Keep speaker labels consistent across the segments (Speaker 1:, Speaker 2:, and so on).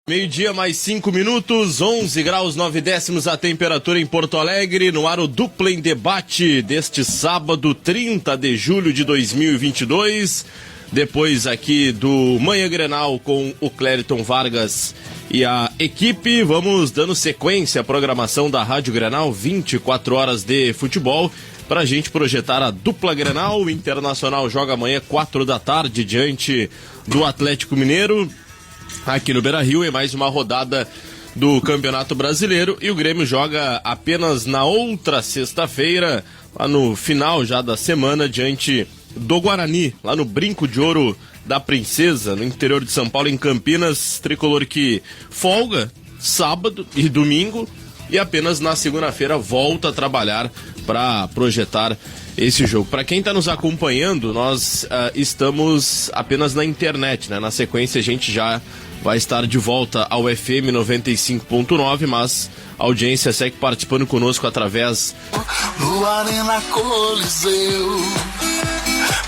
Speaker 1: Meio-dia mais 5 minutos, 11 graus 9 décimos a temperatura em Porto Alegre, no ar o Dupla em Debate deste sábado, 30 de julho de 2022. Depois aqui do Manhã Grenal com o Clériton Vargas e a equipe, vamos dando sequência à programação da Rádio Grenal, 24 horas de futebol, para a gente projetar a Dupla Grenal. O Internacional joga amanhã 4 da tarde diante do Atlético Mineiro. Aqui no Beira-Rio é mais uma rodada do Campeonato Brasileiro e o Grêmio joga apenas na outra sexta-feira, lá no final já da semana, diante do Guarani, lá no Brinco de Ouro da Princesa, no interior de São Paulo, em Campinas. Tricolor que folga sábado e domingo e apenas na segunda-feira volta a trabalhar para projetar esse jogo. Para quem está nos acompanhando, nós estamos apenas na internet, né? Na sequência a gente já vai estar de volta ao FM 95.9, mas a audiência segue participando conosco através
Speaker 2: no Arena Coliseu.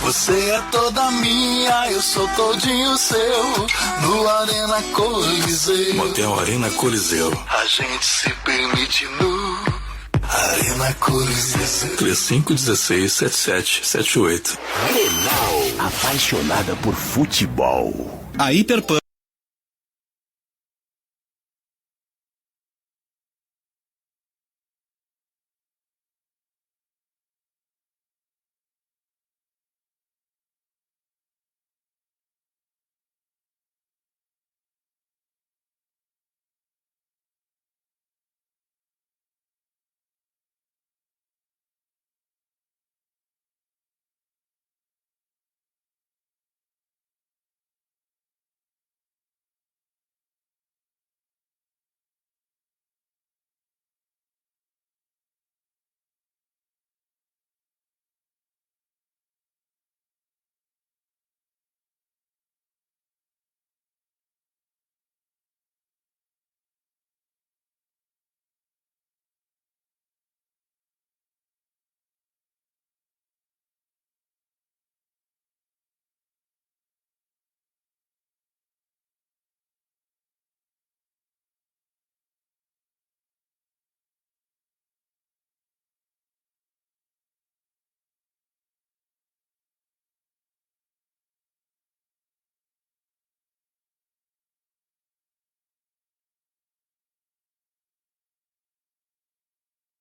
Speaker 2: Você é toda minha, eu sou todinho seu. No Arena Coliseu.
Speaker 3: Motel Arena Coliseu.
Speaker 2: A gente se permite no Arena Coliseu.
Speaker 3: 3516-7778.
Speaker 4: Grenal, apaixonada por futebol.
Speaker 5: A Hiperpan.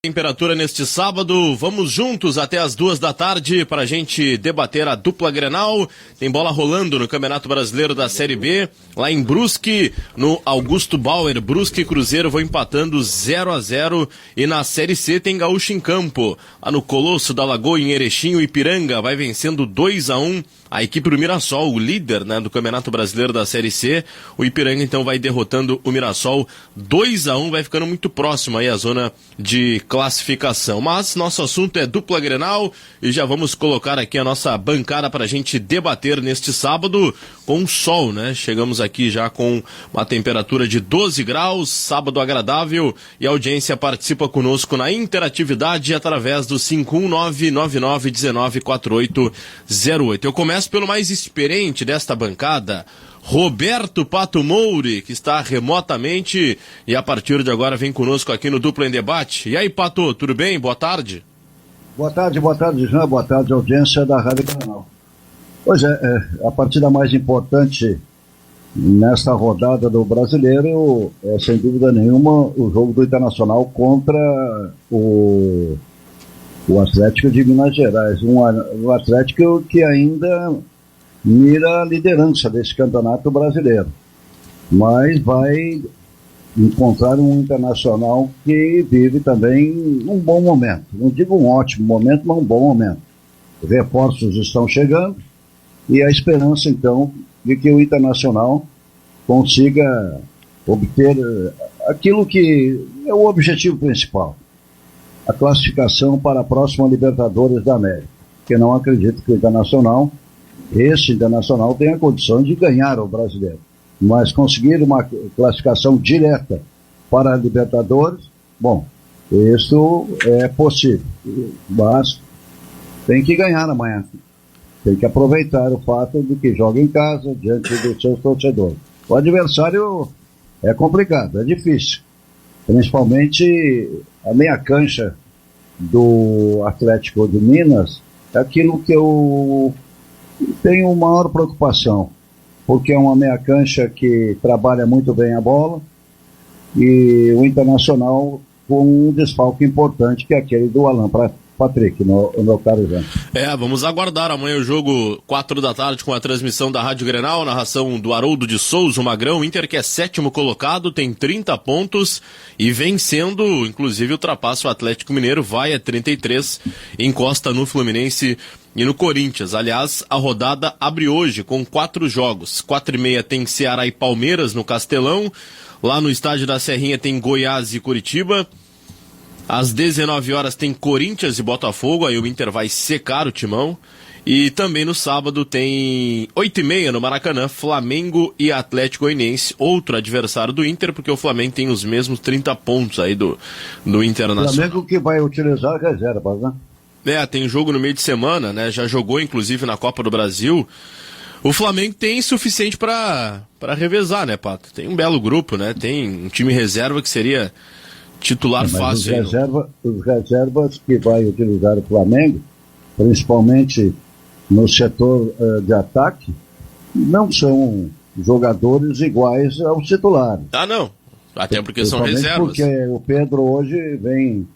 Speaker 1: Temperatura neste sábado, vamos juntos até as 2 da tarde para a gente debater a Dupla Grenal. Tem bola rolando no Campeonato Brasileiro da Série B, lá em Brusque, no Augusto Bauer. Brusque e Cruzeiro vão empatando 0-0 e na Série C tem Gaúcho em campo. Lá no Colosso da Lagoa, em Erechim, o Ipiranga vai vencendo 2-1 a equipe do Mirassol, o líder, né, do Campeonato Brasileiro da Série C. O Ipiranga então vai derrotando o Mirassol 2-1, vai ficando muito próximo aí a zona de classificação. Mas nosso assunto é Dupla Grenal e já vamos colocar aqui a nossa bancada para a gente debater neste sábado com sol, né? Chegamos aqui já com uma temperatura de 12 graus, sábado agradável, e a audiência participa conosco na interatividade através do 51999194808. Eu começo pelo mais experiente desta bancada, Roberto Pato Moure, que está remotamente e a partir de agora vem conosco aqui no Dupla em Debate. E aí, Pato, tudo bem? Boa tarde.
Speaker 6: Boa tarde, Jean, boa tarde, audiência da Rádio Grenal. Pois é, a partida mais importante nesta rodada do Brasileiro é, sem dúvida nenhuma, o jogo do Internacional contra o Atlético de Minas Gerais. O Atlético que ainda mira a liderança desse campeonato brasileiro, mas vai encontrar um Internacional que vive também um bom momento. Não digo um ótimo momento, mas um bom momento. Reforços estão chegando e a esperança, então, de que o Internacional consiga obter aquilo que é o objetivo principal, a classificação para a próxima Libertadores da América, que não acredito que o esse Internacional tenha condições de ganhar o brasileiro, mas conseguir uma classificação direta para a Libertadores, bom, isso é possível, mas tem que ganhar amanhã, tem que aproveitar o fato de que joga em casa, diante dos seus torcedores. O adversário é complicado, é difícil. Principalmente a meia cancha do Atlético de Minas é aquilo que eu tenho maior preocupação, porque é uma meia cancha que trabalha muito bem a bola e o Internacional com um desfalque importante que é aquele do Alan Patrick, no meu caro Jean.
Speaker 1: Vamos aguardar amanhã o jogo 4 da tarde com a transmissão da Rádio Grenal, narração do Haroldo de Souza, o Magrão. O Inter, que é 7º colocado, tem 30 pontos e vencendo, inclusive ultrapassa o Atlético Mineiro, vai a 33, encosta no Fluminense e no Corinthians. Aliás, a rodada abre hoje com 4 jogos. 4h30 tem Ceará e Palmeiras no Castelão. Lá no estádio da Serrinha tem Goiás e Curitiba. Às 19 horas tem Corinthians e Botafogo, aí o Inter vai secar o timão. E também no sábado tem 8h30 no Maracanã, Flamengo e Atlético Goianiense, outro adversário do Inter, porque o Flamengo tem os mesmos 30 pontos aí do Internacional.
Speaker 6: Flamengo que vai utilizar reservas, né?
Speaker 1: Tem jogo no meio de semana, né? Já jogou inclusive na Copa do Brasil. O Flamengo tem suficiente para revezar, né, Pato? Tem um belo grupo, né? Tem um time reserva que seria titular fácil.
Speaker 6: Os reservas que vai utilizar o Flamengo, principalmente no setor de ataque, não são jogadores iguais aos titulares.
Speaker 1: Não. Até porque são reservas.
Speaker 6: Porque o Pedro hoje vem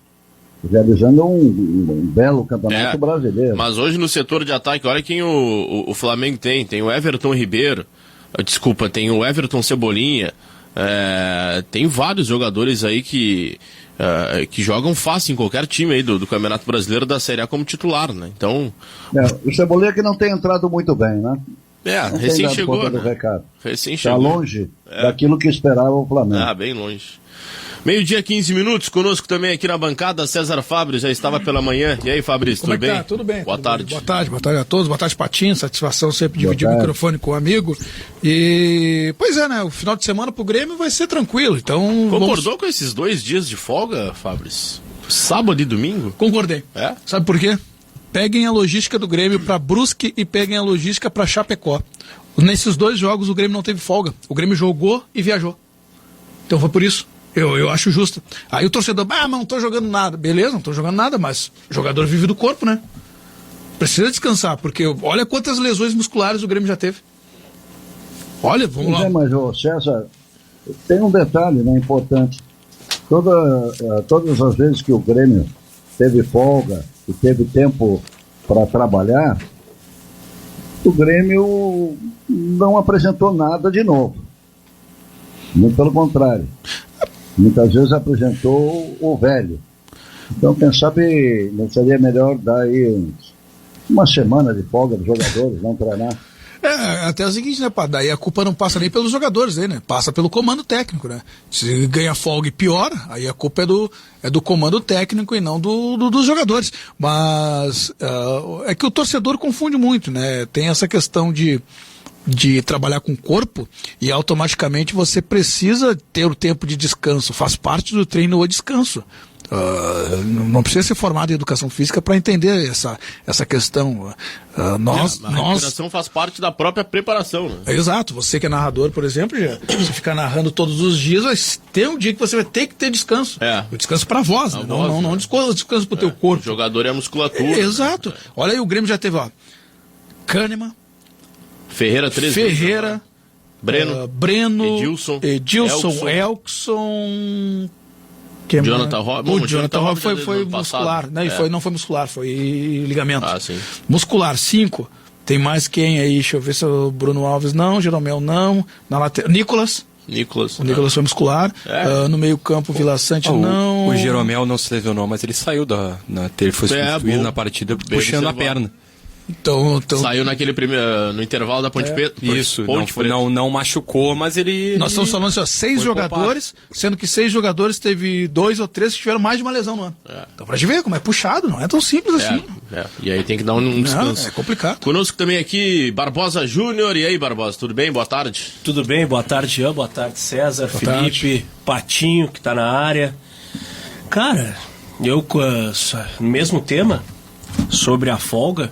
Speaker 6: realizando um belo campeonato brasileiro.
Speaker 1: Mas hoje no setor de ataque, olha quem o Flamengo tem. Tem o Everton Ribeiro, tem o Everton Cebolinha. Tem vários jogadores aí que jogam fácil em qualquer time aí do Campeonato Brasileiro da Série A como titular, né? Então...
Speaker 6: o Cebolinha que não tem entrado muito bem, né?
Speaker 1: Recém chegou, né?
Speaker 6: Está longe daquilo que esperava o Flamengo.
Speaker 1: Bem longe. 12h, 15 minutos, conosco também aqui na bancada, César Fabris, já estava pela manhã. E aí, Fabris, tudo bem?
Speaker 3: Tudo bem.
Speaker 1: Boa tarde.
Speaker 3: Boa tarde a todos, boa tarde, Patinho, satisfação sempre dividir o microfone com o amigo. E, pois é, né, o final de semana pro Grêmio vai ser tranquilo, então...
Speaker 1: Concordou com esses 2 dias de folga, Fabris? Sábado e domingo?
Speaker 3: Concordei. Sabe por quê? Peguem a logística do Grêmio para Brusque e peguem a logística para Chapecó. Nesses 2 jogos o Grêmio não teve folga, o Grêmio jogou e viajou. Então foi por isso. Eu acho justo. Aí o torcedor, mas não tô jogando nada. Beleza, não tô jogando nada, mas o jogador vive do corpo, né? Precisa descansar, porque olha quantas lesões musculares o Grêmio já teve. Olha, vamos lá.
Speaker 6: Mas, César, tem um detalhe, né, importante. Todas as vezes que o Grêmio teve folga e teve tempo para trabalhar, o Grêmio não apresentou nada de novo. Muito pelo contrário. Muitas vezes apresentou o velho. Então, quem sabe não seria melhor dar aí uma semana de folga dos jogadores, não treinar?
Speaker 3: Até o seguinte, né, pá? Daí a culpa não passa nem pelos jogadores, né? Passa pelo comando técnico, né? Se ganha folga e piora, aí a culpa é do comando técnico e não dos jogadores. Mas é que o torcedor confunde muito, né? Tem essa questão de trabalhar com o corpo e automaticamente você precisa ter o tempo de descanso, faz parte do treino o descanso. Não precisa ser formado em educação física para entender essa questão.
Speaker 1: A recuperação faz parte da própria preparação, né?
Speaker 3: Exato, você que é narrador, por exemplo, você fica narrando todos os dias, mas tem um dia que você vai ter que ter descanso. O descanso para a voz, né? Não descanso para o teu corpo.
Speaker 1: O jogador é a musculatura.
Speaker 3: Exato. Né? Olha aí, o Grêmio já teve, Kahneman,
Speaker 1: Ferreira,
Speaker 3: Breno, Edilson, Elkson,
Speaker 1: Jonathan Robb.
Speaker 3: O Jonathan Robb foi muscular, né? Não foi muscular, foi ligamento.
Speaker 1: Sim.
Speaker 3: Muscular, 5. Tem mais quem aí? Deixa eu ver se é o Bruno Alves não, Jeromel não. Na lateral, Nicolas. O Nicolas foi muscular. No meio campo, Vila Sante não.
Speaker 5: O Jeromel não se lesionou, mas ele saiu ele foi substituído na partida puxando a perna.
Speaker 3: Então,
Speaker 1: saiu no intervalo da Ponte Preta.
Speaker 5: Isso, não machucou, mas ele...
Speaker 3: Nós estamos falando assim, 6 jogadores, sendo que 6 jogadores teve 2 ou 3 que tiveram mais de uma lesão no ano. Então pra gente ver como é puxado, não é tão simples assim.
Speaker 1: E aí tem que dar um descanso.
Speaker 3: É complicado.
Speaker 1: Conosco também aqui, Barbosa Júnior. E aí, Barbosa, tudo bem? Boa tarde.
Speaker 7: Tudo bem, boa tarde, Jean, boa tarde, César, boa Felipe, tarde. Patinho, que tá na área. Cara, eu no mesmo tema, sobre a folga,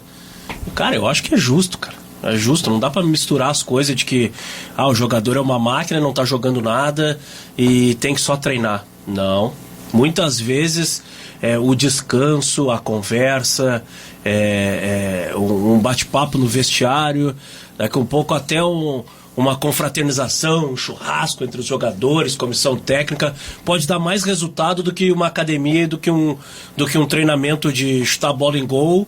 Speaker 7: cara, eu acho que é justo, cara. É justo, não dá pra misturar as coisas de que o jogador é uma máquina, não tá jogando nada e tem que só treinar. Não. Muitas vezes o descanso, a conversa, um bate-papo no vestiário, daqui um pouco até uma confraternização, um churrasco entre os jogadores, comissão técnica, pode dar mais resultado do que uma academia, do que um treinamento de chutar a bola em gol,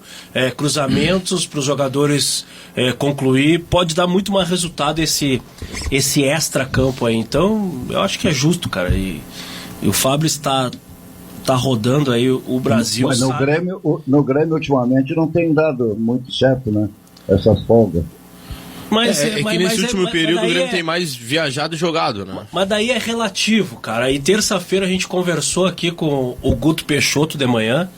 Speaker 7: cruzamentos para os jogadores concluir, pode dar muito mais resultado esse extra-campo aí. Então, eu acho que é justo, cara, e o Fábio está rodando aí o Brasil.
Speaker 6: Mas no Grêmio ultimamente não tem dado muito certo, né? Essas folgas.
Speaker 1: Mas que nesse último período o Grêmio tem mais viajado e jogado, né?
Speaker 7: Mas daí é relativo, cara. E terça-feira a gente conversou aqui com o Guto Peixoto de manhã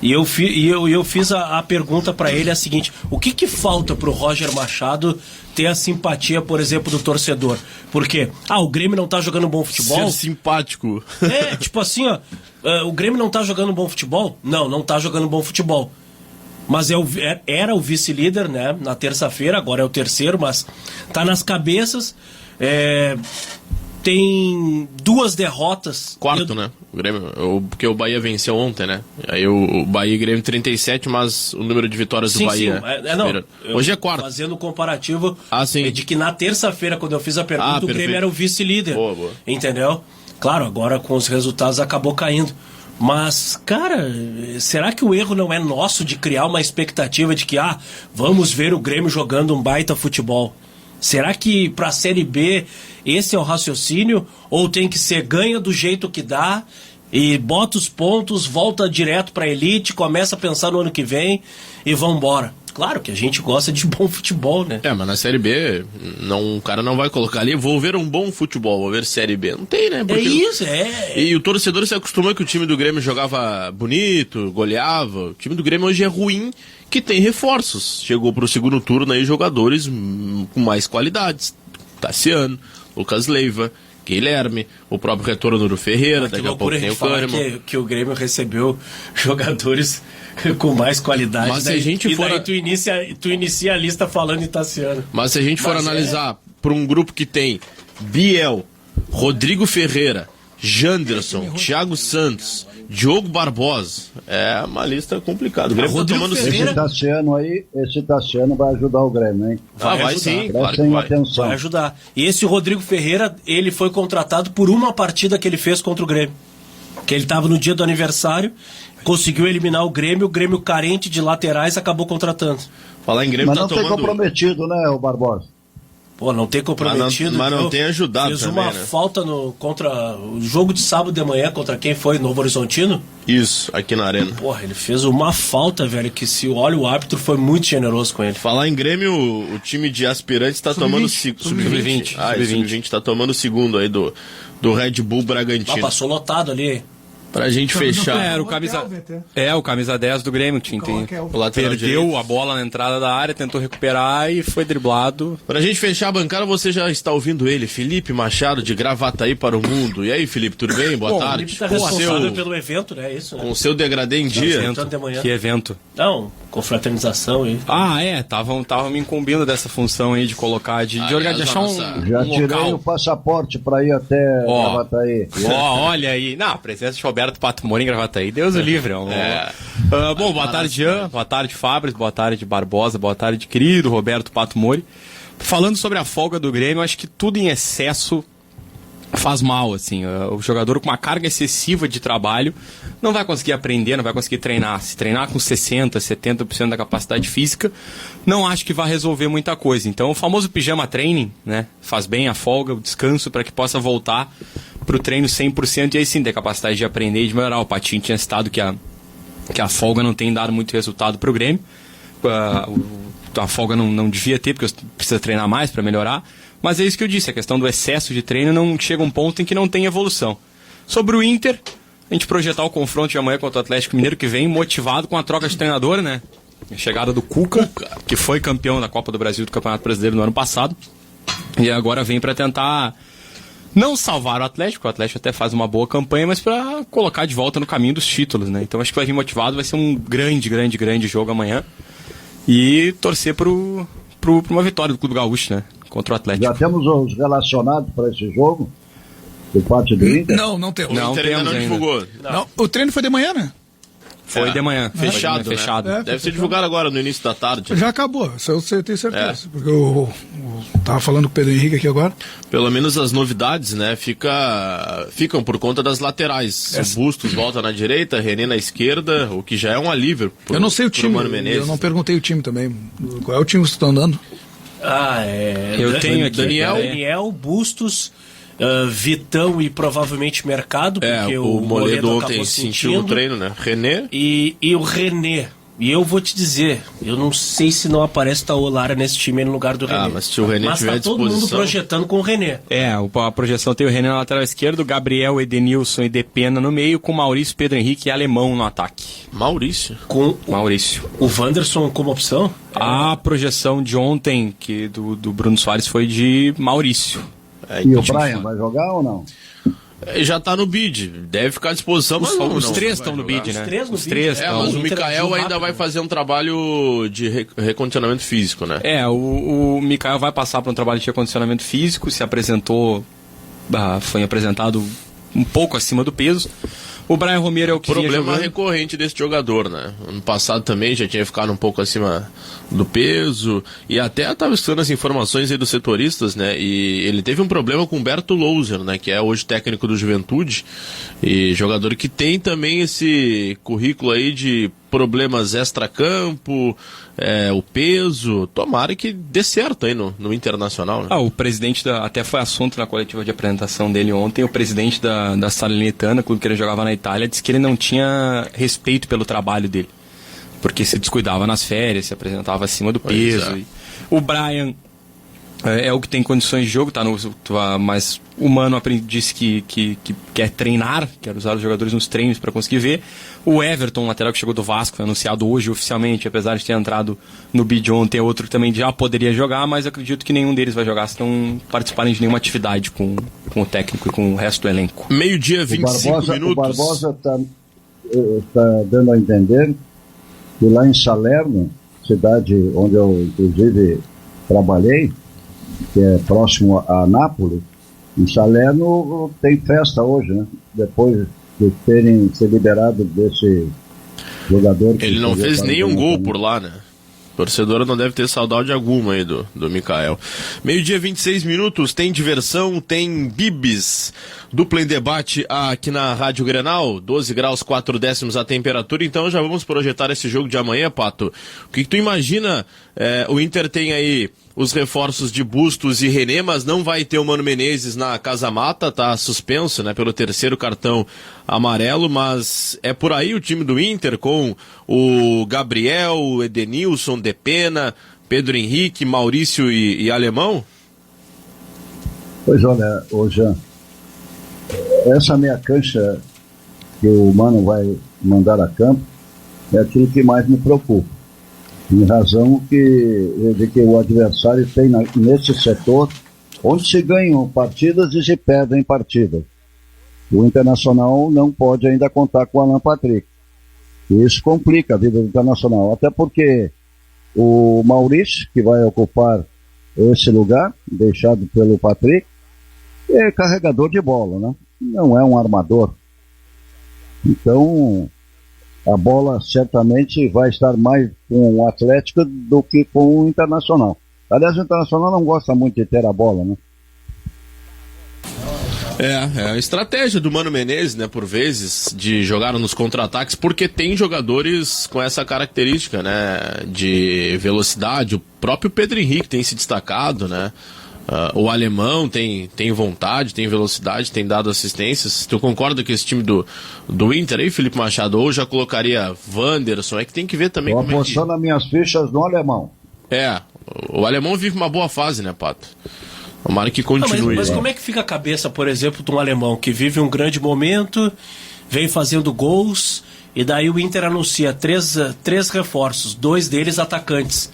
Speaker 7: e eu fiz a pergunta pra ele a seguinte: o que falta pro Roger Machado ter a simpatia, por exemplo, do torcedor? Porque, o Grêmio não tá jogando bom futebol?
Speaker 1: Ser simpático.
Speaker 7: Tipo assim, o Grêmio não tá jogando bom futebol? Não tá jogando bom futebol. Mas era o vice-líder, né? Na terça-feira, agora é o terceiro, mas tá nas cabeças. Tem 2 derrotas.
Speaker 1: Quarto, né? O Grêmio, porque o Bahia venceu ontem, né? Aí o Bahia e Grêmio 37, mas o número de vitórias do Bahia.
Speaker 7: Sim,
Speaker 1: hoje é quarto.
Speaker 7: Fazendo o comparativo
Speaker 1: sim.
Speaker 7: De que na terça-feira, quando eu fiz a pergunta, o Grêmio era o vice-líder.
Speaker 1: Boa.
Speaker 7: Entendeu? Claro, agora com os resultados acabou caindo. Mas, cara, será que o erro não é nosso de criar uma expectativa de que, vamos ver o Grêmio jogando um baita futebol? Será que pra Série B esse é o raciocínio? Ou tem que ser ganha do jeito que dá e bota os pontos, volta direto pra elite, começa a pensar no ano que vem e vambora? Claro que a gente gosta de bom futebol, né?
Speaker 1: Mas na Série B, o cara não vai colocar ali, vou ver um bom futebol, vou ver Série B. Não tem, né? E o torcedor se acostumou que o time do Grêmio jogava bonito, goleava. O time do Grêmio hoje é ruim, que tem reforços. Chegou pro segundo turno aí jogadores com mais qualidades. Tassiano, Lucas Leiva, Guilherme, o próprio retorno do Ferreira, daqui a pouco tem o Kahneman.
Speaker 7: Que o Grêmio recebeu jogadores com mais qualidade.
Speaker 1: Mas se a gente for...
Speaker 7: daí tu inicia a lista falando em Tassiano.
Speaker 1: Mas se a gente for analisar por um grupo que tem Biel, Rodrigo Ferreira, Janderson, Thiago Santos, Diogo Barbosa, é uma lista complicada. O Grêmio tá tomando
Speaker 6: esse Tassiano vai ajudar o Grêmio, hein?
Speaker 1: Vai sim, claro
Speaker 6: que vai.
Speaker 7: Vai ajudar. E esse Rodrigo Ferreira, ele foi contratado por uma partida que ele fez contra o Grêmio. Que ele estava no dia do aniversário, conseguiu eliminar o Grêmio carente de laterais, acabou contratando.
Speaker 1: Falar em Grêmio,
Speaker 6: mas não tem comprometido, né, o Barbosa?
Speaker 7: Não tem comprometido.
Speaker 1: Mas não tem ajudado
Speaker 7: fez
Speaker 1: também,
Speaker 7: uma falta contra o jogo de sábado de manhã, contra quem foi? Novo Horizontino?
Speaker 1: Isso, aqui na Arena.
Speaker 7: Ele fez uma falta, velho, que se olha o árbitro foi muito generoso com ele.
Speaker 1: Falar em Grêmio, o time de aspirantes está tomando... Sub-20. Sub-20 está tomando o segundo aí do Red Bull Bragantino.
Speaker 7: Passou lotado ali.
Speaker 1: Pra gente fechar.
Speaker 5: O camisa 10 do Grêmio.
Speaker 1: O lateral
Speaker 5: perdeu
Speaker 1: direito.
Speaker 5: A bola na entrada da área, tentou recuperar e foi driblado.
Speaker 1: Pra gente fechar a bancada, você já está ouvindo ele, Felipe Machado, de Gravataí para o mundo. E aí, Felipe, tudo bem? Boa tarde.
Speaker 7: O Felipe tá responsável pelo evento, né? Isso, né?
Speaker 1: Com o seu degradê em dia.
Speaker 5: Que evento?
Speaker 7: Não, confraternização aí.
Speaker 5: Estavam me incumbindo dessa função aí de colocar, de achar
Speaker 6: Já tirei o passaporte pra ir até Gravataí.
Speaker 5: Olha aí. Não, a presença de Roberto Pato Mori em Gravataí, Deus o livre. Bom, boa tarde, Jean, boa tarde, Fabris, boa tarde, Barbosa, boa tarde, querido Roberto Pato Mori. Falando sobre a folga do Grêmio, acho que tudo em excesso faz mal, assim. O jogador com uma carga excessiva de trabalho não vai conseguir aprender, não vai conseguir treinar. Se treinar com 60%, 70% da capacidade física, não acho que vai resolver muita coisa. Então, o famoso pijama training, né? Faz bem a folga, o descanso, para que possa voltar pro treino 100% e aí sim ter capacidade de aprender e de melhorar. O Patinho tinha citado que a folga não tem dado muito resultado pro Grêmio. A folga não devia ter, porque precisa treinar mais para melhorar. Mas é isso que eu disse, a questão do excesso de treino não chega a um ponto em que não tem evolução. Sobre o Inter, a gente projetar o confronto de amanhã contra o Atlético Mineiro, que vem motivado com a troca de treinador, né? A chegada do Cuca, que foi campeão da Copa do Brasil do Campeonato Brasileiro no ano passado. E agora vem para tentar não salvar o Atlético até faz uma boa campanha, mas para colocar de volta no caminho dos títulos, né? Então acho que vai vir motivado, vai ser um grande jogo amanhã. E torcer pro pra uma vitória do Clube Gaúcho, né? Contra o Atlético.
Speaker 6: Já temos os relacionados para esse jogo? Por parte do Inter?
Speaker 3: Não temos.
Speaker 1: O Inter ainda não divulgou.
Speaker 3: Não, o treino foi de manhã, né?
Speaker 5: Foi de manhã.
Speaker 1: Fechado, né?
Speaker 5: Fechado.
Speaker 3: É.
Speaker 1: Deve ser divulgado agora, no início da tarde.
Speaker 3: Já acabou, isso eu tenho certeza. Porque eu tava falando com o Pedro Henrique aqui agora.
Speaker 1: Pelo menos as novidades, né, ficam por conta das laterais. O Bustos volta na direita, René na esquerda, o que já é um alívio.
Speaker 3: Eu não sei o time,
Speaker 1: Mano Menezes.
Speaker 3: eu não perguntei o time também. Qual é o time que vocês estão andando?
Speaker 5: Eu tenho aqui.
Speaker 7: Daniel, Bustos, Vitão e provavelmente Mercado, porque
Speaker 1: o Moledo ontem
Speaker 7: acabou
Speaker 1: sentiu no treino, né? René.
Speaker 7: E o René. E eu vou te dizer, eu não sei se não aparece o Lara nesse time no lugar do René.
Speaker 1: Mas se o René tiver
Speaker 7: tá
Speaker 1: à
Speaker 7: todo mundo
Speaker 1: disposição...
Speaker 7: projetando com o René.
Speaker 5: A projeção tem o René na lateral esquerda, Gabriel, Edenilson e Depena no meio, com Maurício, Pedro Henrique e Alemão no ataque.
Speaker 1: Maurício.
Speaker 7: Com
Speaker 5: Maurício.
Speaker 7: o Wanderson como opção?
Speaker 5: A projeção de ontem do Bruno Soares foi de Maurício.
Speaker 6: E o Brian vai jogar ou não?
Speaker 1: Já tá no bid, deve ficar à disposição, mas
Speaker 5: Os
Speaker 1: não
Speaker 5: três
Speaker 1: vai
Speaker 5: estão no
Speaker 1: jogar.
Speaker 5: bid, né?
Speaker 7: Os três estão.
Speaker 1: Mas o
Speaker 7: Inter
Speaker 1: Mikael
Speaker 7: agiu
Speaker 1: ainda
Speaker 7: rápido,
Speaker 1: vai
Speaker 7: né?
Speaker 1: fazer um trabalho de recondicionamento físico, né?
Speaker 5: O Mikael vai passar para um trabalho de recondicionamento físico, se apresentou, foi apresentado um pouco acima do peso. O Brian Romero é o que vinha
Speaker 1: Problema
Speaker 5: jogando.
Speaker 1: recorrente desse jogador, né? Ano passado também já tinha ficado um pouco acima do peso, e até estava estudando as informações aí dos setoristas, né? E ele teve um problema com o Humberto Louser, né? Que é hoje técnico do Juventude, e jogador que tem também esse currículo aí de problemas extracampo, o peso. Tomara que dê certo aí no Internacional, né?
Speaker 5: O presidente até foi assunto na coletiva de apresentação dele ontem, o presidente da Salernitana, clube que ele jogava na Itália, disse que ele não tinha respeito pelo trabalho dele, porque se descuidava nas férias, se apresentava acima do peso. O Brian é o que tem condições de jogo, mas o Mano disse que quer treinar, quer usar os jogadores nos treinos para conseguir ver. O Everton, lateral que chegou do Vasco, foi anunciado hoje oficialmente, apesar de ter entrado no bid ontem, outro que também já poderia jogar, mas acredito que nenhum deles vai jogar se não participarem de nenhuma atividade com o técnico e com o resto do elenco.
Speaker 1: Meio-dia, 25 minutos.
Speaker 6: O Barbosa está dando a entender que lá em Salerno, cidade onde eu inclusive trabalhei, que é próximo a Nápoles, em Salerno tem festa hoje, né? Depois de terem se liberado desse jogador.
Speaker 1: Ele não fez nenhum gol por lá, né? O torcedor não deve ter saudade alguma aí do Mikael. Meio-dia, 26 minutos, tem diversão, tem bibis. Dupla em debate aqui na Rádio Grenal, 12 graus 4 décimos a temperatura. Então já vamos projetar esse jogo de amanhã, Pato. O que tu imagina? O Inter tem aí os reforços de Bustos e René, mas não vai ter o Mano Menezes na Casa Mata, tá suspenso, né, pelo terceiro cartão amarelo, mas é por aí o time do Inter com o Gabriel, Edenilson, Depena, Pedro Henrique, Maurício e Alemão?
Speaker 6: Pois olha, Jean, essa meia cancha que o Mano vai mandar a campo é aquilo que mais me preocupa. Em razão de que o adversário tem nesse setor onde se ganham partidas e se perdem partidas. O Internacional não pode ainda contar com o Alan Patrick. E isso complica a vida do Internacional, até porque o Maurício, que vai ocupar esse lugar, deixado pelo Patrick, é carregador de bola, né? Não é um armador. Então, a bola certamente vai estar mais com o Atlético do que com o Internacional. Aliás, o Internacional não gosta muito de ter a bola, né?
Speaker 1: É a estratégia do Mano Menezes, né, por vezes, de jogar nos contra-ataques, porque tem jogadores com essa característica, né, de velocidade. O próprio Pedro Henrique tem se destacado, né? O Alemão tem vontade, tem velocidade, tem dado assistências. Tu concorda que esse time do Inter aí, Felipe Machado, ou já colocaria Wanderson? É que tem que ver também
Speaker 6: como apostando as minhas fichas no Alemão.
Speaker 1: O Alemão vive uma boa fase, né, Pato? Tomara que continue.
Speaker 7: Mas como é que fica a cabeça, por exemplo, de um alemão que vive um grande momento, vem fazendo gols, e daí o Inter anuncia três reforços, 2 deles atacantes.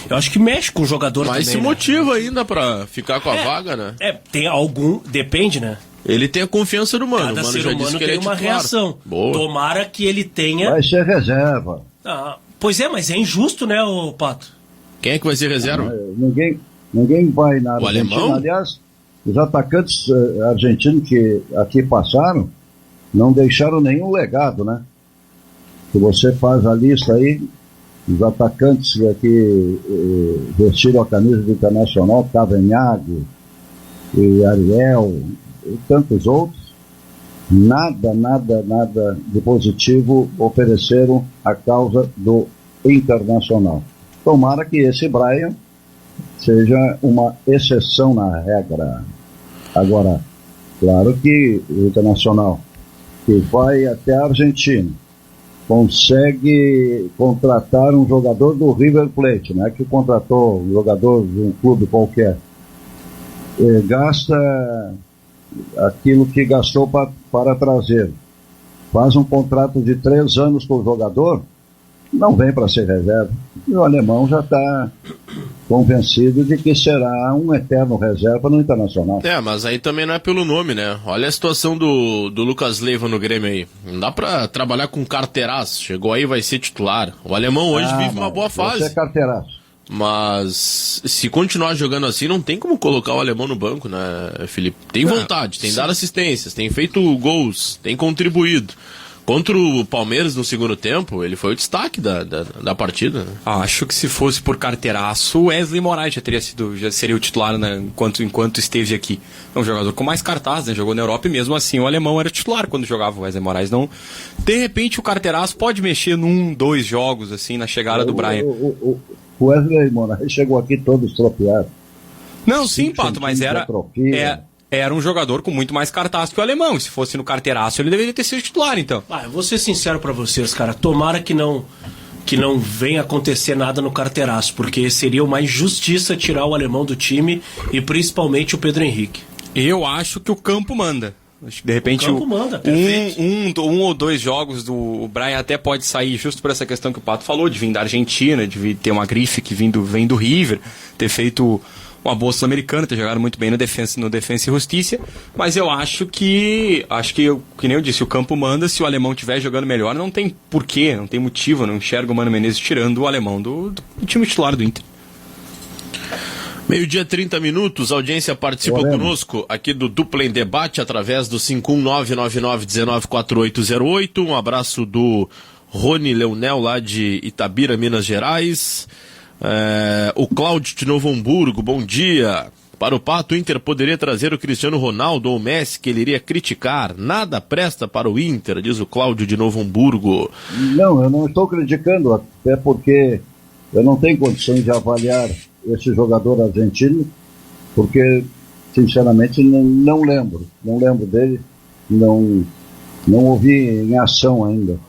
Speaker 7: Eu acho que mexe com o jogador também.
Speaker 1: Mas se motiva ainda pra ficar com a vaga, né?
Speaker 7: Tem algum... Depende, né?
Speaker 1: Ele tem a confiança do Mano.
Speaker 7: Cada
Speaker 1: o Mano
Speaker 7: ser
Speaker 1: já
Speaker 7: humano
Speaker 1: disse que
Speaker 7: tem
Speaker 1: ele é
Speaker 7: uma
Speaker 1: titular.
Speaker 7: reação.
Speaker 1: Boa.
Speaker 7: Tomara que ele tenha...
Speaker 6: Vai ser reserva.
Speaker 7: Pois é, mas é injusto, né, ô Pato?
Speaker 1: Quem é que vai ser reserva?
Speaker 6: Ninguém vai na
Speaker 1: O
Speaker 6: Argentina.
Speaker 1: alemão?
Speaker 6: Aliás, os atacantes argentinos que aqui passaram não deixaram nenhum legado, né? Se você faz a lista aí, os atacantes que vestiram a camisa do Internacional, Cavanhague e Ariel e tantos outros, nada de positivo ofereceram à causa do Internacional. Tomara que esse Brian seja uma exceção na regra. Agora, claro que o Internacional, que vai até a Argentina, consegue contratar um jogador do River Plate, não é que contratou um jogador de um clube qualquer, gasta aquilo que gastou para trazer, faz um contrato de 3 anos com o jogador, não vem para ser reserva. E o alemão já está convencido de que será um eterno reserva no Internacional.
Speaker 1: Mas aí também não é pelo nome, né? Olha a situação do Lucas Leiva no Grêmio aí. Não dá pra trabalhar com carteiraço. Chegou aí, vai ser titular. O alemão hoje vive uma boa fase.
Speaker 6: Você é carteiraço.
Speaker 1: Mas se continuar jogando assim, não tem como colocar o alemão no banco, né, Felipe? Tem vontade, tem dado assistências, tem feito gols, tem contribuído. Contra o Palmeiras no segundo tempo, ele foi o destaque da partida.
Speaker 5: Acho que se fosse por carteiraço, o Wesley Moraes já seria o titular, né, enquanto esteve aqui. É um jogador com mais cartaz, né, jogou na Europa e mesmo assim o alemão era titular quando jogava o Wesley Moraes. Não, de repente o carteiraço pode mexer 2 jogos assim na chegada do Brian.
Speaker 6: O Wesley Moraes chegou aqui todo estropiado.
Speaker 5: Não, sim, Pato, mas era um jogador com muito mais cartaz que o alemão. E se fosse no carteiraço, ele deveria ter sido titular, então.
Speaker 7: Eu vou ser sincero pra vocês, cara. Tomara que não venha acontecer nada no carteiraço, porque seria uma injustiça tirar o alemão do time e principalmente o Pedro Henrique.
Speaker 5: Eu acho que o campo manda. Acho que de repente
Speaker 7: o campo manda, perfeito.
Speaker 5: Um ou 2 jogos do Brian até pode sair justo por essa questão que o Pato falou, de vir da Argentina, de ter uma grife que vem do River, ter feito uma boa Sul-Americana, ter jogado muito bem no Defensa e Justiça, mas eu acho que nem eu disse, o campo manda. Se o alemão estiver jogando melhor, não tem porquê, não tem motivo, não enxergo o Mano Menezes tirando o alemão do time titular do Inter.
Speaker 1: 12:30, a audiência participa conosco aqui do Dupla em Debate através do 51999194808. Um abraço do Rony Leonel lá de Itabira, Minas Gerais. O Cláudio de Novo Hamburgo, bom dia. Para o Pato, o Inter poderia trazer o Cristiano Ronaldo ou o Messi, que ele iria criticar. Nada presta para o Inter, diz o Cláudio de Novo Hamburgo.
Speaker 6: Não, eu não estou criticando, até porque eu não tenho condições de avaliar esse jogador argentino, porque, sinceramente, não lembro dele, não ouvi em ação ainda.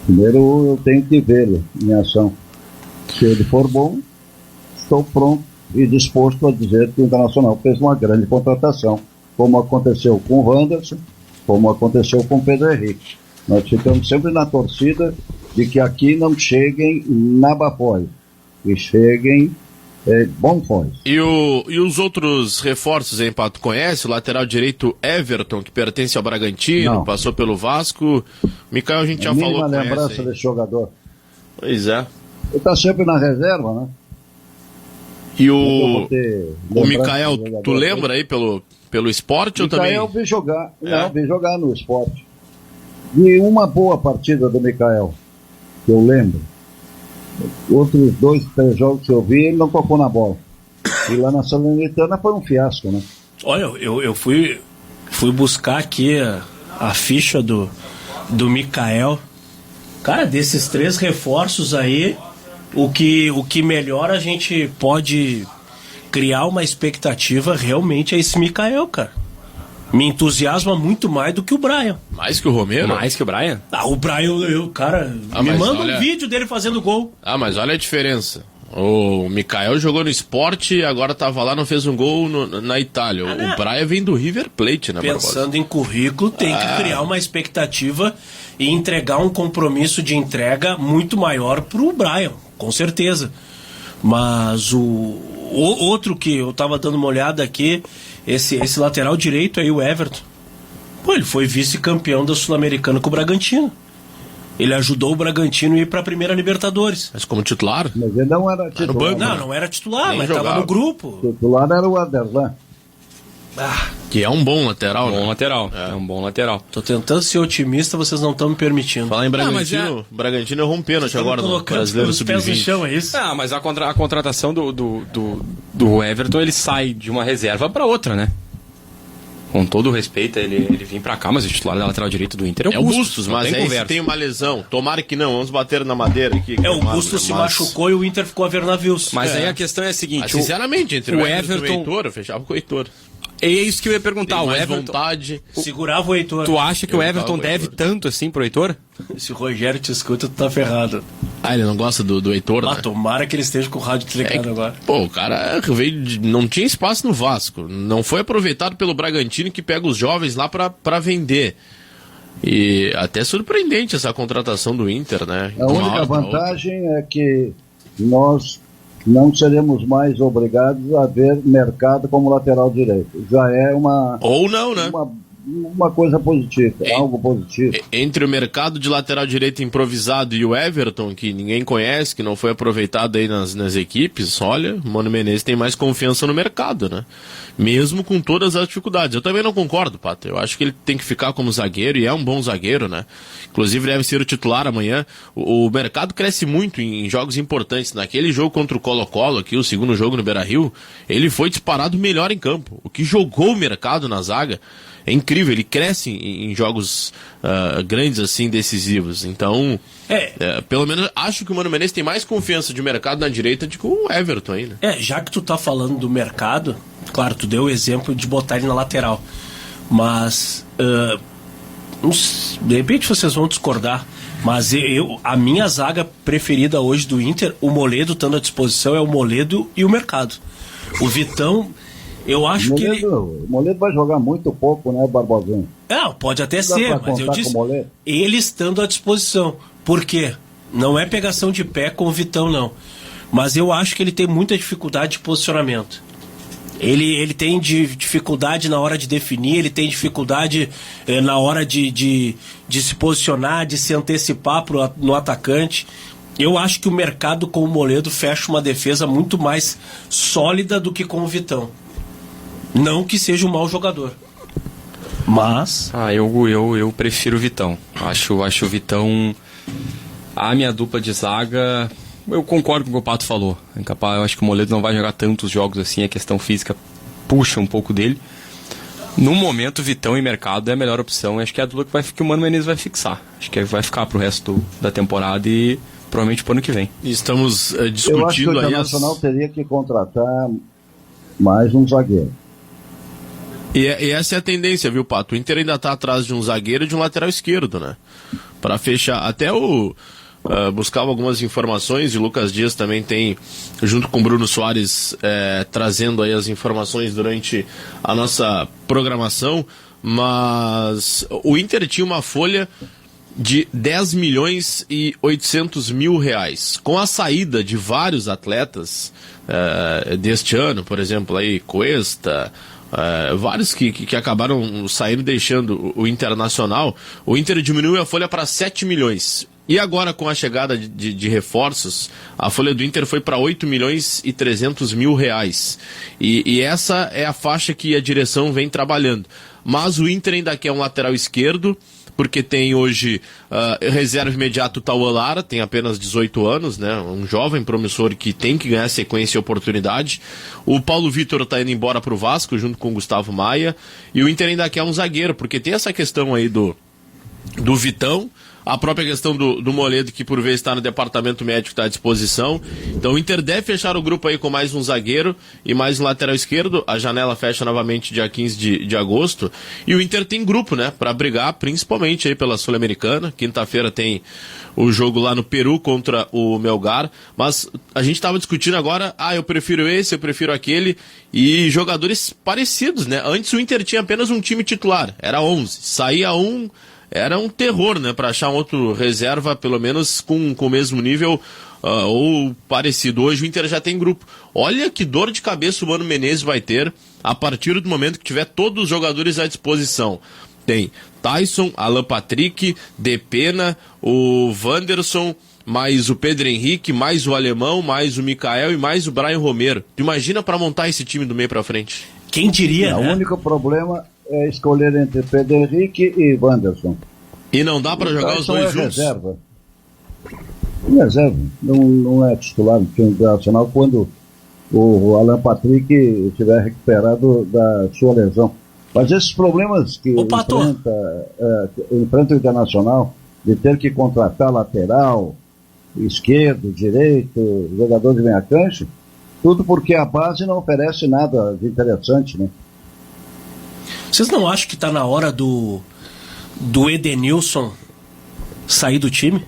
Speaker 6: Primeiro eu tenho que vê-lo em ação. Se ele for bom, estou pronto e disposto a dizer que o Internacional fez uma grande contratação, como aconteceu com o Wanderson, como aconteceu com o Pedro Henrique. Nós ficamos sempre na torcida de que aqui não cheguem nabafóis, que cheguem bonfóis.
Speaker 1: E os outros reforços, hein, Pato? Conhece o lateral direito Everton, que pertence ao Bragantino,
Speaker 6: não.
Speaker 1: Passou pelo Vasco. Micael, a gente já falou com
Speaker 6: lembrança
Speaker 1: essa,
Speaker 6: desse jogador.
Speaker 1: Pois é.
Speaker 6: Ele está sempre na reserva, né?
Speaker 1: E o Micael, tu lembra aí pelo esporte ou também?
Speaker 6: Micael vi jogar, vi jogar no esporte. Vi uma boa partida do Micael, que eu lembro. Outros 2, 3 jogos que eu vi, ele não tocou na bola. E lá na Salernitana foi um fiasco, né?
Speaker 7: Olha, eu fui buscar aqui a ficha do Micael. Cara, desses 3 reforços aí, o que melhor a gente pode criar uma expectativa realmente é esse Micael, cara. Me entusiasma muito mais do que o Brian.
Speaker 1: Mais que o Romero?
Speaker 5: Mais que o Brian?
Speaker 7: O Brian, me manda um vídeo dele fazendo gol.
Speaker 1: Mas olha a diferença. O Micael jogou no Sport e agora tava lá, não fez um gol na Itália. O Brian vem do River Plate, né,
Speaker 7: Pensando
Speaker 1: Barbosa?
Speaker 7: em currículo, tem que criar uma expectativa e entregar um compromisso de entrega muito maior pro Brian, com certeza. Mas o outro que eu tava dando uma olhada aqui, esse lateral direito aí, o Everton, ele foi vice-campeão da Sul-Americana com o Bragantino. Ele ajudou o Bragantino a ir para a primeira Libertadores.
Speaker 1: Mas como titular?
Speaker 6: Mas ele não era titular.
Speaker 1: banco,
Speaker 7: Não, não era titular,
Speaker 1: Nem
Speaker 7: mas
Speaker 1: jogava.
Speaker 7: estava no grupo.
Speaker 6: O titular era o Aderlan.
Speaker 1: Que é um bom lateral,
Speaker 5: Bom
Speaker 1: né?
Speaker 5: lateral. É um bom lateral.
Speaker 7: Tô tentando ser otimista, vocês não estão me permitindo.
Speaker 1: Falar em
Speaker 5: mas
Speaker 1: Bragantino, Bragantino errou um pênalti agora no
Speaker 7: colocando
Speaker 1: Brasileiro
Speaker 7: os pés no
Speaker 1: Sub-20.
Speaker 7: chão, é isso?
Speaker 5: Ah, mas a contratação do Everton, ele sai de uma reserva para outra, né? Com todo o respeito, ele vem pra cá, mas o titular da lateral direita do Inter é
Speaker 1: É
Speaker 5: o
Speaker 1: o
Speaker 5: Bustos,
Speaker 1: Bustos,
Speaker 5: não
Speaker 1: mas
Speaker 5: tem
Speaker 1: aí se
Speaker 5: conversa.
Speaker 1: tem uma lesão. Tomara que não, vamos bater na madeira aqui.
Speaker 7: O Bustos se machucou e o Inter ficou a ver navios.
Speaker 5: Mas aí a questão é a seguinte,
Speaker 1: Sinceramente, entre o Everton e o
Speaker 5: Everton-
Speaker 1: Heitor, eu fechava com o Heitor.
Speaker 5: é isso que eu ia perguntar,
Speaker 1: Tem
Speaker 5: o
Speaker 1: mais
Speaker 5: Everton,
Speaker 1: vontade.
Speaker 7: Segurava o Heitor.
Speaker 5: tu acha que o
Speaker 1: Eu
Speaker 5: Everton
Speaker 1: tava com o
Speaker 5: deve
Speaker 1: Heitor.
Speaker 5: tanto assim pro Heitor?
Speaker 7: Se o Rogério te escuta, tu tá ferrado.
Speaker 1: Ah, ele não gosta do Heitor,
Speaker 7: Ah,
Speaker 1: né?
Speaker 7: tomara que ele esteja com o rádio desligado agora.
Speaker 1: Pô, o cara não tinha espaço no Vasco. Não foi aproveitado pelo Bragantino, que pega os jovens lá pra vender. E até surpreendente essa contratação do Inter, né?
Speaker 6: A
Speaker 1: Uma
Speaker 6: única
Speaker 1: hora pra outra.
Speaker 6: vantagem é que nós não seremos mais obrigados a ver mercado como lateral direito. Já é
Speaker 1: Ou não, né?
Speaker 6: uma coisa positiva, algo positivo.
Speaker 1: Entre o mercado de lateral direito improvisado e o Everton, que ninguém conhece, que não foi aproveitado aí nas equipes, olha, o Mano Menezes tem mais confiança no mercado, né? Mesmo com todas as dificuldades. Eu também não concordo, Pato. Eu acho que ele tem que ficar como zagueiro, e é um bom zagueiro, né? Inclusive deve ser o titular amanhã. O mercado cresce muito em jogos importantes. Naquele jogo contra o Colo-Colo, aqui, o segundo jogo no Beira-Rio, ele foi disparado melhor em campo. O que jogou o mercado na zaga é incrível, ele cresce em jogos grandes assim, decisivos. Então, pelo menos acho que o Mano Menezes tem mais confiança de mercado na direita do que o Everton aí, né?
Speaker 7: Já que tu tá falando do mercado, claro, tu deu o exemplo de botar ele na lateral, mas de repente vocês vão discordar, mas a minha zaga preferida hoje do Inter, o Moledo estando à disposição, é o Moledo e o Mercado. O Vitão, eu acho que ele...
Speaker 6: O Moledo vai jogar muito pouco, né, Barbosinho?
Speaker 7: Pode até
Speaker 6: Dá
Speaker 7: ser,
Speaker 6: pra
Speaker 7: mas eu
Speaker 6: contar
Speaker 7: disse
Speaker 6: com o Moledo?
Speaker 7: ele estando à disposição. Por quê? Não é pegação de pé com o Vitão, não. Mas eu acho que ele tem muita dificuldade de posicionamento. Ele tem dificuldade na hora de definir, ele tem dificuldade na hora de se posicionar, de se antecipar no atacante. Eu acho que o Mercado com o Moledo fecha uma defesa muito mais sólida do que com o Vitão. Não que seja um mau jogador. Mas...
Speaker 5: eu prefiro o Vitão. Acho o Vitão... A minha dupla de zaga... Eu concordo com o que o Pato falou. Eu acho que o Moledo não vai jogar tantos jogos assim. A questão física puxa um pouco dele. No momento, Vitão e Mercado é a melhor opção. Acho que é a dupla que o Mano Menezes vai fixar. Acho que vai ficar pro resto da temporada e provavelmente pro ano que vem.
Speaker 1: Estamos
Speaker 6: Eu acho que
Speaker 1: discutindo
Speaker 6: o
Speaker 1: aí
Speaker 6: Internacional teria que contratar mais um zagueiro.
Speaker 1: E essa é a tendência, viu, Pato? O Inter ainda tá atrás de um zagueiro e de um lateral esquerdo, né? Para fechar. Até buscava algumas informações, e o Lucas Dias também tem, junto com o Bruno Soares, trazendo aí as informações durante a nossa programação, mas o Inter tinha uma folha de 10 milhões e 800 mil reais. Com a saída de vários atletas deste ano, por exemplo, aí Cuesta... vários que acabaram saindo, deixando o Internacional, o Inter diminuiu a folha para 7 milhões. E agora, com a chegada de reforços, a folha do Inter foi para 8 milhões e 300 mil reais. E essa é a faixa que a direção vem trabalhando. Mas o Inter ainda quer um lateral esquerdo, porque tem hoje reserva imediato o Tauan Lara, tem apenas 18 anos, né? Um jovem promissor que tem que ganhar sequência e oportunidade. O Paulo Vitor está indo embora para o Vasco, junto com o Gustavo Maia. E o Inter ainda quer um zagueiro, porque tem essa questão aí do Vitão, a própria questão do Moledo, que por vezes está no departamento médico, está à disposição. Então o Inter deve fechar o grupo aí com mais um zagueiro e mais um lateral esquerdo. A janela fecha novamente dia 15 de agosto. E o Inter tem grupo, né, para brigar principalmente aí pela Sul-Americana. Quinta-feira tem o jogo lá no Peru contra o Melgar. Mas a gente estava discutindo agora, eu prefiro esse, eu prefiro aquele. E jogadores parecidos, né? Antes o Inter tinha apenas um time titular, era 11. Saía um... Era um terror, né, para achar um outro reserva, pelo menos com o mesmo nível ou parecido. Hoje o Inter já tem grupo. Olha que dor de cabeça o Mano Menezes vai ter a partir do momento que tiver todos os jogadores à disposição. Tem Tyson, Alan Patrick, Depena, o Wanderson, mais o Pedro Henrique, mais o Alemão, mais o Mikael e mais o Brian Romero. Tu imagina pra montar esse time do meio pra frente?
Speaker 7: Quem diria,
Speaker 6: O
Speaker 7: né?
Speaker 6: único problema é escolher entre Pedro Henrique e Wanderson.
Speaker 1: E não dá pra jogar os dois juntos?
Speaker 6: Reserva. Reserva. Não é titular do time internacional quando o Alan Patrick estiver recuperado da sua lesão. Mas esses problemas que enfrenta o Internacional, de ter que contratar lateral, esquerdo, direito, jogador de meia cancha, tudo porque a base não oferece nada de interessante, né?
Speaker 7: Vocês não acham que tá na hora do Edenilson sair do time?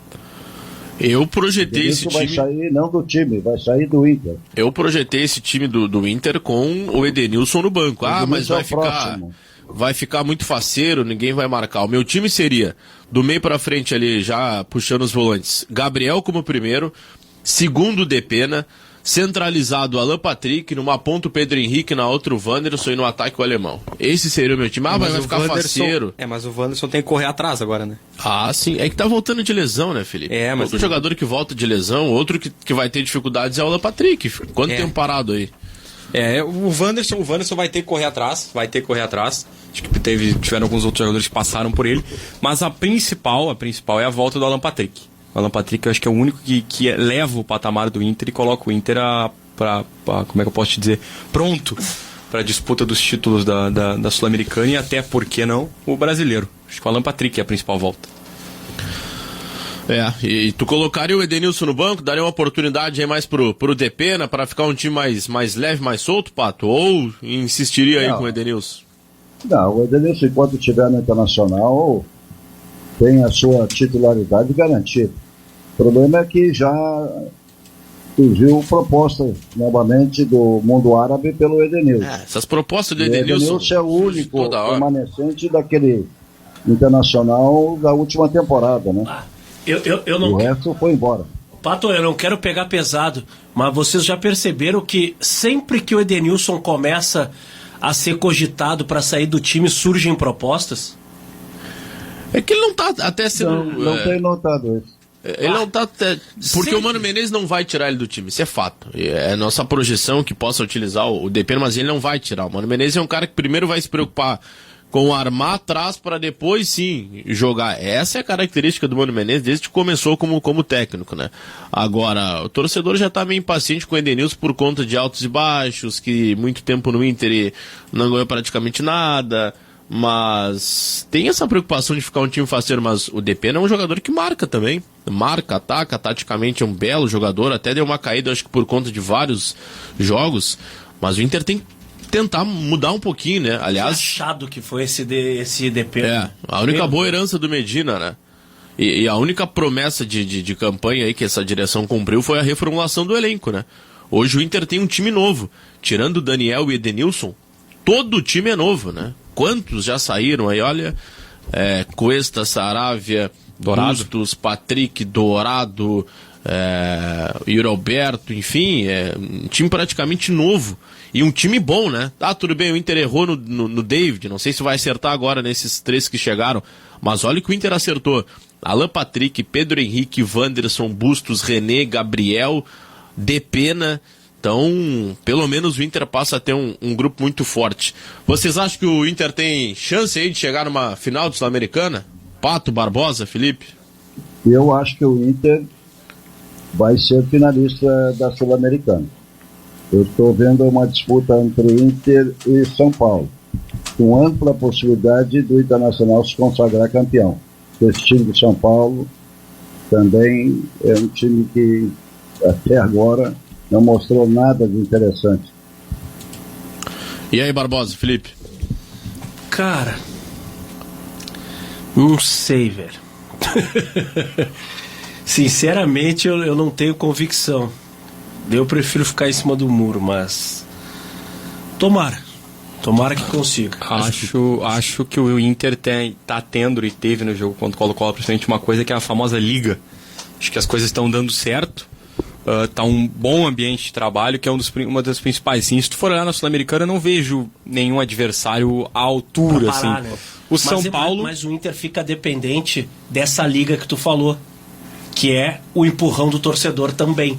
Speaker 1: Eu projetei esse
Speaker 6: Vai
Speaker 1: time.
Speaker 6: sair não do time, vai sair do Inter.
Speaker 1: Eu projetei esse time do Inter com o Edenilson no banco. Ah, mas vai ficar muito faceiro, ninguém vai marcar. O meu time seria do meio pra frente ali, já puxando os volantes, Gabriel como primeiro, segundo Depena, centralizado Alan Patrick, numa ponta o Pedro Henrique, na outra o Wanderson e no ataque o Alemão. Esse seria o meu time. Ah, mas vai ficar faceiro.
Speaker 5: Mas o Wanderson tem que correr atrás agora, né?
Speaker 1: Ah, sim. É que tá voltando de lesão, né, Felipe?
Speaker 5: Mas
Speaker 1: outro jogador que volta de lesão, outro que vai ter dificuldades é o Alan Patrick. Quanto tempo parado aí?
Speaker 5: O Wanderson vai ter que correr atrás. Acho que tiveram alguns outros jogadores que passaram por ele. Mas a principal é a volta do Alan Patrick. O Alan Patrick eu acho que é o único que leva o patamar do Inter e coloca o Inter como é que eu posso te dizer, pronto para a disputa dos títulos da Sul-Americana e até, por que não, o brasileiro. Acho que o Alan Patrick é a principal volta.
Speaker 1: E tu colocaria o Edenilson no banco, daria uma oportunidade aí mais pro Depena para ficar um time mais leve, mais solto, Pato? Ou insistiria aí com o Edenilson?
Speaker 6: Não, o Edenilson, enquanto estiver no Internacional, tem a sua titularidade garantida. O problema é que já surgiu proposta novamente do mundo árabe pelo Edenilson.
Speaker 1: Essas propostas do
Speaker 6: O
Speaker 1: Edenilson
Speaker 6: é o único remanescente daquele Internacional da última temporada, né?
Speaker 7: Eu não
Speaker 6: O resto foi embora.
Speaker 7: Pato, eu não quero pegar pesado, mas vocês já perceberam que sempre que o Edenilson começa a ser cogitado para sair do time, surgem propostas?
Speaker 1: É que ele não tá até sendo...
Speaker 6: Não tenho notado isso.
Speaker 1: Ele não tá até... Porque o Mano Menezes não vai tirar ele do time, isso é fato. É nossa projeção que possa utilizar o DP, mas ele não vai tirar. O Mano Menezes é um cara que primeiro vai se preocupar com armar atrás para depois sim jogar. Essa é a característica do Mano Menezes desde que começou como técnico, né? Agora, o torcedor já tá meio impaciente com o Edenilson por conta de altos e baixos, que muito tempo no Inter e não ganhou praticamente nada... Mas tem essa preocupação de ficar um time faceiro, mas o Depena é um jogador que marca também, marca, ataca, taticamente é um belo jogador, até deu uma caída acho que por conta de vários jogos, mas o Inter tem que tentar mudar um pouquinho, né? Aliás,
Speaker 7: que achado que foi esse Depena.
Speaker 1: A única boa herança do Medina, né? E a única promessa de campanha aí que essa direção cumpriu foi a reformulação do elenco, né? Hoje o Inter tem um time novo, tirando o Daniel e Edenilson, todo o time é novo, né? Quantos já saíram aí? Olha, Cuesta, Saravia, Bustos, Patrick, Dourado, Yuri Alberto, enfim, um time praticamente novo. E um time bom, né? Tudo bem, o Inter errou no David, não sei se vai acertar agora nesses 3 que chegaram, mas olha que o Inter acertou. Alan Patrick, Pedro Henrique, Wanderson, Bustos, René, Gabriel, Depena... Então, pelo menos o Inter passa a ter um grupo muito forte. Vocês acham que o Inter tem chance aí de chegar numa final de Sul-Americana? Pato, Barbosa, Felipe?
Speaker 6: Eu acho que o Inter vai ser finalista da Sul-Americana. Eu estou vendo uma disputa entre Inter e São Paulo, com ampla possibilidade do Internacional se consagrar campeão. Esse time de São Paulo também é um time que até agora não mostrou nada de interessante.
Speaker 1: E aí, Barbosa, Felipe?
Speaker 7: Cara, não sei, velho. Sinceramente, eu não tenho convicção. Eu prefiro ficar em cima do muro, mas... Tomara que consiga.
Speaker 5: Acho que o Inter tá tendo e teve no jogo contra o Colo-Colo, principalmente uma coisa que é a famosa liga. Acho que as coisas estão dando certo. Tá um bom ambiente de trabalho, que é uma das principais. Sim, se tu for olhar na Sul-Americana, eu não vejo nenhum adversário à altura.
Speaker 7: Pra parar,
Speaker 5: assim.
Speaker 7: né?
Speaker 5: O São Paulo...
Speaker 7: Mas o Inter fica dependente dessa liga que tu falou, que é o empurrão do torcedor também.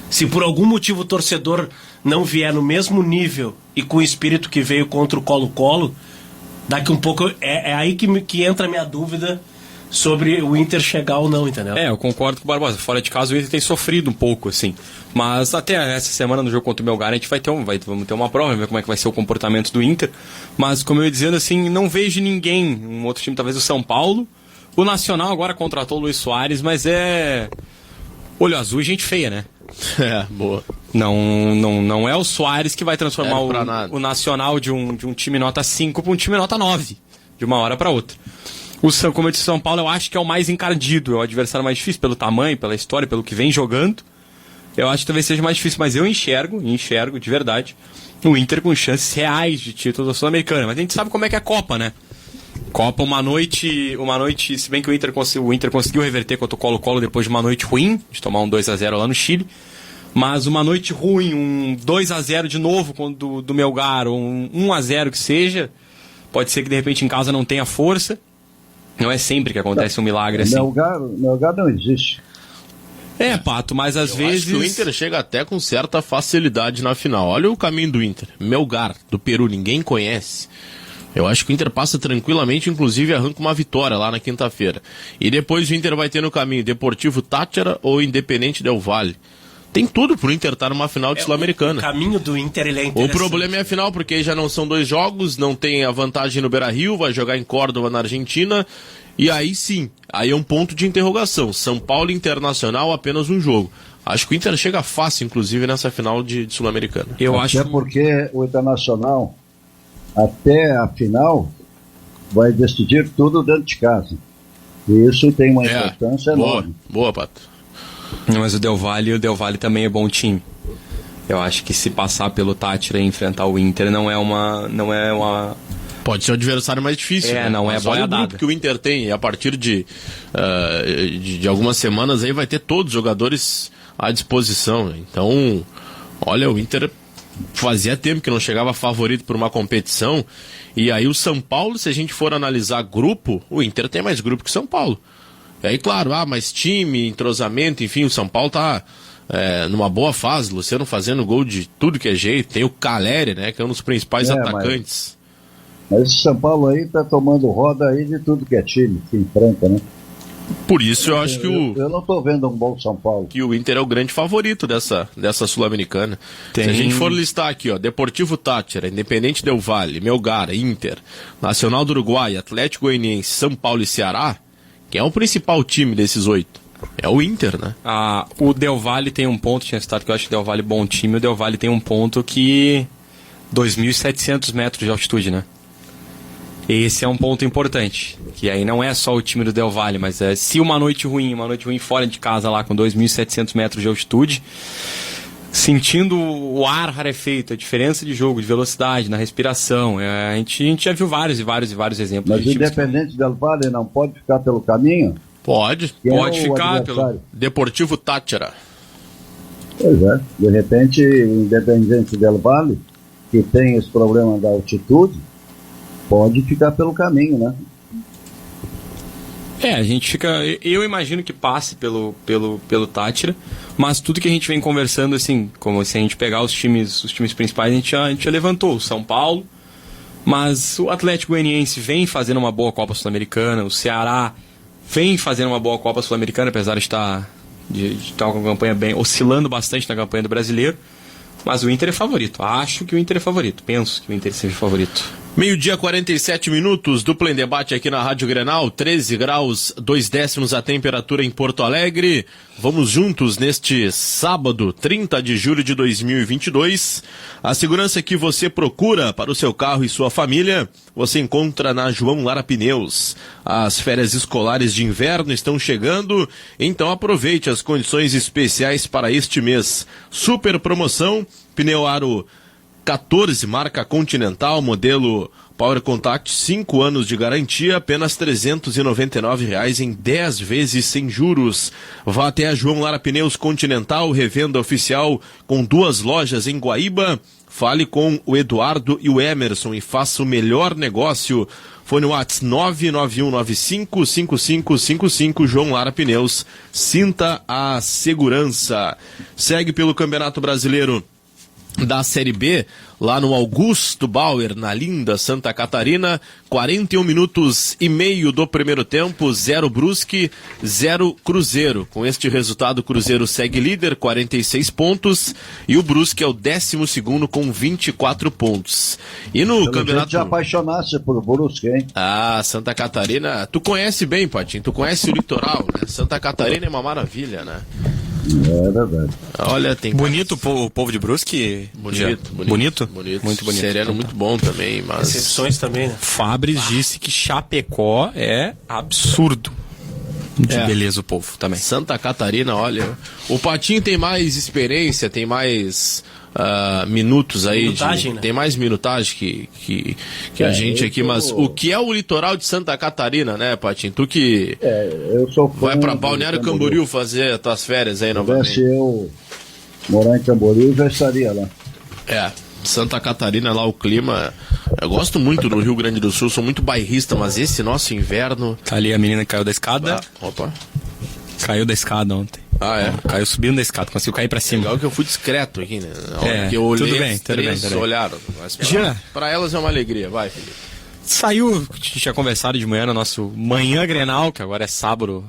Speaker 7: Se por algum motivo o torcedor não vier no mesmo nível e com o espírito que veio contra o Colo-Colo, daqui um pouco é aí que entra a minha dúvida sobre o Inter chegar ou não, entendeu?
Speaker 5: Eu concordo com o Barbosa. Fora de casa o Inter tem sofrido um pouco, assim. Mas até essa semana no jogo contra o Melgar a gente vamos ter uma prova, ver como é que vai ser o comportamento do Inter. Mas como eu ia dizendo, assim, não vejo ninguém, um outro time, talvez o São Paulo. O Nacional agora contratou o Luiz Soares, mas é olho azul e gente feia, né?
Speaker 1: Boa.
Speaker 5: Não é o Soares que vai transformar o Nacional de um time nota 5 para um time nota 9, de uma hora para outra. Como eu disse, São Paulo eu acho que é o mais encardido, é o adversário mais difícil, pelo tamanho, pela história, pelo que vem jogando. Eu acho que talvez seja mais difícil, mas eu enxergo de verdade, o Inter com chances reais de título da Sul-Americana. Mas a gente sabe como é que é a Copa, né? Copa, uma noite, se bem que o Inter conseguiu reverter contra o Colo-Colo depois de uma noite ruim, de tomar um 2-0 lá no Chile. Mas uma noite ruim, um 2-0 de novo do Melgar, ou um 1-0 que seja, pode ser que de repente em casa não tenha força. Não é sempre que acontece um milagre assim.
Speaker 6: Melgar não existe.
Speaker 5: Pato, mas às vezes...
Speaker 1: Acho que o Inter chega até com certa facilidade na final. Olha o caminho do Inter. Melgar, do Peru, ninguém conhece. Eu acho que o Inter passa tranquilamente, inclusive arranca uma vitória lá na quinta-feira. E depois o Inter vai ter no caminho Deportivo Táchira ou Independente Del Valle. Tem tudo pro Inter estar numa final de Sul-Americana.
Speaker 7: O caminho do Inter ele é interessante.
Speaker 1: O problema é a final, porque aí já não são 2 jogos, não tem a vantagem no Beira-Rio, vai jogar em Córdoba, na Argentina, e aí sim, aí é um ponto de interrogação. São Paulo e Internacional, apenas um jogo. Acho que o Inter chega fácil, inclusive, nessa final de Sul-Americana.
Speaker 6: Até porque o Internacional, até a final, vai decidir tudo dentro de casa. E isso tem uma importância enorme.
Speaker 1: Boa, Pato.
Speaker 5: Mas o Del Valle também é bom time. Eu acho que se passar pelo Táchira e enfrentar o Inter não é uma...
Speaker 1: Pode ser o adversário mais difícil.
Speaker 5: Não é boia dada.
Speaker 1: O grupo que o Inter tem, a partir de algumas semanas aí vai ter todos os jogadores à disposição. Então, olha, o Inter fazia tempo que não chegava favorito por uma competição. E aí o São Paulo, se a gente for analisar grupo, o Inter tem mais grupo que o São Paulo. E aí, claro, mais time, entrosamento, enfim, o São Paulo tá numa boa fase, Luciano fazendo gol de tudo que é jeito, tem o Caleri, né, que é um dos principais atacantes.
Speaker 6: Mas esse São Paulo aí tá tomando roda aí de tudo que é time, que enfrenta, né?
Speaker 1: Por isso eu acho que
Speaker 6: eu não tô vendo um bom São Paulo.
Speaker 1: Que o Inter é o grande favorito dessa Sul-Americana. Se a gente for listar aqui, Deportivo Táchira, Independente Del Valle, Melgar, Inter, Nacional do Uruguai, Atlético Goianiense, São Paulo e Ceará, quem é o principal time desses 8? É o Inter, né?
Speaker 5: O Del Valle tem um ponto, tinha citado que eu acho que o Del Valle é bom time, o Del Valle tem um ponto que 2.700 metros de altitude, né? Esse é um ponto importante, que aí não é só o time do Del Valle, mas se uma noite ruim fora de casa lá com 2.700 metros de altitude, sentindo o ar rarefeito, a diferença de jogo, de velocidade, na respiração. A gente já viu vários exemplos.
Speaker 6: Mas o Independente Del Valle não pode ficar pelo caminho?
Speaker 1: Pode ficar pelo Deportivo Táchira.
Speaker 6: Pois é, de repente o Independente Del Valle, que tem esse problema da altitude, pode ficar pelo caminho, né?
Speaker 5: A gente fica... Eu imagino que passe pelo Táchira, mas tudo que a gente vem conversando, assim, como se a gente pegar os times principais, a gente já levantou. O São Paulo, mas o Atlético Goianiense vem fazendo uma boa Copa Sul-Americana, o Ceará vem fazendo uma boa Copa Sul-Americana, apesar de estar com a campanha bem... oscilando bastante na campanha do Brasileiro, mas o Inter é favorito. Acho que o Inter é favorito. Penso que o Inter seja favorito.
Speaker 1: 12h47, dupla em debate aqui na Rádio Grenal, 13 graus, 2/10 a temperatura em Porto Alegre. Vamos juntos neste sábado, 30 de julho de 2022. A segurança que você procura para o seu carro e sua família, você encontra na João Lara Pneus. As férias escolares de inverno estão chegando, então aproveite as condições especiais para este mês. Super promoção, pneu aro 14, marca Continental, modelo Power Contact, 5 anos de garantia, apenas R$ 399 em 10 vezes sem juros. Vá até a João Lara Pneus Continental, revenda oficial com 2 lojas em Guaíba. Fale com o Eduardo e o Emerson e faça o melhor negócio. Fone WhatsApp 991955555, João Lara Pneus. Sinta a segurança. Segue pelo Campeonato Brasileiro da Série B, lá no Augusto Bauer, na linda Santa Catarina, 41 minutos e meio do primeiro tempo, 0 Brusque, 0 Cruzeiro. Com este resultado, o Cruzeiro segue líder, 46 pontos, e o Brusque é o 12º com 24 pontos. E no campeonato...
Speaker 6: Já apaixonasse por Brusque, hein?
Speaker 1: Ah, Santa Catarina, tu conhece bem, Patinho, tu conhece o litoral, né? Santa Catarina é uma maravilha, né?
Speaker 6: É verdade.
Speaker 1: Olha, tem
Speaker 5: Bonito o povo de Brusque.
Speaker 1: Bonito.
Speaker 5: Muito bonito.
Speaker 1: Sereno muito bom também, mas...
Speaker 7: Excepções também, né?
Speaker 5: Fabris disse que Chapecó é absurdo de beleza o povo também.
Speaker 1: Santa Catarina, olha, o Patinho tem mais experiência, tem mais minutos aí.
Speaker 7: Minutagem, né?
Speaker 1: Tem mais minutagem que a gente aqui, mas o que é o litoral de Santa Catarina, né, Patinho? Tu que
Speaker 6: Eu sou fã
Speaker 1: vai pra
Speaker 6: do
Speaker 1: Balneário Camboriú fazer as tuas férias aí novamente.
Speaker 6: Se eu morar em Camboriú, já estaria lá.
Speaker 1: Santa Catarina, lá o clima, eu gosto muito do Rio Grande do Sul, sou muito bairrista, mas esse nosso inverno...
Speaker 5: Tá ali a menina que caiu da escada.
Speaker 1: Opa.
Speaker 5: Caiu da escada ontem. Caiu subindo da escada, conseguiu cair pra cima.
Speaker 1: Legal que eu fui discreto aqui, né? Na hora que eu
Speaker 5: tudo
Speaker 1: olhei,
Speaker 5: bem, tudo bem.
Speaker 1: olharam. Mas pra elas é uma alegria, vai, Felipe.
Speaker 5: Saiu, a gente tinha conversado de manhã no nosso Manhã Grenal, que agora é sábado,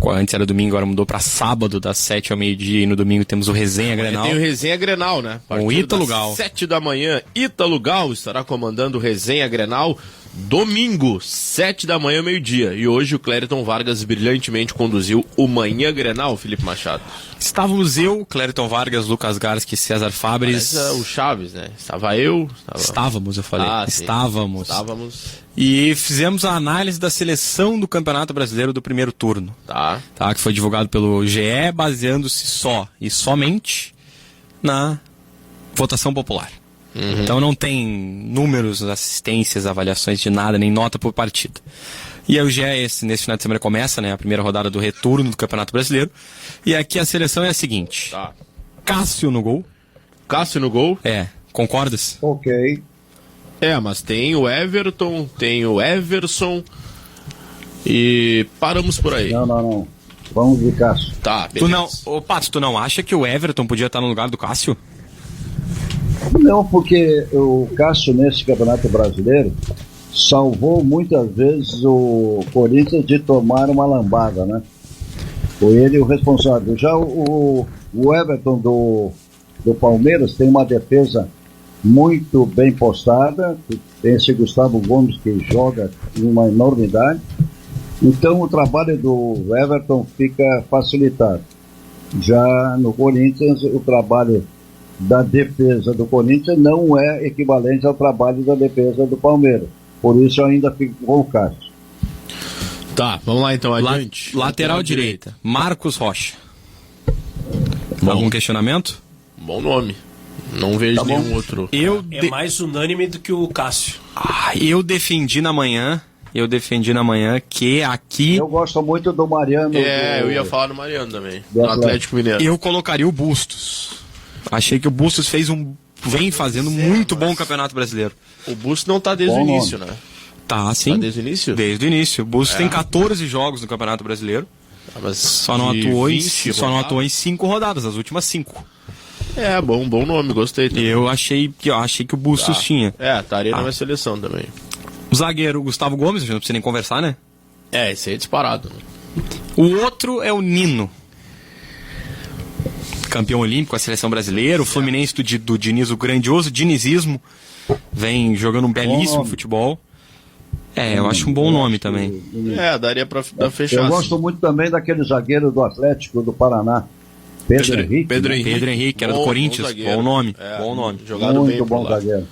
Speaker 5: antes era domingo, agora mudou pra sábado, das 7 ao meio-dia, e no domingo temos o Resenha Grenal.
Speaker 1: Tem o Resenha Grenal, né?
Speaker 5: Com o Ítalo Gal.
Speaker 1: 7 da manhã, Ítalo Gal estará comandando o Resenha Grenal. Domingo, 7 da manhã, meio-dia. E hoje o Clériton Vargas brilhantemente conduziu o Manhã Grenal, Felipe Machado.
Speaker 5: Estávamos eu, Clériton Vargas, Lucas Garski e César Fabris.
Speaker 1: O Chaves, né? Estava eu.
Speaker 5: Estávamos, eu falei. Estávamos.
Speaker 1: Estávamos.
Speaker 5: E fizemos a análise da seleção do Campeonato Brasileiro do primeiro turno.
Speaker 1: Tá.
Speaker 5: Que foi divulgado pelo GE, baseando-se só e somente na votação popular. Então não tem números, assistências, avaliações de nada, nem nota por partida. E aí o GE, nesse final de semana começa, né, a primeira rodada do retorno do Campeonato Brasileiro. E aqui a seleção é a seguinte.
Speaker 1: Tá.
Speaker 5: Cássio no gol.
Speaker 1: Cássio no gol?
Speaker 5: Concordas?
Speaker 6: Ok.
Speaker 1: Mas tem o Everton, tem o Everson e paramos por aí.
Speaker 6: Não. Vamos de Cássio.
Speaker 1: Tá, beleza.
Speaker 5: Pato, tu não acha que o Everton podia estar no lugar do Cássio?
Speaker 6: Não, porque o Cássio nesse Campeonato Brasileiro salvou muitas vezes o Corinthians de tomar uma lambada, né? Foi ele o responsável. Já o Everton do Palmeiras tem uma defesa muito bem postada, tem esse Gustavo Gomes que joga em uma enormidade, então o trabalho do Everton fica facilitado. Já no Corinthians, o trabalho da defesa do Corinthians não é equivalente ao trabalho da defesa do Palmeiras, por isso eu ainda fico com o Cássio.
Speaker 1: Tá, vamos lá então, adiante.
Speaker 5: Lateral direita, Marcos Rocha. Algum questionamento?
Speaker 1: Bom nome. Não vejo nenhum outro.
Speaker 7: É mais unânime do que o Cássio.
Speaker 5: Eu defendi na manhã que aqui...
Speaker 6: Eu gosto muito do Mariano.
Speaker 1: Eu ia falar do Mariano também, do Atlético Mineiro.
Speaker 5: Eu colocaria o Bustos. Achei que o Bustos vem fazendo muito bom Campeonato Brasileiro.
Speaker 1: O Bustos não tá desde o início, né?
Speaker 5: Tá, sim.
Speaker 1: Tá desde o início?
Speaker 5: Desde o início. O Bustos tem 14 jogos no Campeonato Brasileiro.
Speaker 1: Mas
Speaker 5: só não atuou em 5 rodadas, as últimas 5.
Speaker 1: Bom nome, gostei também.
Speaker 5: Eu achei que o Bustos tinha.
Speaker 1: Estaria na minha seleção também.
Speaker 5: O zagueiro Gustavo Gomes, a gente não precisa nem conversar, né?
Speaker 1: Esse aí é disparado, né?
Speaker 5: O outro é o Nino. Campeão olímpico, a seleção brasileira, o Fluminense do Diniz, o grandioso dinizismo, vem jogando um belíssimo futebol. Eu acho um bom nome também.
Speaker 1: Daria pra fechar.
Speaker 6: Eu gosto muito também daquele zagueiro do Atlético do Paraná, Pedro Henrique.
Speaker 5: Pedro Henrique, era do Corinthians, bom nome. Bom nome.
Speaker 1: Jogado
Speaker 6: muito
Speaker 1: bem
Speaker 6: bom zagueiro.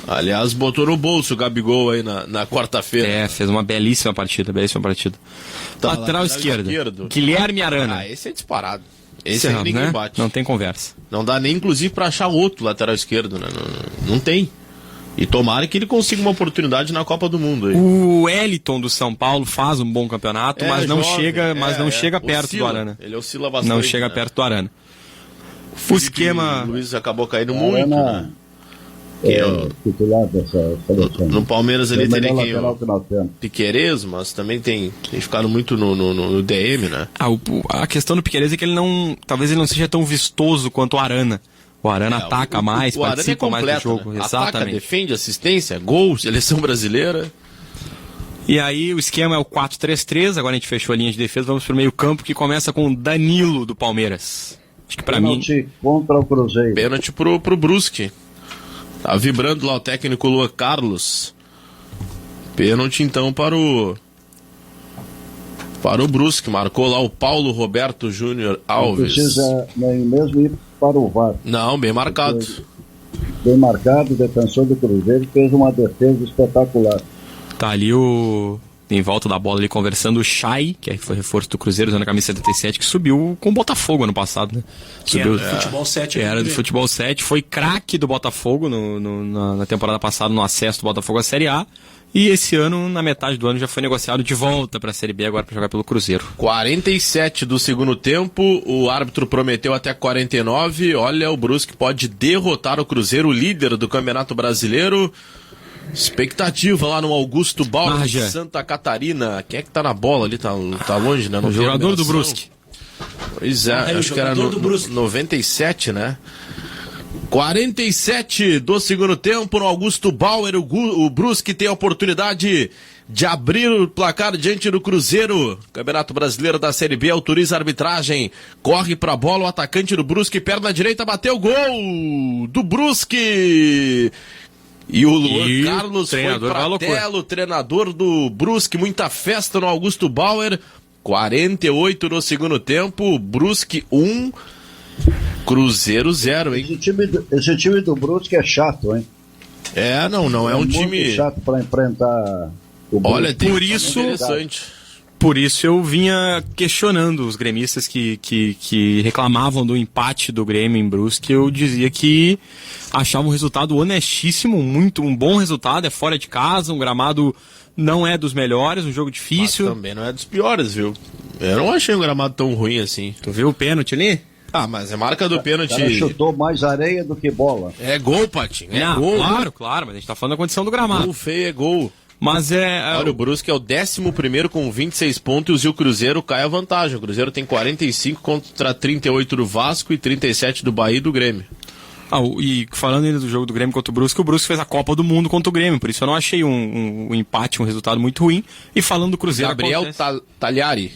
Speaker 1: Aliás, botou no bolso o Gabigol aí na quarta-feira.
Speaker 5: Fez uma belíssima partida. Lateral esquerdo, Guilherme Arana.
Speaker 1: Esse é disparado. Esse aí ninguém bate.
Speaker 5: Não tem conversa.
Speaker 1: Não dá nem, inclusive, pra achar outro lateral esquerdo, né? Não tem. E tomara que ele consiga uma oportunidade na Copa do Mundo. Aí.
Speaker 5: O Wellington do São Paulo faz um bom campeonato, mas não chega perto
Speaker 1: oscila,
Speaker 5: do Arana.
Speaker 1: Ele oscila bastante.
Speaker 5: Não chega perto do Arana. O esquema...
Speaker 1: O Luiz acabou caindo muito.
Speaker 6: Arana titular dessa seleção.
Speaker 1: No Palmeiras ele teria que
Speaker 6: lateral que nós temos.
Speaker 1: Piquerez, mas também tem ficado muito no DM, né?
Speaker 5: A questão do Piquerez é que ele não... Talvez ele não seja tão vistoso quanto o Arana. O Arana ataca mais, participa mais do jogo.
Speaker 1: Né?
Speaker 5: Exatamente.
Speaker 1: Ataca, defende, assistência, gol, seleção brasileira.
Speaker 5: E aí o esquema é o 4-3-3, agora a gente fechou a linha de defesa, vamos pro meio campo, que começa com o Danilo do Palmeiras. Acho que pra mim...
Speaker 6: contra o Cruzeiro.
Speaker 1: Pênalti pro Brusque. Tá vibrando lá o técnico Luan Carlos. Pênalti então para o Brusque. Marcou lá o Paulo Roberto Júnior Alves.
Speaker 6: Não precisa nem mesmo ir para o VAR.
Speaker 1: Não, bem marcado.
Speaker 6: Bem marcado, o defensor do Cruzeiro fez uma defesa espetacular.
Speaker 5: Tá ali em volta da bola ali conversando o Chay, que foi reforço do Cruzeiro, usando a camisa 77, que subiu com o Botafogo ano passado, né? Subiu,
Speaker 7: era do Futebol 7.
Speaker 5: Era do Futebol 7, foi craque do Botafogo na temporada passada no acesso do Botafogo à Série A. E esse ano, na metade do ano, já foi negociado de volta para a Série B, agora para jogar pelo Cruzeiro. 47 do segundo tempo, o árbitro prometeu até 49. Olha, o Brusque pode derrotar o Cruzeiro, o líder do Campeonato Brasileiro. Expectativa lá no Augusto Bauer de Santa Catarina. Quem é que tá na bola ali? Tá longe, né? O jogador do Brusque.
Speaker 1: Pois é, acho que era no 97, né? 47 do segundo tempo no Augusto Bauer, o Brusque tem a oportunidade de abrir o placar diante do Cruzeiro. Campeonato Brasileiro da Série B autoriza a arbitragem, corre pra bola o atacante do Brusque, perna direita, bateu, gol do Brusque. E o Luan Carlos foi pra tela, o treinador do Brusque, muita festa no Augusto Bauer. 48 no segundo tempo, Brusque 1, Cruzeiro 0, hein?
Speaker 6: Esse time do Brusque é chato, hein?
Speaker 1: Não é um time...
Speaker 6: muito chato para enfrentar o Brusque.
Speaker 1: Olha, por isso... Interessante.
Speaker 5: Por isso eu vinha questionando os gremistas que reclamavam do empate do Grêmio em Brusque. Eu dizia que achava um resultado honestíssimo, um bom resultado, é fora de casa, um gramado não é dos melhores, um jogo difícil.
Speaker 1: Mas também não é dos piores, viu? Eu não achei um gramado tão ruim assim.
Speaker 5: Tu viu o pênalti ali?
Speaker 1: Ah, mas é marca do pênalti.
Speaker 6: Ele chutou mais areia do que bola.
Speaker 1: É gol, Patinho. É gol.
Speaker 5: Claro, mas a gente tá falando da condição do gramado.
Speaker 1: Gol feio é gol.
Speaker 5: Mas
Speaker 1: Olha, o Brusque é o 11º com 26 pontos e o Cruzeiro cai a vantagem. O Cruzeiro tem 45 contra 38 do Vasco e 37 do Bahia e do Grêmio.
Speaker 5: E falando ainda do jogo do Grêmio contra o Brusque fez a Copa do Mundo contra o Grêmio, por isso eu não achei um empate, um resultado muito ruim. E falando do Cruzeiro...
Speaker 1: Gabriel Talhari.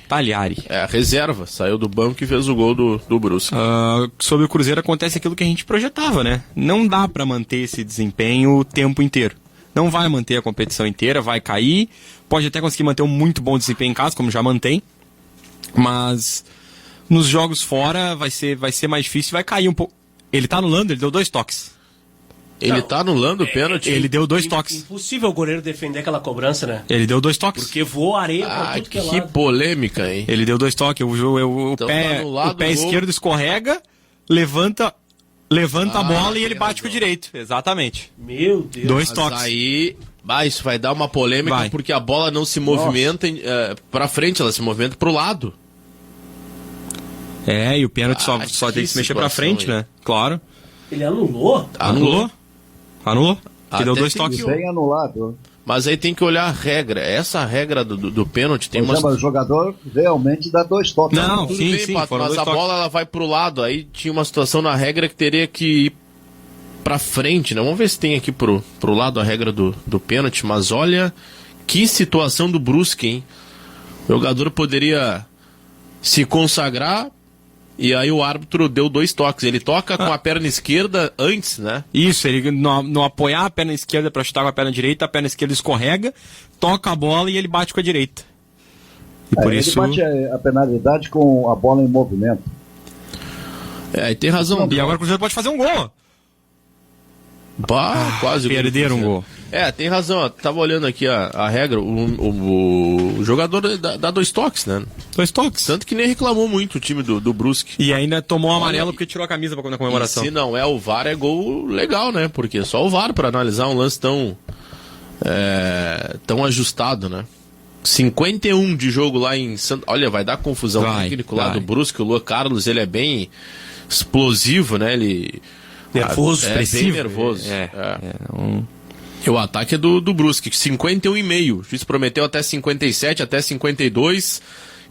Speaker 1: É, reserva, saiu do banco e fez o gol do Brusque.
Speaker 5: Sobre o Cruzeiro acontece aquilo que a gente projetava, né? Não dá pra manter esse desempenho o tempo inteiro. Não vai manter a competição inteira, vai cair, pode até conseguir manter um muito bom desempenho em casa, como já mantém, mas nos jogos fora vai ser mais difícil, vai cair um pouco. Ele tá anulando, ele deu 2 toques.
Speaker 1: Ele tá anulando o pênalti?
Speaker 5: Ele deu 2 toques.
Speaker 7: Impossível o goleiro defender aquela cobrança, né?
Speaker 5: Ele deu 2 toques.
Speaker 7: Porque voou areia pra tudo que é lado.
Speaker 1: Que polêmica, hein?
Speaker 5: Ele deu 2 toques, o pé esquerdo escorrega, levanta a bola e ele bate com o direito. Exatamente.
Speaker 7: Meu Deus.
Speaker 5: 2 toques.
Speaker 1: Aí, isso vai dar uma polêmica porque a bola não se movimenta pra frente, ela se movimenta pro lado.
Speaker 5: E o pênalti só tem que se mexer pra frente, né? Claro.
Speaker 7: Ele anulou?
Speaker 5: Anulou. Que deu 2 toques.
Speaker 6: Bem anulado.
Speaker 1: Mas aí tem que olhar a regra. Essa regra do pênalti tem uma...
Speaker 6: Mas o jogador realmente dá 2 toques.
Speaker 5: Não,
Speaker 1: tudo
Speaker 5: sim,
Speaker 1: bem, Pato, mas a bola ela vai pro lado. Aí tinha uma situação na regra que teria que ir pra frente, né? Vamos ver se tem aqui pro lado a regra do pênalti. Mas olha que situação do Brusque, hein? O jogador poderia se consagrar e aí o árbitro deu 2 toques. Ele toca com a perna esquerda antes, né?
Speaker 5: Isso, ele não apoiar a perna esquerda pra chutar com a perna direita, a perna esquerda escorrega, toca a bola e ele bate com a direita. E por isso...
Speaker 6: Ele bate a penalidade com a bola em movimento.
Speaker 1: E tem razão.
Speaker 5: E agora o Cruzeiro pode fazer um gol.
Speaker 1: Quase
Speaker 5: perderam um gol.
Speaker 1: Tem razão, ó. Tava olhando aqui a regra, o jogador dá 2 toques, né?
Speaker 5: 2 toques.
Speaker 1: Tanto que nem reclamou muito o time do Brusque.
Speaker 5: E ainda tomou um amarelo porque tirou a camisa na comemoração.
Speaker 1: E se não é o VAR, é gol legal, né? Porque só o VAR para analisar um lance tão ajustado, né? 51 de jogo lá em Santo... Olha, vai dar confusão. O técnico lá do Brusque, o Luan Carlos, ele é bem explosivo, né? Ele...
Speaker 7: Nervoso,
Speaker 1: bem nervoso. E o ataque é do Brusque, 51,5. O juiz prometeu até 57, até 52.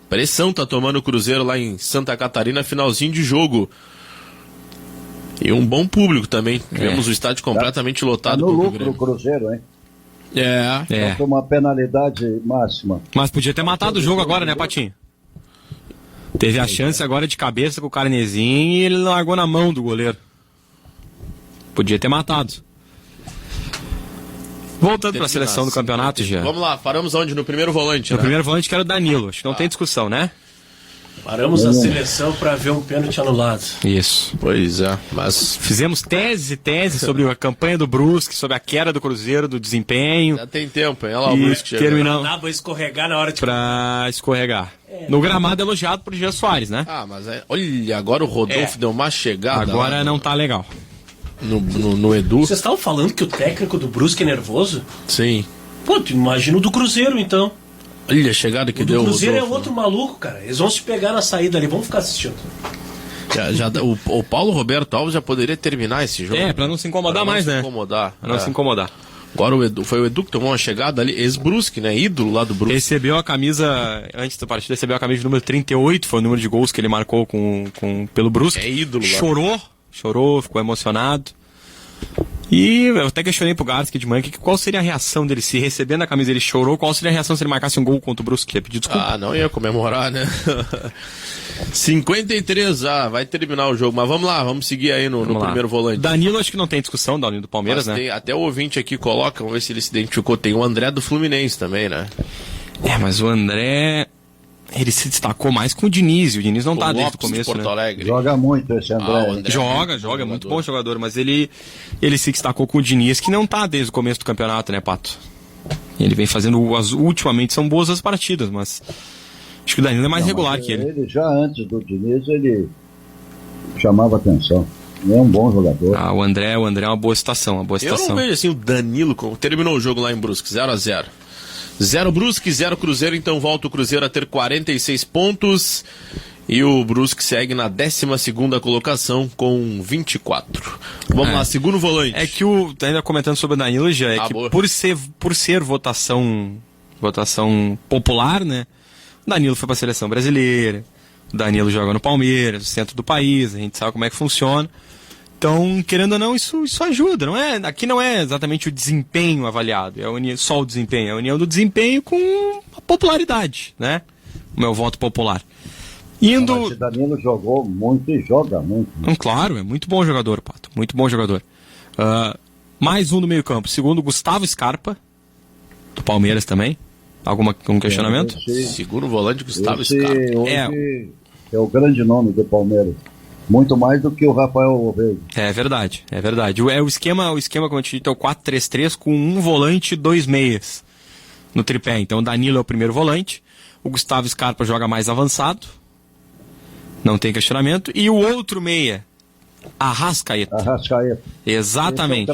Speaker 1: Pressão tá tomando o Cruzeiro lá em Santa Catarina, finalzinho de jogo. E um bom público também. Tivemos o estádio completamente lotado.
Speaker 6: No lucro o Cruzeiro, hein? Faltou uma penalidade máxima.
Speaker 5: Mas podia ter matado o jogo agora, né, Patinho? Teve a chance agora de cabeça com o Carnezinho e ele largou na mão do goleiro. Podia ter matado. Voltando para a seleção do campeonato, já.
Speaker 1: Vamos lá, paramos onde? No primeiro volante,
Speaker 5: No primeiro volante, que era o Danilo. Acho que não tem discussão, né?
Speaker 7: Paramos a seleção para ver um pênalti anulado.
Speaker 5: Isso.
Speaker 1: Pois é, mas...
Speaker 5: Fizemos tese sobre a campanha do Brusque, sobre a queda do Cruzeiro, do desempenho.
Speaker 1: Já tem tempo, hein? Olha lá o Brusque.
Speaker 5: Terminamos.
Speaker 7: Dá pra escorregar na hora de...
Speaker 5: Pra escorregar. No gramado elogiado por Jean Soares, né?
Speaker 1: Mas olha, agora o Rodolfo deu uma chegada.
Speaker 5: Agora
Speaker 1: lá
Speaker 5: não tá legal.
Speaker 1: No Edu.
Speaker 7: Vocês estavam falando que o técnico do Brusque é nervoso?
Speaker 1: Sim.
Speaker 7: Pô, tu imagina o do Cruzeiro, então.
Speaker 1: Olha a chegada que deu
Speaker 7: O Cruzeiro
Speaker 1: Rodolfo,
Speaker 7: é outro maluco, cara. Eles vão se pegar na saída ali, vamos ficar assistindo.
Speaker 1: O Paulo Roberto Alves já poderia terminar esse jogo.
Speaker 5: Pra não se incomodar mais, né?
Speaker 1: Pra
Speaker 5: não se incomodar.
Speaker 1: Agora foi o Edu que tomou uma chegada ali, ex-Brusque, né? Ídolo lá do Brusque.
Speaker 5: Recebeu a camisa, antes da partida, recebeu a camisa de número 38, foi o número de gols que ele marcou pelo Brusque.
Speaker 1: É ídolo lá.
Speaker 5: Chorou, ficou emocionado. E eu até questionei pro Garski de manhã qual seria a reação dele se recebendo a camisa ele chorou, qual seria a reação se ele marcasse um gol contra o Brusque? Ia pedir desculpa.
Speaker 1: Não ia comemorar, né? 53, vai terminar o jogo, mas vamos lá, vamos seguir aí no primeiro volante.
Speaker 5: Danilo, acho que não tem discussão, Danilo do Palmeiras,
Speaker 1: mas
Speaker 5: né?
Speaker 1: Até o ouvinte aqui coloca, vamos ver se ele se identificou, tem o André do Fluminense também, né?
Speaker 5: Mas o André... Ele se destacou mais com o Diniz. O Diniz não tá desde o começo,
Speaker 1: de Porto Alegre.
Speaker 6: Joga muito esse André.
Speaker 1: André
Speaker 5: joga, é muito bom jogador, mas ele se destacou com o Diniz, que não tá desde o começo do campeonato, né, Pato? Ele vem fazendo, ultimamente são boas as partidas, mas acho que o Danilo é mais regular que ele.
Speaker 6: Ele já antes do Diniz, ele chamava atenção. Ele é um bom jogador.
Speaker 5: O André é uma boa situação,
Speaker 1: Eu não vejo assim o Danilo, terminou o jogo lá em Brusque, 0-0. 0 Brusque, 0 Cruzeiro, então volta o Cruzeiro a ter 46 pontos e o Brusque segue na 12ª colocação com 24. Vamos lá, segundo volante.
Speaker 5: É que ainda comentando sobre o Danilo já, por ser votação popular, né? O Danilo foi pra seleção brasileira, o Danilo joga no Palmeiras, no centro do país, a gente sabe como é que funciona. Então, querendo ou não, isso ajuda. Aqui não é exatamente o desempenho avaliado, só o desempenho. É a união do desempenho com a popularidade, né? O meu voto popular.
Speaker 6: Mas o Danilo jogou muito e joga muito.
Speaker 5: Claro, é muito bom jogador, Pato. Muito bom jogador. Mais um do meio campo. Segundo, Gustavo Scarpa, do Palmeiras também. Algum questionamento?
Speaker 1: Segundo volante, Gustavo Scarpa.
Speaker 6: Hoje é o grande nome do Palmeiras. Muito mais do que o Rafael Veiga.
Speaker 5: É verdade. O esquema, como eu te disse, é o 4-3-3 com um volante e 2 meias no tripé. Então o Danilo é o primeiro volante, o Gustavo Scarpa joga mais avançado, não tem questionamento, e o outro meia, Arrascaeta. Exatamente.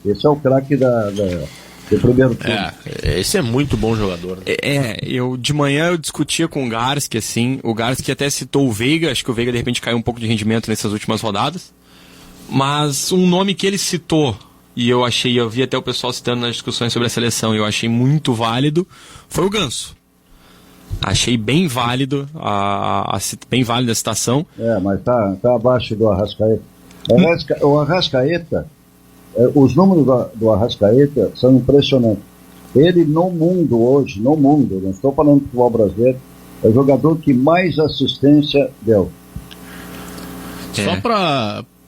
Speaker 6: Esse é o craque do primeiro turno.
Speaker 1: Esse é muito bom jogador. Né?
Speaker 5: De manhã eu discutia com o Garski, assim, o Garski até citou o Veiga, acho que o Veiga de repente caiu um pouco de rendimento nessas últimas rodadas, mas um nome que ele citou, e eu vi até o pessoal citando nas discussões sobre a seleção, e eu achei muito válido, foi o Ganso. Achei bem válido bem válida a citação.
Speaker 6: Mas tá abaixo do Arrascaeta. O Arrascaeta, os números do Arrascaeta são impressionantes. Ele no mundo hoje, não estou falando do futebol brasileiro, é o jogador que mais assistência deu.
Speaker 1: Só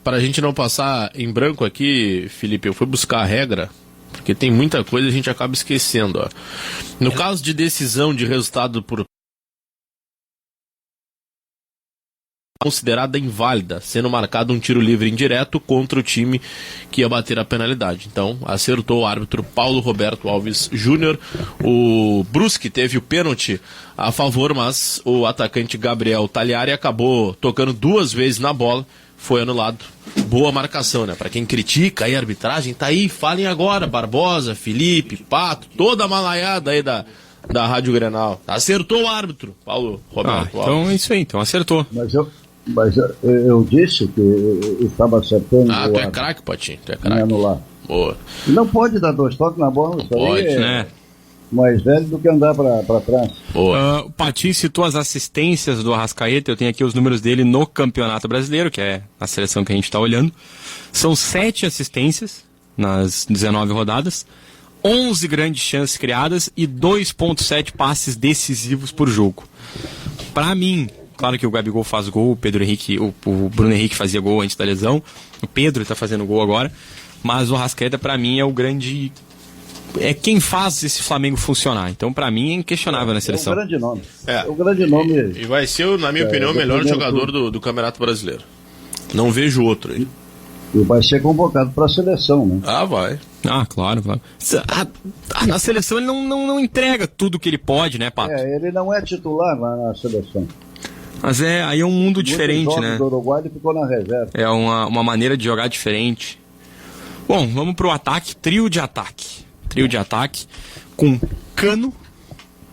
Speaker 1: pra gente não passar em branco aqui, Felipe, eu fui buscar a regra, porque tem muita coisa e a gente acaba esquecendo. Ó. No caso de decisão de resultado por considerada inválida, sendo marcado um tiro livre indireto contra o time que ia bater a penalidade. Então, acertou o árbitro Paulo Roberto Alves Júnior. O Brusque teve o pênalti a favor, mas o atacante Gabriel Tagliari acabou tocando 2 vezes na bola, foi anulado. Boa marcação, né? Pra quem critica aí a arbitragem, tá aí, falem agora, Barbosa, Felipe, Pato, toda a malaiada aí da Rádio Grenal. Acertou o árbitro, Paulo Roberto Alves.
Speaker 5: Então é isso aí, então acertou.
Speaker 6: Mas eu disse que eu estava acertando.
Speaker 1: Tu é craque, Patinho, tu é
Speaker 6: Me
Speaker 1: craque.
Speaker 6: anular.
Speaker 1: Boa.
Speaker 6: Não pode dar 2 toques na bola, isso
Speaker 1: pode,
Speaker 6: aí é
Speaker 5: né?
Speaker 6: mais velho do que andar para trás.
Speaker 1: Boa.
Speaker 5: O Patinho citou as assistências do Arrascaeta, eu tenho aqui os números dele no Campeonato Brasileiro, que é a seleção que a gente está olhando. São 7 assistências nas 19 rodadas, 11 grandes chances criadas e 2,7 passes decisivos por jogo. Para mim, claro que o Gabigol faz gol, o Pedro Henrique, o Bruno Henrique fazia gol antes da lesão, o Pedro está fazendo gol agora, mas o Arrascaeta para mim é o grande... É quem faz esse Flamengo funcionar. Então, pra mim, é inquestionável na seleção.
Speaker 6: É um grande nome.
Speaker 1: É.
Speaker 6: É um grande nome.
Speaker 1: E vai ser, na minha opinião, o melhor jogador do Campeonato Brasileiro. Não vejo outro aí.
Speaker 6: E vai ser convocado para a seleção, né?
Speaker 1: Ah, vai.
Speaker 5: Ah, claro. Na seleção ele não entrega tudo que ele pode, né, Pato?
Speaker 6: Ele não é titular lá na seleção.
Speaker 5: Mas aí é um mundo diferente, né?
Speaker 6: Do Uruguai ele ficou na reserva.
Speaker 5: É uma maneira de jogar diferente. Bom, vamos pro ataque. Trio de ataque com Cano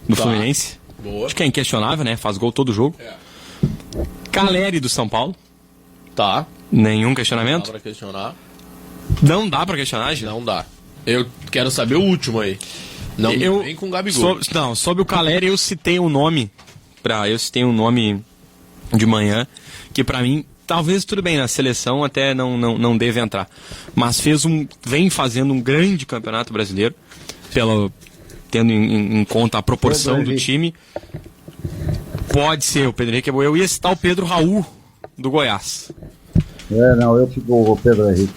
Speaker 5: do Fluminense.
Speaker 1: Boa.
Speaker 5: Acho que é inquestionável, né? Faz gol todo jogo. Caleri do São Paulo.
Speaker 1: Tá.
Speaker 5: Nenhum
Speaker 1: Não
Speaker 5: questionamento.
Speaker 1: dá pra questionar.
Speaker 5: Não dá pra questionar, gente.
Speaker 1: Não dá. Eu quero saber o último aí. Não vem com o Gabigol.
Speaker 5: Sobre o Caleri eu citei um nome de manhã que pra mim talvez tudo bem na seleção até não deve entrar, mas vem fazendo um grande campeonato brasileiro tendo em conta a proporção do time. Pode ser o Pedro Henrique. Eu ia citar o Pedro Raul do Goiás.
Speaker 6: Eu fico com o Pedro Henrique.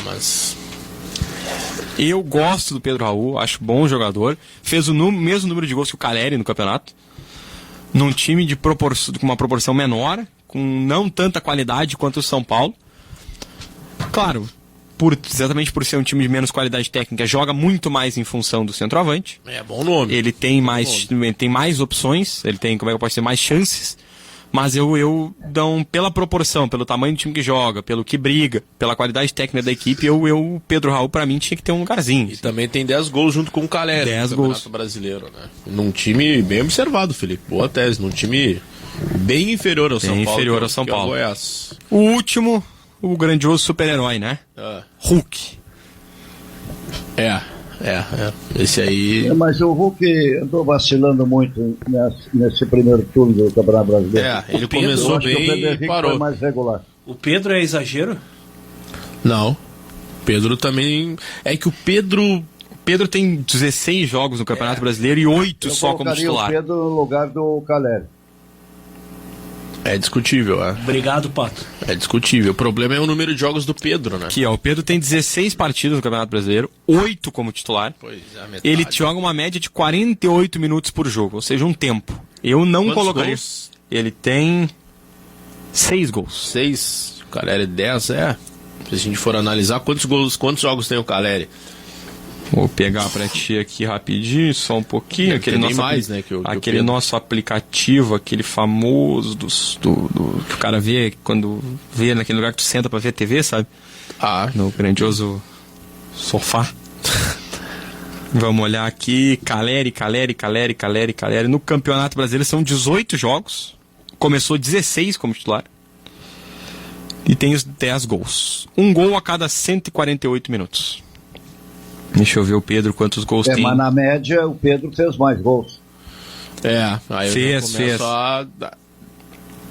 Speaker 1: Mas
Speaker 5: eu gosto do Pedro Raul, acho bom jogador. Fez o mesmo número de gols que o Caleri no campeonato, num time com uma proporção menor, com não tanta qualidade quanto o São Paulo. Claro, exatamente por ser um time de menos qualidade técnica, joga muito mais em função do centroavante.
Speaker 1: é bom nome.
Speaker 5: Ele tem mais opções, ele tem, como é que eu posso dizer, mais chances. Mas pela proporção, pelo tamanho do time que joga, pelo que briga, pela qualidade técnica da equipe, o Pedro Raul, pra mim, tinha que ter um lugarzinho.
Speaker 1: E também tem 10 gols junto com o Caleri
Speaker 5: 10
Speaker 1: no
Speaker 5: gols.
Speaker 1: Campeonato Brasileiro, né? Num time bem observado, Felipe. Boa tese. Num time bem inferior ao São Paulo.
Speaker 5: Inferior ao São Paulo.
Speaker 1: Goiás.
Speaker 5: O último, o grandioso super-herói, né? Hulk.
Speaker 1: Esse aí...
Speaker 6: Mas o Hulk andou vacilando muito nesse primeiro turno do Campeonato Brasileiro.
Speaker 1: Ele
Speaker 6: Eu
Speaker 1: começou
Speaker 6: acho que o Pedro
Speaker 1: bem e
Speaker 6: Henrique
Speaker 1: parou.
Speaker 6: foi mais regular.
Speaker 7: O Pedro é exagero?
Speaker 1: Não. Pedro também... É que o Pedro
Speaker 5: tem 16 jogos no Campeonato Brasileiro e 8
Speaker 6: Eu
Speaker 5: só como
Speaker 6: colocaria
Speaker 5: titular.
Speaker 6: o Pedro no lugar do Caleri.
Speaker 1: é discutível,
Speaker 7: Obrigado, Pato.
Speaker 1: É discutível. O problema é o número de jogos do Pedro, né?
Speaker 5: Aqui, ó, o Pedro tem 16 partidas no Campeonato Brasileiro, 8 como titular.
Speaker 1: Pois é, a metade.
Speaker 5: Ele joga uma média de 48 minutos por jogo, ou seja, um tempo. Eu não
Speaker 1: Quantos
Speaker 5: colocaria.
Speaker 1: gols?
Speaker 5: Ele tem 6 gols.
Speaker 1: 6, o Caleri 10, Se a gente for analisar quantos jogos tem o Caleri.
Speaker 5: Vou pegar pra ti aqui rapidinho, só um pouquinho.
Speaker 1: Tem nem mais, né, que o
Speaker 5: aquele
Speaker 1: Pedro.
Speaker 5: nosso aplicativo, aquele famoso que o cara vê quando vê naquele lugar que tu senta pra ver TV, sabe? No grandioso sofá. Vamos olhar aqui, Caleri. No Campeonato Brasileiro são 18 jogos. Começou 16 como titular. E tem os 10 gols. Um gol a cada 148 minutos. Deixa eu ver o Pedro, quantos gols tem.
Speaker 6: Mas na média o Pedro fez mais gols.
Speaker 1: Aí eu já começo a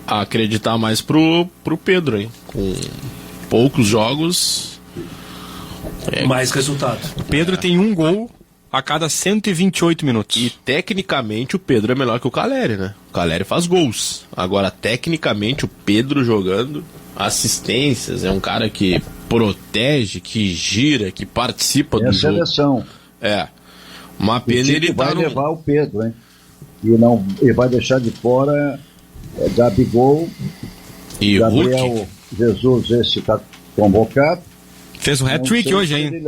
Speaker 1: acreditar mais pro Pedro, hein? Com poucos jogos.
Speaker 7: Mais resultado.
Speaker 5: O Pedro tem um gol a cada 128 minutos.
Speaker 1: E tecnicamente o Pedro é melhor que o Caleri, né? O Caleri faz gols. Agora, tecnicamente, o Pedro jogando, assistências, é um cara que protege, que gira, que participa do jogo.
Speaker 6: Seleção.
Speaker 1: Uma pena ele
Speaker 6: vai levar o Pedro, hein? E vai deixar de fora Gabigol
Speaker 1: E
Speaker 6: Gabriel
Speaker 1: Hulk?
Speaker 6: Jesus, esse está convocado.
Speaker 5: Fez um hat-trick
Speaker 6: Não sei
Speaker 5: hoje,
Speaker 6: se
Speaker 5: hein?
Speaker 6: ele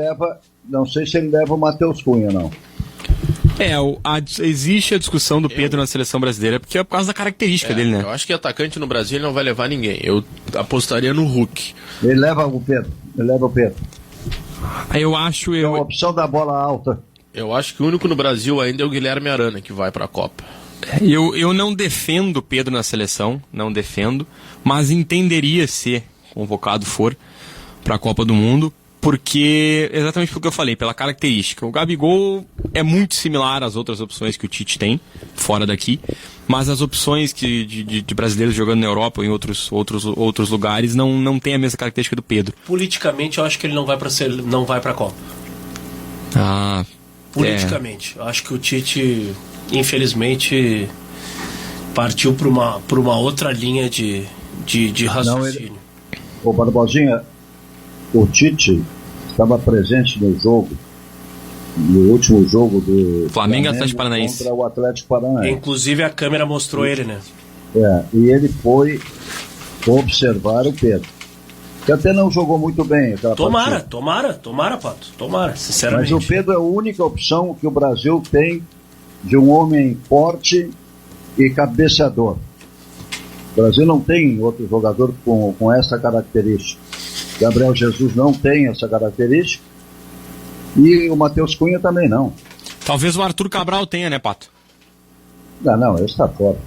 Speaker 6: não sei se ele leva o Matheus Cunha, não.
Speaker 5: Existe a discussão do Pedro na seleção brasileira, porque é por causa da característica dele, né?
Speaker 1: Eu acho que atacante no Brasil ele não vai levar ninguém. Eu apostaria no Hulk.
Speaker 6: Ele leva o Pedro.
Speaker 5: Eu acho,
Speaker 6: É uma opção da bola alta.
Speaker 1: Eu acho que o único no Brasil ainda é o Guilherme Arana que vai pra Copa.
Speaker 5: eu não defendo o Pedro na seleção, não defendo, mas entenderia se convocado for para a Copa do Mundo, porque exatamente pelo que eu falei, pela característica. O Gabigol é muito similar às outras opções que o Tite tem fora daqui, mas as opções de brasileiros jogando na Europa ou em outros lugares não tem a mesma característica do Pedro.
Speaker 7: Politicamente, eu acho que ele não vai para a Copa. Politicamente. Eu acho que o Tite, infelizmente, partiu para uma outra linha de raciocínio.
Speaker 6: Ô Barbosinha, o Tite estava presente no último jogo do
Speaker 5: Flamengo e Atlético Paranaense
Speaker 6: contra o Atlético Paranaense.
Speaker 7: Inclusive a câmera mostrou ele, né?
Speaker 6: E ele foi observar o Pedro, que até não jogou muito bem aquela
Speaker 7: Tomara,
Speaker 6: partida.
Speaker 7: Tomara, sinceramente.
Speaker 6: Mas o Pedro é a única opção que o Brasil tem de um homem forte e cabeceador. O Brasil não tem outro jogador com essa característica. Gabriel Jesus não tem essa característica. E o Matheus Cunha também não.
Speaker 5: Talvez o Arthur Cabral tenha, né, Pato?
Speaker 6: Não, esse está fora.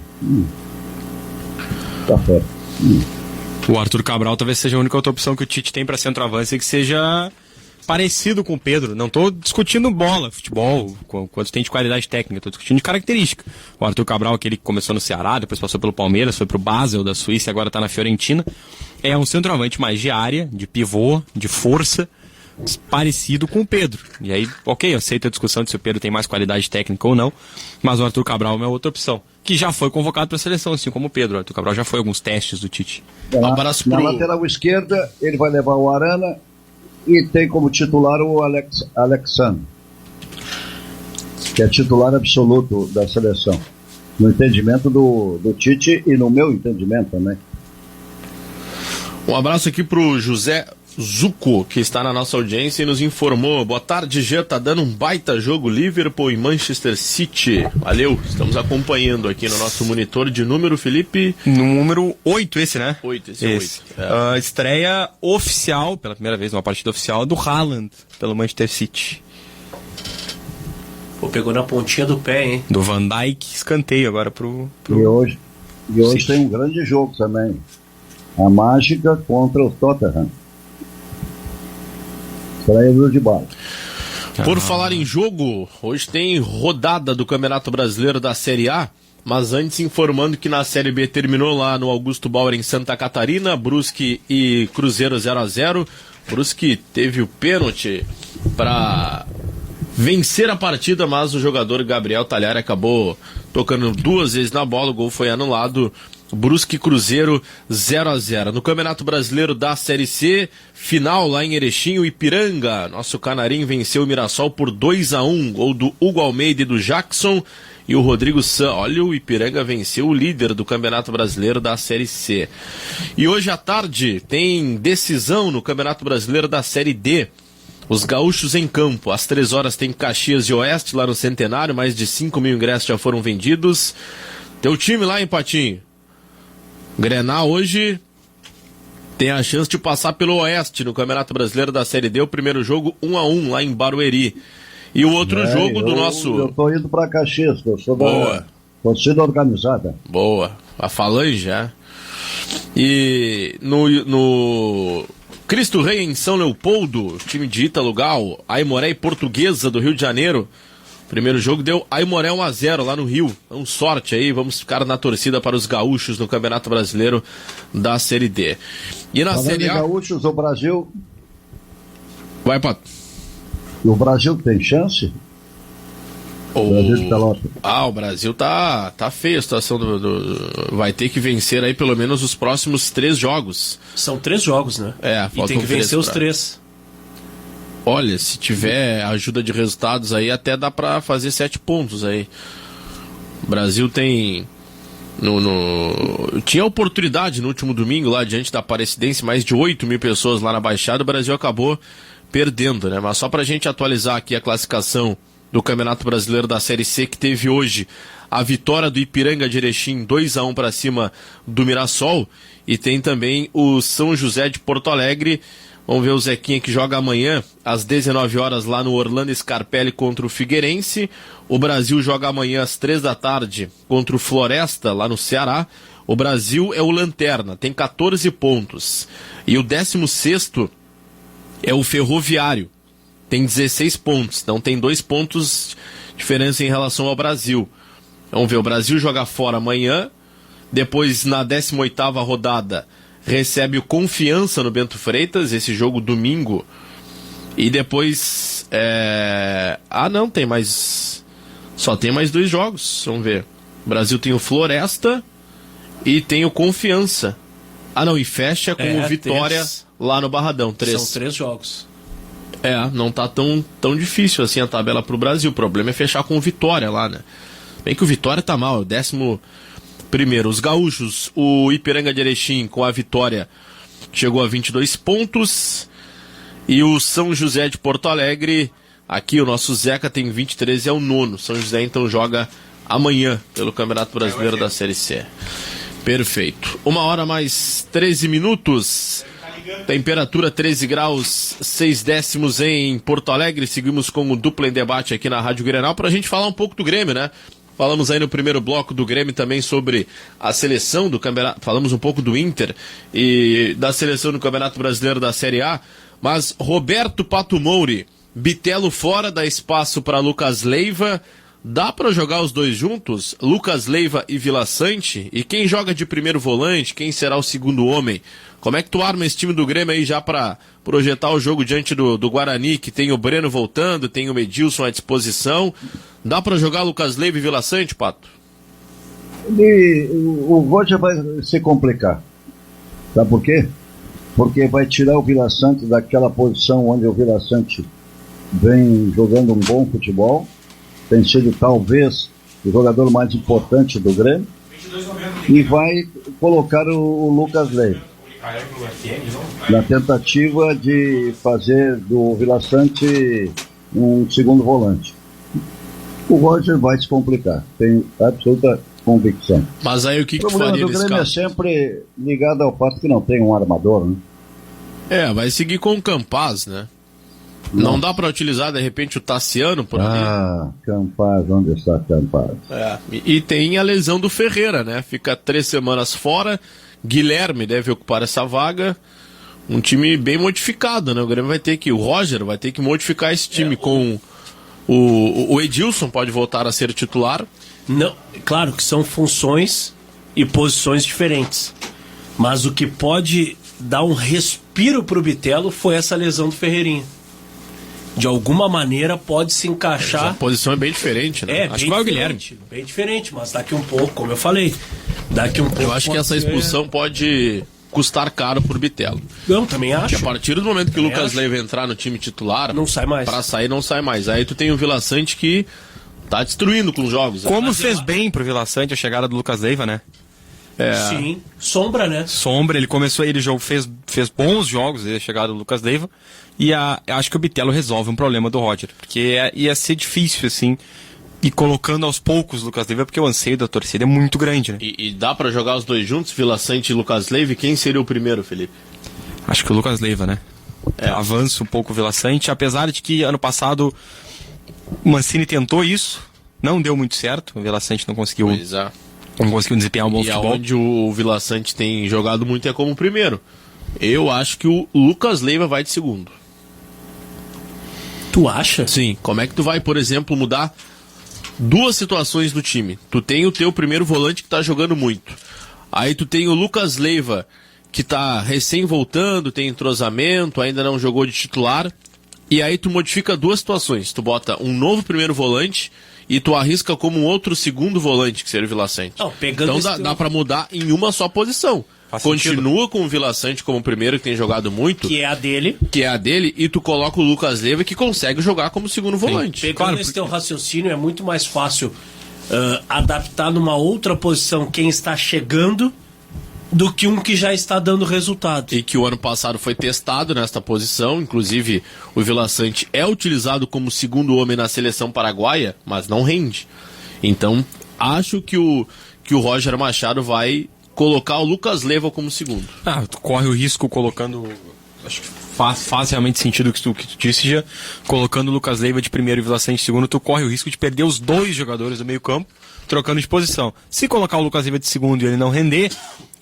Speaker 6: Está fora.
Speaker 5: O Arthur Cabral talvez seja a única outra opção que o Tite tem para centroavance e que seja parecido com o Pedro. Não estou discutindo bola, futebol, quanto tem de qualidade técnica, estou discutindo de característica. O Arthur Cabral, aquele que começou no Ceará, depois passou pelo Palmeiras, foi pro Basel da Suíça e agora está na Fiorentina. É um centroavante mais de área, de pivô, de força, parecido com o Pedro. E aí, ok, eu aceito a discussão de se o Pedro tem mais qualidade técnica ou não, mas o Arthur Cabral é uma outra opção, que já foi convocado para a seleção, assim como o Pedro. O Arthur Cabral já foi alguns testes do Tite.
Speaker 6: Na lateral esquerda, ele vai levar o Arana e tem como titular o Alexandre, que é titular absoluto da seleção, no entendimento do Tite e no meu entendimento também.
Speaker 1: Um abraço aqui pro José Zucco, que está na nossa audiência e nos informou. Boa tarde, Gê, tá dando um baita jogo Liverpool e Manchester City. Valeu, estamos acompanhando aqui no nosso monitor de número, Felipe.
Speaker 5: Número 8 esse, né?
Speaker 1: 8, esse é 8.
Speaker 5: Estreia oficial, pela primeira vez, uma partida oficial, do Haaland, pelo Manchester City.
Speaker 7: Pô, pegou na pontinha do pé, hein?
Speaker 5: Do Van Dijk, escanteio agora pro
Speaker 6: E hoje tem um grande jogo também. A Mágica contra o Tottenham. Traído de bala.
Speaker 1: Por falar em jogo, hoje tem rodada do Campeonato Brasileiro da Série A, mas antes informando que na Série B terminou lá no Augusto Bauer em Santa Catarina, Brusque e Cruzeiro 0-0. Brusque teve o pênalti para vencer a partida, mas o jogador Gabriel Talhari acabou tocando 2 vezes na bola, o gol foi anulado. Brusque e Cruzeiro 0-0. No Campeonato Brasileiro da Série C, final lá em Erechim, o Ipiranga. Nosso Canarim venceu o Mirassol por 2-1. Gol do Hugo Almeida e do Jackson. E o Rodrigo San. Olha, o Ipiranga venceu o líder do Campeonato Brasileiro da Série C. E hoje à tarde tem decisão no Campeonato Brasileiro da Série D. Os gaúchos em campo. Às 3 horas tem Caxias e Oeste lá no Centenário. Mais de 5 mil ingressos já foram vendidos. Teu time lá, hein, Patinho? Grenal hoje tem a chance de passar pelo Oeste no Campeonato Brasileiro da Série D. O primeiro jogo 1-1 lá em Barueri. E o outro jogo do nosso...
Speaker 6: Eu tô indo pra Caxias, que eu sou
Speaker 1: Boa.
Speaker 6: da torcida organizada.
Speaker 1: Boa. A Falange, já. E no Cristo Rei em São Leopoldo, time de Ítalo Gal, Aimoré e Portuguesa do Rio de Janeiro. Primeiro jogo deu Aimoré 1-0 lá no Rio. Então, sorte aí, vamos ficar na torcida para os gaúchos no Campeonato Brasileiro da Série D. E na Série A...
Speaker 6: gaúchos, o Brasil...
Speaker 1: Vai, Pato.
Speaker 6: O Brasil tem chance? O Brasil de Pelotas.
Speaker 1: O Brasil tá feia a situação vai ter que vencer aí pelo menos os próximos 3 jogos.
Speaker 7: São 3 jogos, né?
Speaker 1: Faltam
Speaker 7: e tem que vencer os 3.
Speaker 1: Olha, se tiver ajuda de resultados aí, até dá pra fazer 7 pontos aí. O Brasil tem Tinha oportunidade no último domingo lá diante da Aparecidense, mais de 8 mil pessoas lá na Baixada, o Brasil acabou perdendo, né? Mas só pra gente atualizar aqui a classificação do Campeonato Brasileiro da Série C, que teve hoje a vitória do Ipiranga de Erechim 2-1 para cima do Mirassol, e tem também o São José de Porto Alegre. Vamos ver o Zequinha que joga amanhã às 19 horas lá no Orlando Scarpelli contra o Figueirense. O Brasil joga amanhã às 3 da tarde contra o Floresta lá no Ceará. O Brasil é o lanterna, tem 14 pontos. E o 16º é o Ferroviário, tem 16 pontos. Então tem 2 pontos de diferença em relação ao Brasil. Vamos ver, o Brasil joga fora amanhã. Depois, na 18ª rodada, recebe o Confiança no Bento Freitas, esse jogo domingo. E depois... não, tem mais... Só tem mais 2 jogos, vamos ver. O Brasil tem o Floresta e tem o Confiança. E fecha com o Vitória lá no Barradão. 3.
Speaker 7: São 3 jogos.
Speaker 1: Não tá tão difícil assim a tabela pro Brasil. O problema é fechar com o Vitória lá, né? Bem que o Vitória tá mal, é o 11º. Os gaúchos, o Ipiranga de Erechim com a vitória chegou a 22 pontos. E o São José de Porto Alegre, aqui o nosso Zeca tem 23 e é o 9º. São José então joga amanhã pelo Campeonato Brasileiro da Série C. Perfeito. 1h mais 13 minutos. Temperatura 13 graus 6 décimos em Porto Alegre. Seguimos com o Dupla em Debate aqui na Rádio Grenal pra gente falar um pouco do Grêmio, né? Falamos aí no primeiro bloco do Grêmio também sobre a seleção do campeonato. Falamos um pouco do Inter e da seleção do Campeonato Brasileiro da Série A. Mas Roberto Pato Mouri, Bitelo fora, dá espaço para Lucas Leiva. Dá para jogar os dois juntos? Lucas Leiva e Vila Sante? E quem joga de primeiro volante? Quem será o segundo homem? Como é que tu arma esse time do Grêmio aí já para projetar o jogo diante do Guarani, que tem o Breno voltando, tem o Edilson à disposição? Dá para jogar Lucas Leiva e Vila Sante, Pato?
Speaker 6: O Roger vai se complicar. Sabe por quê? Porque vai tirar o Vila Sante daquela posição onde o Vila Sante vem jogando um bom futebol. Tem sido talvez o jogador mais importante do Grêmio. E vai colocar o Lucas Leiva na tentativa de fazer do Vila Sante um segundo volante. O Roger vai se complicar, tem absoluta convicção.
Speaker 1: Mas aí o que tu
Speaker 6: O
Speaker 1: faria
Speaker 6: problema do Grêmio é sempre ligado ao fato que não tem um armador, né?
Speaker 1: Vai seguir com o Campaz, né? Não dá para utilizar, de repente, o Tassiano por ali?
Speaker 6: Campaz, onde está Campaz?
Speaker 1: E tem a lesão do Ferreira, né? Fica 3 semanas fora. Guilherme deve ocupar essa vaga. Um time bem modificado, né? O Grêmio vai ter que... O Roger vai ter que modificar esse time com... O Edilson pode voltar a ser titular.
Speaker 7: Não, claro que são funções e posições diferentes. Mas o que pode dar um respiro pro Bitelo foi essa lesão do Ferreirinha. De alguma maneira pode se encaixar.
Speaker 1: A posição é bem diferente, né?
Speaker 7: Acho que vai o Guilherme. Bem diferente, mas daqui um pouco, como eu falei,
Speaker 1: eu acho que essa expulsão pode custar caro por Bitelo.
Speaker 7: Eu também acho.
Speaker 1: Porque a partir do momento que o Lucas Leiva entrar no time titular,
Speaker 7: não sai mais.
Speaker 1: Pra sair, não sai mais. Aí tu tem o Vila Sante que tá destruindo com os jogos.
Speaker 5: Como fez bem pro Vila Sante a chegada do Lucas Leiva, né?
Speaker 7: Sim, sombra, né?
Speaker 5: Ele começou, fez bons jogos, a chegada do Lucas Leiva, e acho que o Bitelo resolve um problema do Roger, porque ia ser difícil, assim, ir colocando aos poucos o Lucas Leiva, porque o anseio da torcida é muito grande, né?
Speaker 1: E dá pra jogar os dois juntos, Vila Sante e Lucas Leiva? Quem seria o primeiro, Felipe?
Speaker 5: Acho que o Lucas Leiva, né? Avança um pouco o Vila Sante, apesar de que ano passado o Mancini tentou isso, não deu muito certo, o Vila Sante não conseguiu desempenhar um bom futebol.
Speaker 1: E onde o Vila Sante tem jogado muito é como primeiro. Eu acho que o Lucas Leiva vai de segundo.
Speaker 7: Tu acha?
Speaker 1: Sim. Como é que tu vai, por exemplo, mudar 2 situações do time? Tu tem o teu primeiro volante que tá jogando muito. Aí tu tem o Lucas Leiva, que tá recém voltando, tem entrosamento, ainda não jogou de titular. E aí tu modifica 2 situações. Tu bota um novo primeiro volante e tu arrisca como um outro segundo volante, que seria o Vila Sante. Então dá pra mudar em uma só posição. Continua com o Vila Sante como primeiro, que tem jogado muito.
Speaker 7: Que é a dele.
Speaker 1: E tu coloca o Lucas Leiva, que consegue jogar como segundo volante.
Speaker 7: Pegando esse teu raciocínio, é muito mais fácil adaptar numa outra posição quem está chegando do que um que já está dando resultado.
Speaker 1: E que o ano passado foi testado nesta posição, inclusive o Vila Sante é utilizado como segundo homem na seleção paraguaia, mas não rende. Então, acho que o Roger Machado vai colocar o Lucas Leiva como segundo.
Speaker 5: Tu corre o risco colocando... Acho que faz realmente sentido o que tu disse, já. Colocando o Lucas Leiva de primeiro e o Vila Sante de segundo, tu corre o risco de perder os 2 jogadores do meio campo, trocando de posição. Se colocar o Lucas Leiva de segundo e ele não render...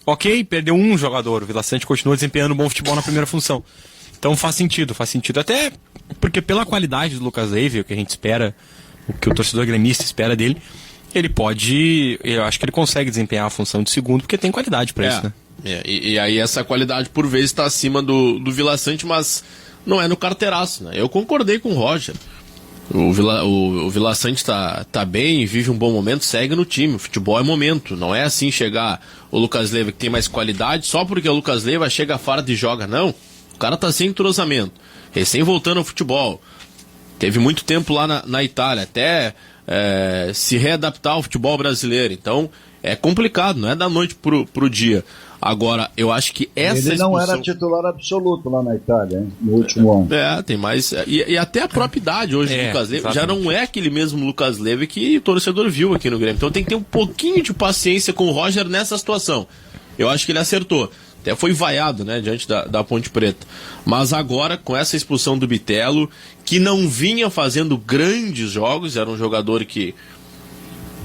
Speaker 5: Ok, perdeu um jogador, o Vila Sante continua desempenhando bom futebol na primeira função. Então faz sentido até porque pela qualidade do Lucas Leiva, o que a gente espera, o que o torcedor gremista espera dele, ele pode, eu acho que ele consegue desempenhar a função de segundo, porque tem qualidade para isso, né?
Speaker 1: E aí essa qualidade por vezes está acima do Vila Sante, mas não é no carteiraço, né? Eu concordei com o Roger. O Vila Sante tá bem, vive um bom momento, segue no time. O futebol é momento, não é assim chegar o Lucas Leiva que tem mais qualidade só porque o Lucas Leiva chega fardo e joga, não. O cara tá sem entrosamento, recém voltando ao futebol, teve muito tempo lá na Itália, até se readaptar ao futebol brasileiro. Então é complicado, não é da noite pro dia. Agora, eu acho que essa
Speaker 6: Ele não era titular absoluto lá na Itália, hein, no último ano.
Speaker 1: Tem mais... E até a própria idade hoje do Lucas Leiva já não é aquele mesmo Lucas Leiva que o torcedor viu aqui no Grêmio. Então tem que ter um pouquinho de paciência com o Roger nessa situação. Eu acho que ele acertou. Até foi vaiado, né, diante da Ponte Preta. Mas agora, com essa expulsão do Bitelo, que não vinha fazendo grandes jogos, era um jogador que...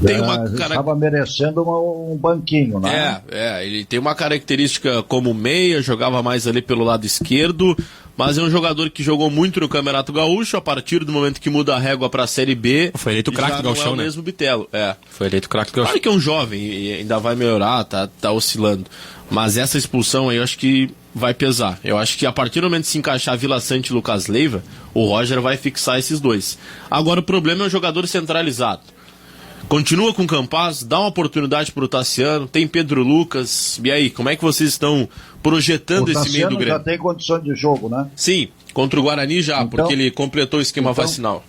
Speaker 6: Estava merecendo um banquinho, né?
Speaker 1: Ele tem uma característica como meia, jogava mais ali pelo lado esquerdo, mas é um jogador que jogou muito no Campeonato Gaúcho. A partir do momento que muda a régua para a Série B,
Speaker 5: foi eleito craque do Gauchão, né?
Speaker 1: Mesmo Bitelo.
Speaker 5: Foi eleito craque do Gauchão.
Speaker 1: Claro que é um jovem e ainda vai melhorar, tá oscilando. Mas essa expulsão aí eu acho que vai pesar. Eu acho que a partir do momento que se encaixar Vila Sante e Lucas Leiva, o Roger vai fixar esses 2. Agora o problema é o jogador centralizado. Continua com o Campaz, dá uma oportunidade para o Tassiano, tem Pedro Lucas. E aí, como é que vocês estão projetando esse meio do Grêmio?
Speaker 6: Já tem condições de jogo, né?
Speaker 1: Sim, contra o Guarani já, então, porque ele completou o esquema vacinal.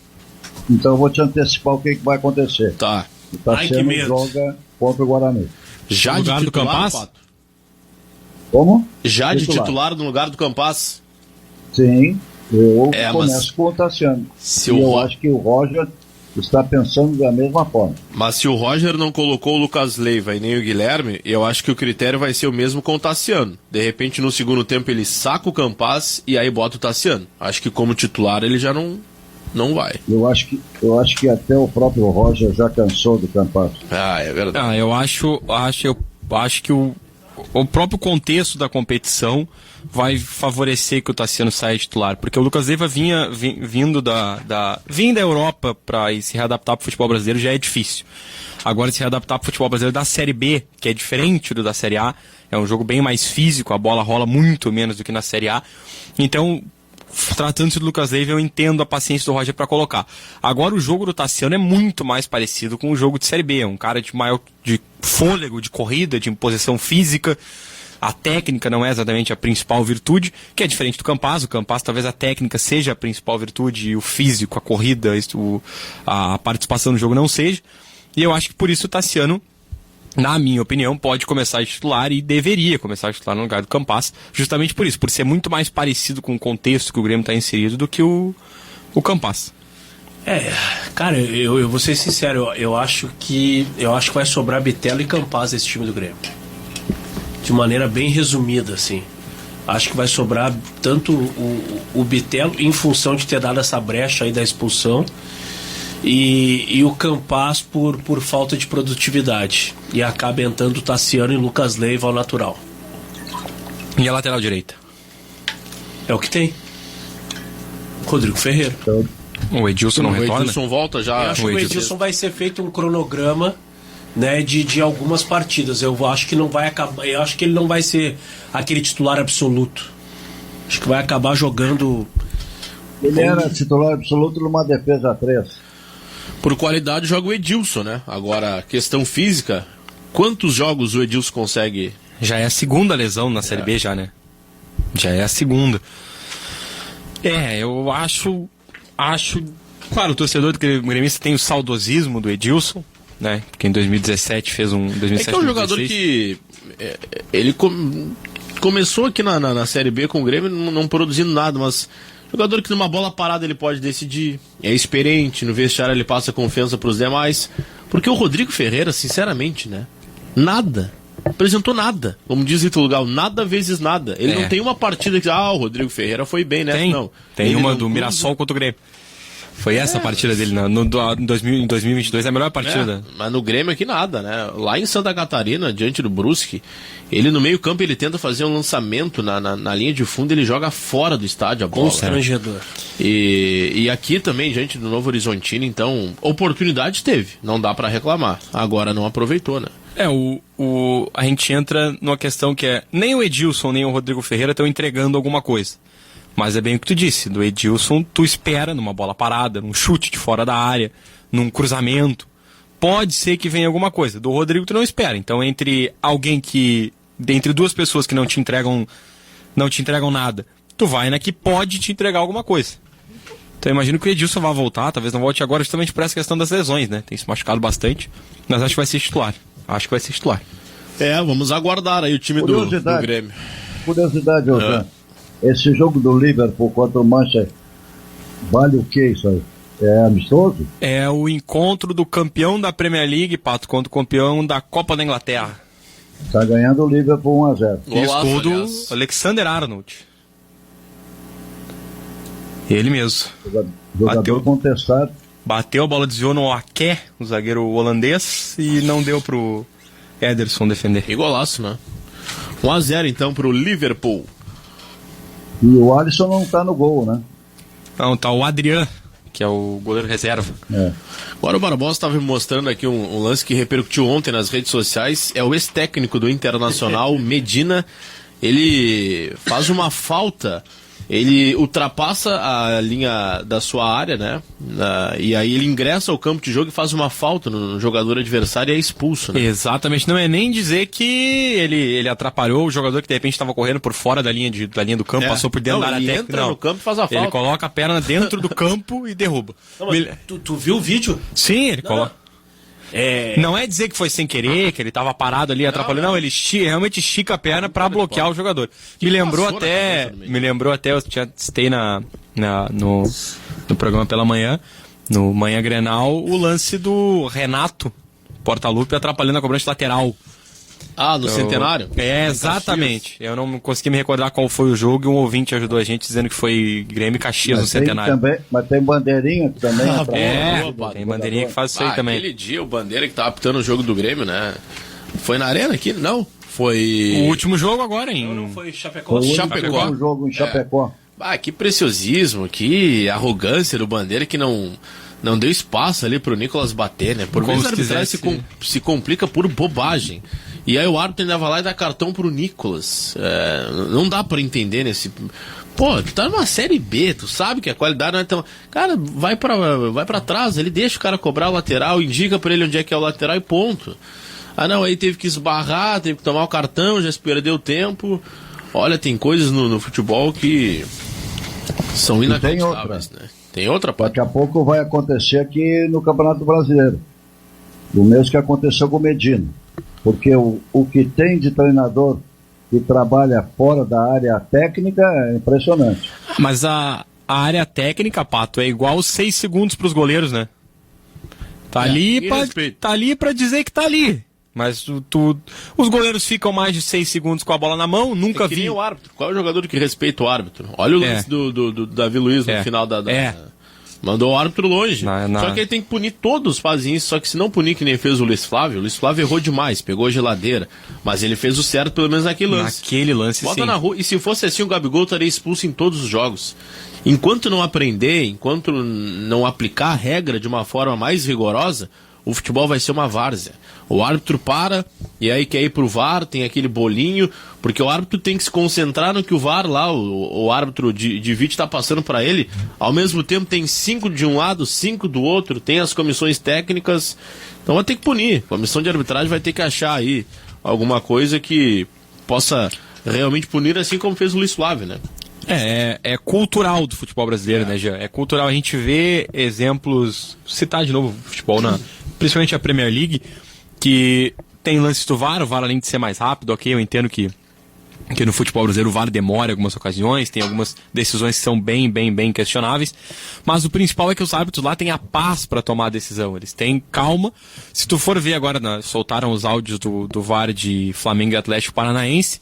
Speaker 6: Então eu vou te antecipar o que vai acontecer.
Speaker 1: Tá.
Speaker 6: O Tassiano joga contra o Guarani.
Speaker 1: Já de titular do Campaz?
Speaker 6: Pato? Como?
Speaker 1: Já de titular no lugar do Campaz?
Speaker 6: Sim, eu começo com o Tassiano. Eu acho que o Roger está pensando da mesma forma.
Speaker 1: Mas se o Roger não colocou o Lucas Leiva e nem o Guilherme, eu acho que o critério vai ser o mesmo com o Tassiano. De repente, no segundo tempo, ele saca o Campaz e aí bota o Tassiano. Acho que como titular ele já não vai.
Speaker 6: Eu acho que até o próprio Roger já cansou do Campaz.
Speaker 1: É verdade.
Speaker 5: Eu acho que o próprio contexto da competição vai favorecer que o Tassiano saia titular, porque o Lucas Leiva vindo da Europa para se readaptar para o futebol brasileiro já é difícil. Agora se readaptar para o futebol brasileiro da Série B, que é diferente do da Série A, é um jogo bem mais físico, a bola rola muito menos do que na Série A. Então, tratando-se do Lucas Leiva, eu entendo a paciência do Roger para colocar. Agora o jogo do Tassiano é muito mais parecido com o jogo de Série B, é um cara de maior de fôlego, de corrida, de imposição física. A técnica não é exatamente a principal virtude, que é diferente do Campaz. O Campaz talvez a técnica seja a principal virtude e o físico, a corrida, a participação no jogo não seja. E eu acho que por isso o Tassiano, na minha opinião, pode começar a titular e deveria começar a titular no lugar do Campaz, justamente por isso, por ser muito mais parecido com o contexto que o Grêmio está inserido do que o Campaz.
Speaker 7: Cara, eu vou ser sincero, eu acho que vai sobrar Bitelo e Campaz esse time do Grêmio. De maneira bem resumida, assim. Acho que vai sobrar tanto o Bitelo, em função de ter dado essa brecha aí da expulsão, e o Campaz por falta de produtividade. E acaba entrando o Tassiano e Lucas Leiva ao natural.
Speaker 5: E a lateral direita?
Speaker 7: É o que tem. Rodrigo Ferreira.
Speaker 5: O Edilson não retorna?
Speaker 1: O Edilson volta já.
Speaker 7: Eu acho que o Edilson vai ser feito um cronograma, né, de algumas partidas. Eu acho que não vai acabar. Eu acho que ele não vai ser aquele titular absoluto. Acho que vai acabar jogando.
Speaker 6: Ele era titular absoluto numa defesa 3.
Speaker 1: Por qualidade joga o Edilson, né? Agora, questão física, quantos jogos o Edilson consegue?
Speaker 5: Já é a segunda lesão na Série B já, né? Já é a segunda. Eu acho... Claro, o torcedor do gremista tem o saudosismo do Edilson, né? Porque em 2017 fez um... 2017,
Speaker 1: É que é um jogador
Speaker 5: 2016.
Speaker 1: que... ele começou aqui na Série B com o Grêmio não produzindo nada, mas... Jogador que numa bola parada ele pode decidir, é experiente, no vestiário ele passa confiança pros demais. Porque o Rodrigo Ferreira, sinceramente, né? Nada. Apresentou nada. Como diz Ítalo Gal, nada vezes nada. Ele não tem uma partida que... o Rodrigo Ferreira foi bem, né? Não.
Speaker 5: Tem
Speaker 1: Ele
Speaker 5: uma
Speaker 1: não
Speaker 5: do Mirassol contra o Grêmio. Foi essa a partida dele em 2022, é a melhor partida.
Speaker 1: Mas no Grêmio aqui nada, né? Lá em Santa Catarina, diante do Brusque, ele no meio campo ele tenta fazer um lançamento na linha de fundo, ele joga fora do estádio a bola.
Speaker 7: Constrangedor.
Speaker 1: E aqui também, diante do Novo Horizontino, então, oportunidade teve, não dá pra reclamar. Agora não aproveitou, né?
Speaker 5: A gente entra numa questão que é, nem o Edilson, nem o Rodrigo Ferreira estão entregando alguma coisa. Mas é bem o que tu disse, do Edilson tu espera numa bola parada, num chute de fora da área, num cruzamento. Pode ser que venha alguma coisa. Do Rodrigo tu não espera. Então entre duas pessoas que não te entregam nada, tu vai na que pode te entregar alguma coisa. Então eu imagino que o Edilson vai voltar, talvez não volte agora justamente por essa questão das lesões, né? Tem se machucado bastante, mas acho que vai ser titular.
Speaker 1: Vamos aguardar aí o time do Grêmio.
Speaker 6: Curiosidade, Jean. Esse jogo do Liverpool contra o Manchester, vale o que isso aí? É amistoso?
Speaker 5: É o encontro do campeão da Premier League, Pato, contra o campeão da Copa da Inglaterra.
Speaker 6: Está ganhando o Liverpool 1-0.
Speaker 5: Isso, gol do Alexander-Arnold. Ele mesmo.
Speaker 6: Jogador contestado.
Speaker 5: Bateu, a bola desviou no Ake, o zagueiro holandês, e não deu pro Ederson defender.
Speaker 1: E golaço, né? 1-0 então pro Liverpool.
Speaker 6: E o Alisson não tá no gol, né?
Speaker 5: Não, tá o Adrian, que é o goleiro reserva.
Speaker 1: Agora o Barbosa estava me mostrando aqui um lance que repercutiu ontem nas redes sociais. É o ex-técnico do Internacional, Medina. Ele faz uma falta, ele ultrapassa a linha da sua área, né? E aí ele ingressa ao campo de jogo e faz uma falta no jogador adversário e é expulso, né?
Speaker 5: Exatamente, não é nem dizer que ele atrapalhou o jogador que de repente estava correndo por fora da linha do campo, passou por dentro da área técnica.
Speaker 1: Ele entra no campo e faz a falta.
Speaker 5: Ele coloca a perna dentro do campo e derruba.
Speaker 7: Não, mas tu viu o vídeo?
Speaker 5: Sim, ele coloca. Não é dizer que foi sem querer, que ele estava parado ali atrapalhando, não, ele realmente estica a perna para bloquear o jogador. Me lembrou até, eu citei no programa pela manhã, no Manhã Grenal, o lance do Renato Portaluppi atrapalhando a cobrança lateral.
Speaker 1: No Centenário?
Speaker 5: Exatamente. Eu não consegui me recordar qual foi o jogo e um ouvinte ajudou a gente dizendo que foi Grêmio e Caxias no Centenário.
Speaker 6: Mas tem bandeirinha também.
Speaker 5: Tem bandeirinha que faz isso aí também.
Speaker 1: Aquele dia o Bandeira que tava apitando o jogo do Grêmio, né? Foi na Arena aqui? Não. Foi...
Speaker 5: O último jogo agora, hein?
Speaker 7: Não, foi Chapecó.
Speaker 6: O jogo em Chapecó.
Speaker 1: Que preciosismo, que arrogância do Bandeira que não deu espaço ali pro Nicolas bater, né? Por vezes a arbitragem se complica por bobagem. E aí o árbitro ainda vai lá e dá cartão pro Nicolas. Não dá pra entender nesse... Pô, tu tá numa Série B, tu sabe que a qualidade não é tão... Cara, vai pra trás, ele deixa o cara cobrar o lateral, indica pra ele onde é que é o lateral e ponto. Não, aí teve que esbarrar, teve que tomar o cartão, já se perdeu tempo. Olha, tem coisas no futebol que são inacreditáveis, né? Tem outra parte.
Speaker 6: Daqui a pouco vai acontecer aqui no Campeonato Brasileiro. O mesmo que aconteceu com o Medina. Porque o que tem de treinador que trabalha fora da área técnica é impressionante.
Speaker 5: Mas a área técnica, Pato, é igual 6 segundos para os goleiros, né? Tá ali pra dizer que tá ali. Mas os goleiros ficam mais de 6 segundos com a bola na mão, nunca vi.
Speaker 1: O árbitro. Qual é o jogador que respeita o árbitro? Olha o lance do Davi Luiz no final da... Mandou o árbitro longe. Só que ele tem que punir, todos fazem isso. Só que se não punir que nem fez o Luiz Flávio errou demais, pegou a geladeira. Mas ele fez o certo pelo menos naquele lance.
Speaker 5: Naquele lance,
Speaker 1: Bota na rua. E se fosse assim, o Gabigol estaria expulso em todos os jogos. Enquanto não aprender, enquanto não aplicar a regra de uma forma mais rigorosa, o futebol vai ser uma várzea. O árbitro para, e aí quer ir pro VAR, tem aquele bolinho, porque o árbitro tem que se concentrar no que o VAR lá, o árbitro de vídeo está passando para ele. Ao mesmo tempo tem 5 de um lado, 5 do outro, tem as comissões técnicas, então vai ter que punir. A comissão de arbitragem vai ter que achar aí alguma coisa que possa realmente punir, assim como fez o Luiz Flávio, né?
Speaker 5: É cultural do futebol brasileiro, né, Jean? É cultural. A gente vê exemplos, citar de novo o futebol principalmente a Premier League, que tem lances do VAR, o VAR além de ser mais rápido, ok, eu entendo que no futebol brasileiro o VAR demora em algumas ocasiões, tem algumas decisões que são bem questionáveis, mas o principal é que os árbitros lá têm a paz para tomar a decisão, eles têm calma. Se tu for ver agora, soltaram os áudios do VAR de Flamengo e Atlético Paranaense,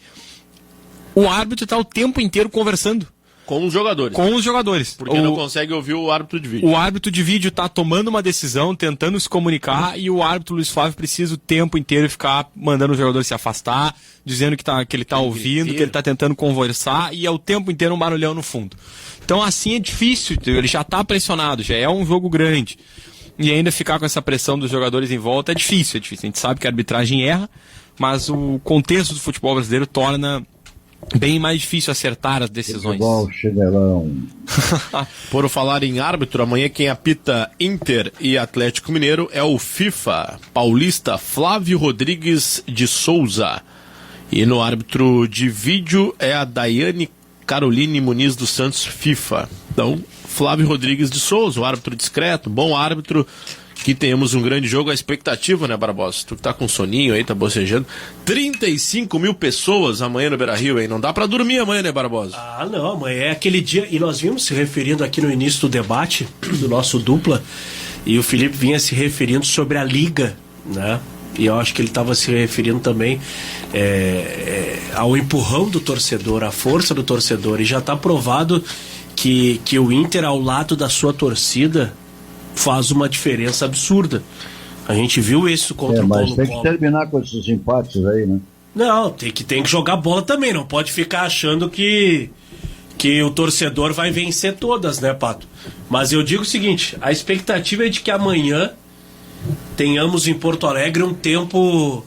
Speaker 5: o árbitro está o tempo inteiro conversando
Speaker 1: Com os jogadores.
Speaker 5: com os jogadores.
Speaker 1: Porque não consegue ouvir o árbitro de vídeo.
Speaker 5: O árbitro de vídeo tá tomando uma decisão, tentando se comunicar, e o árbitro Luiz Flávio precisa o tempo inteiro ficar mandando os jogadores se afastar, dizendo que ele tá ouvindo, que ele tá tentando conversar, e é o tempo inteiro um barulhão no fundo. Então assim é difícil, ele já tá pressionado, já é um jogo grande. E ainda ficar com essa pressão dos jogadores em volta é difícil. A gente sabe que a arbitragem erra, mas o contexto do futebol brasileiro torna bem mais difícil acertar as decisões.
Speaker 6: Futebol chinelão.
Speaker 1: Por falar em árbitro, amanhã quem apita Inter e Atlético Mineiro é o FIFA paulista Flávio Rodrigues de Souza. E no árbitro de vídeo é a Daiane Caroline Muniz dos Santos FIFA. Então, Flávio Rodrigues de Souza, o árbitro discreto, bom árbitro. Que tenhamos um grande jogo, a expectativa, né, Barbosa? Tu que tá com soninho aí, tá bocejando. 35 mil pessoas amanhã no Beira-Rio, hein? Não dá pra dormir amanhã, né, Barbosa?
Speaker 7: Ah, não, amanhã é aquele dia, e nós vimos se referindo aqui no início do debate do nosso dupla, e o Felipe vinha se referindo sobre a Liga, né? E eu acho que ele estava se referindo também ao empurrão do torcedor, à força do torcedor, e já está provado que o Inter, ao lado da sua torcida, faz uma diferença absurda. A gente viu isso contra o Colo-Colo.
Speaker 6: Mas tem que terminar com esses empates aí, né?
Speaker 7: Não, tem que jogar bola também, não pode ficar achando que o torcedor vai vencer todas, né, Pato? Mas eu digo o seguinte, a expectativa é de que amanhã tenhamos em Porto Alegre um tempo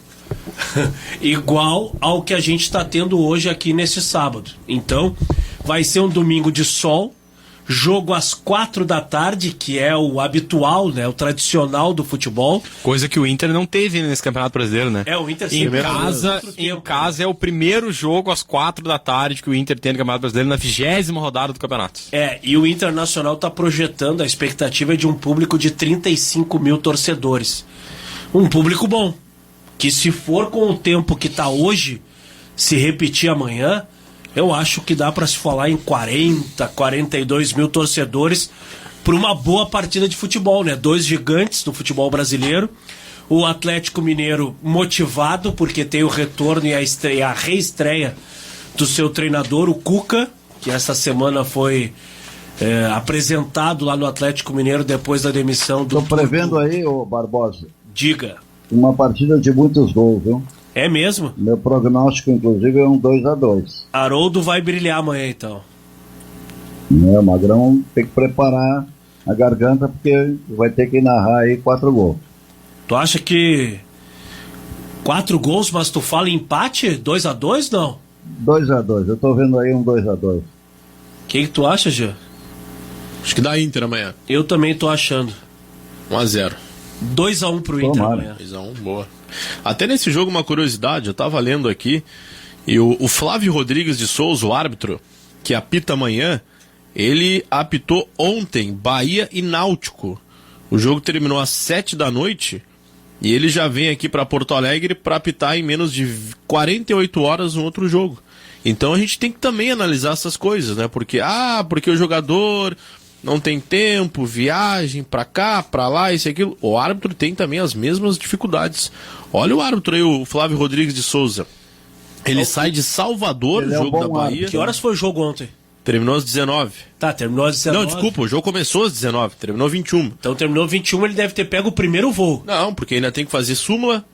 Speaker 7: igual ao que a gente está tendo hoje aqui nesse sábado. Então, vai ser um domingo de sol, jogo às 4 da tarde, que é o habitual, né, o tradicional do futebol.
Speaker 5: Coisa que o Inter não teve nesse Campeonato Brasileiro, né?
Speaker 7: É, o Inter
Speaker 5: em casa é o primeiro jogo às 4 da tarde que o Inter tem no Campeonato Brasileiro, na 20ª rodada do campeonato.
Speaker 7: E o Internacional está projetando a expectativa de um público de 35 mil torcedores. Um público bom, que se for com o tempo que está hoje, se repetir amanhã, eu acho que dá para se falar em 40, 42 mil torcedores para uma boa partida de futebol, né? 2 gigantes do futebol brasileiro. O Atlético Mineiro motivado porque tem o retorno e a reestreia do seu treinador, o Cuca, que essa semana foi apresentado lá no Atlético Mineiro depois da demissão do...
Speaker 6: Estou prevendo aí, ô Barbosa.
Speaker 7: Diga.
Speaker 6: Uma partida de muitos gols, viu?
Speaker 7: É mesmo?
Speaker 6: Meu prognóstico, inclusive, é um 2-2.
Speaker 7: Haroldo vai brilhar amanhã, então.
Speaker 6: O Magrão tem que preparar a garganta, porque vai ter que narrar aí 4 gols.
Speaker 7: Tu acha que 4 gols, mas tu fala em empate? 2-2, não?
Speaker 6: 2-2, eu tô vendo aí um 2-2.
Speaker 7: O que tu acha, Jean?
Speaker 1: Acho que dá Inter amanhã.
Speaker 7: Eu também tô achando.
Speaker 1: 1-0.
Speaker 7: 2-1 pro Inter amanhã.
Speaker 1: 2-1, boa. Até nesse jogo, uma curiosidade, eu tava lendo aqui, e o Flávio Rodrigues de Souza, o árbitro, que apita amanhã, ele apitou ontem Bahia e Náutico. O jogo terminou às 7 da noite, e ele já vem aqui para Porto Alegre para apitar em menos de 48 horas um outro jogo. Então a gente tem que também analisar essas coisas, né? Porque o jogador não tem tempo, viagem pra cá, pra lá, isso e aquilo. O árbitro tem também as mesmas dificuldades. Olha o árbitro aí, o Flávio Rodrigues de Souza. Ele sai de Salvador, no jogo da Bahia.
Speaker 7: Que horas foi o jogo ontem?
Speaker 1: Terminou às 19.
Speaker 7: Tá, terminou às 19.
Speaker 1: Não, desculpa, o jogo começou às 19, terminou 21.
Speaker 7: Então terminou 21, ele deve ter pego o primeiro voo.
Speaker 1: Não, porque ainda tem que fazer súmula,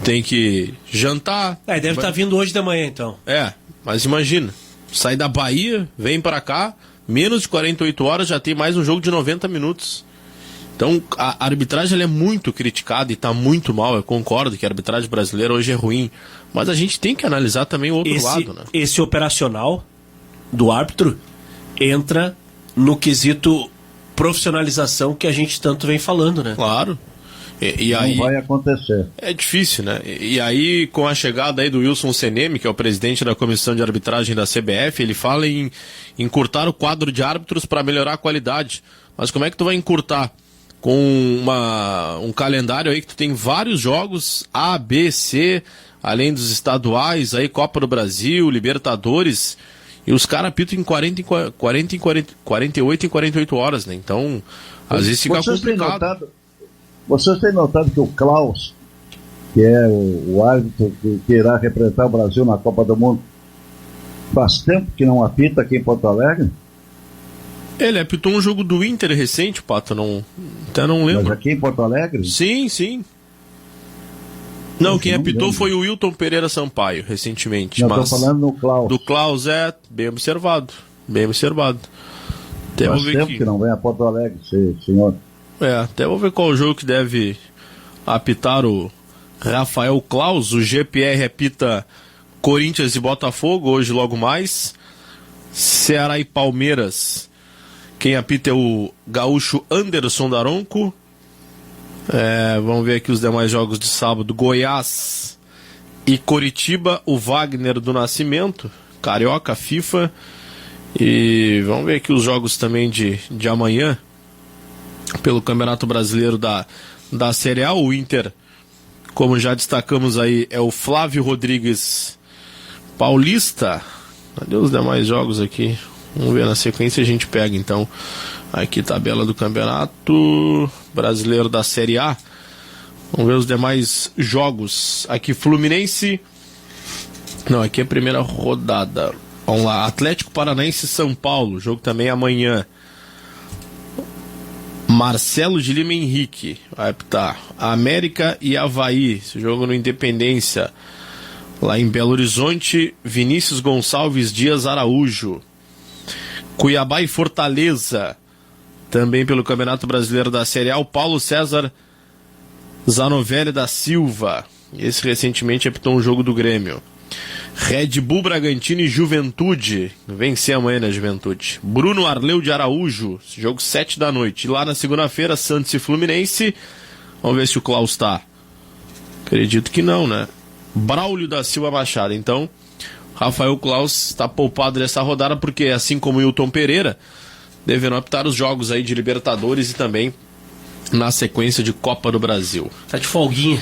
Speaker 1: tem que jantar.
Speaker 7: Deve estar vindo hoje de manhã, então.
Speaker 1: Mas imagina, sai da Bahia, vem pra cá, menos de 48 horas já tem mais um jogo de 90 minutos. Então a arbitragem ela é muito criticada e está muito mal. Eu concordo que a arbitragem brasileira hoje é ruim, mas a gente tem que analisar também o outro lado, né?
Speaker 7: Esse operacional do árbitro entra no quesito profissionalização que a gente tanto vem falando, né?
Speaker 1: Claro. E
Speaker 6: não
Speaker 1: aí
Speaker 6: vai acontecer.
Speaker 1: É difícil, né? E aí, com a chegada aí do Wilson Seneme, que é o presidente da comissão de arbitragem da CBF, ele fala em encurtar o quadro de árbitros para melhorar a qualidade. Mas como é que tu vai encurtar com um calendário aí que tu tem vários jogos, A, B, C, além dos estaduais, aí Copa do Brasil, Libertadores, e os caras apitam em 48 em 48 horas, né? Então, às vezes fica complicado.
Speaker 6: Vocês têm notado que o Klaus, que é o árbitro que irá representar o Brasil na Copa do Mundo, faz tempo que não apita aqui em Porto Alegre?
Speaker 1: Ele apitou um jogo do Inter recente, Pato, até não lembro.
Speaker 6: Mas aqui em Porto Alegre?
Speaker 1: Sim. Não, quem apitou foi o Wilton Pereira Sampaio, recentemente.
Speaker 6: Não, estou falando no Klaus.
Speaker 1: Do Klaus, bem observado. Até
Speaker 6: faz tempo que não vem a Porto Alegre, senhor.
Speaker 1: Até vou ver qual jogo que deve apitar o Rafael Klaus. O GPR apita Corinthians e Botafogo, hoje logo mais. Ceará e Palmeiras. Quem apita é o gaúcho Anderson Daronco. Vamos ver aqui os demais jogos de sábado. Goiás e Coritiba, o Wagner do Nascimento, Carioca, FIFA. E vamos ver aqui os jogos também de amanhã, pelo Campeonato Brasileiro da Série A. O Inter, como já destacamos aí, é o Flávio Rodrigues Paulista. Cadê os demais jogos aqui? Vamos ver, na sequência a gente pega então. Aqui tabela do Campeonato Brasileiro da Série A. Vamos ver os demais jogos. Aqui Fluminense. Não, aqui é a primeira rodada. Vamos lá, Atlético Paranaense e São Paulo. Jogo também amanhã. Marcelo de Lima Henrique vai apitar. América e Avaí. Esse jogo no Independência. Lá em Belo Horizonte, Vinícius Gonçalves Dias Araújo. Cuiabá e Fortaleza, também pelo Campeonato Brasileiro da Série A, o Paulo César Zanovelli da Silva. Esse recentemente apitou um jogo do Grêmio. Red Bull Bragantino e Juventude. Vencer amanhã na Juventude. Bruno Arleu de Araújo, jogo 7 da noite. E lá na segunda-feira, Santos e Fluminense. Vamos ver se o Klaus tá. Acredito que não, né? Braulio da Silva Machado. Então, Rafael Klaus está poupado dessa rodada porque, assim como o Wilton Pereira, deverão apitar os jogos aí de Libertadores e também na sequência de Copa do Brasil.
Speaker 7: Tá de folguinha.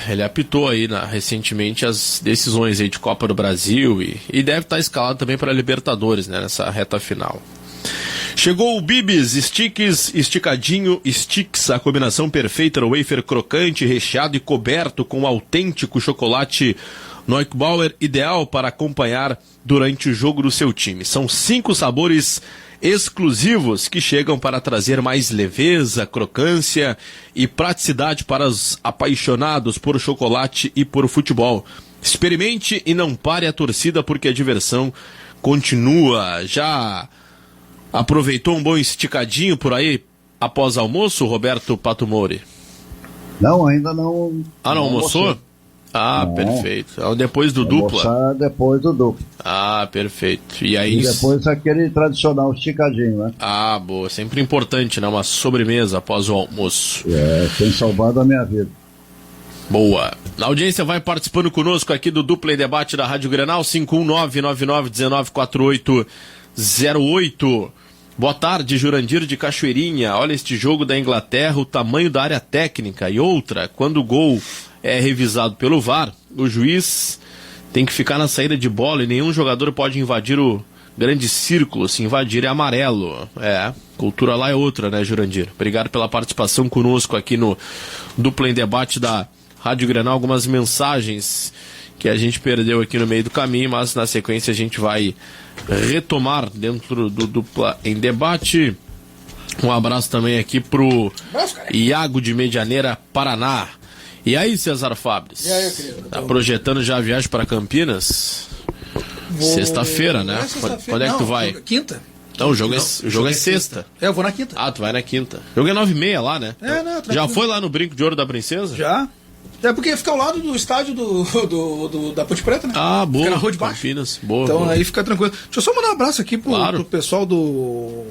Speaker 1: Ele apitou aí recentemente as decisões aí de Copa do Brasil e deve estar escalado também para Libertadores, né, nessa reta final. Chegou o Bibis, Sticks, esticadinho, Sticks, a combinação perfeita no wafer crocante, recheado e coberto com autêntico chocolate Neubauer, ideal para acompanhar durante o jogo do seu time. São 5 sabores exclusivos que chegam para trazer mais leveza, crocância e praticidade para os apaixonados por chocolate e por futebol. Experimente e não pare a torcida porque a diversão continua. Já aproveitou um bom esticadinho por aí após almoço, Roberto Pato Mori?
Speaker 6: Não, ainda não.
Speaker 1: Não almoçou? Não. Perfeito. Então, depois do dupla?
Speaker 6: Depois do dupla.
Speaker 1: Perfeito. E aí?
Speaker 6: E depois aquele tradicional esticadinho, né?
Speaker 1: Boa. Sempre importante, né? Uma sobremesa após o almoço.
Speaker 6: Tem salvado a minha vida.
Speaker 1: Boa. A audiência vai participando conosco aqui do Dupla em Debate da Rádio Grenal, 51999194808. Boa tarde, Jurandir de Cachoeirinha. Olha este jogo da Inglaterra, o tamanho da área técnica. E outra, quando o gol é revisado pelo VAR, o juiz tem que ficar na saída de bola e nenhum jogador pode invadir o grande círculo. Se invadir é amarelo. Cultura lá é outra, né, Jurandir? Obrigado pela participação conosco aqui no Dupla em Debate da Rádio Grenal. Algumas mensagens que a gente perdeu aqui no meio do caminho, mas na sequência a gente vai retomar dentro do Dupla em Debate. Um abraço também aqui pro Iago de Medianeira, Paraná. E aí, César Fabres?
Speaker 3: E aí, querido?
Speaker 1: Tá projetando já a viagem para Campinas? Sexta-feira, né? Quando é que tu vai?
Speaker 3: Quinta.
Speaker 1: Não, o jogo é sexta.
Speaker 3: Eu vou na quinta.
Speaker 1: Tu vai na quinta. O jogo é 9h30 lá, né? Já foi lá no Brinco de Ouro da Princesa?
Speaker 3: Já. Porque fica ao lado do estádio da Ponte Preta, né?
Speaker 1: Boa.
Speaker 3: Fica na rua de baixo.
Speaker 1: Campinas. Boa.
Speaker 3: Então
Speaker 1: boa.
Speaker 3: Aí fica tranquilo. Deixa eu só mandar um abraço aqui pro pessoal do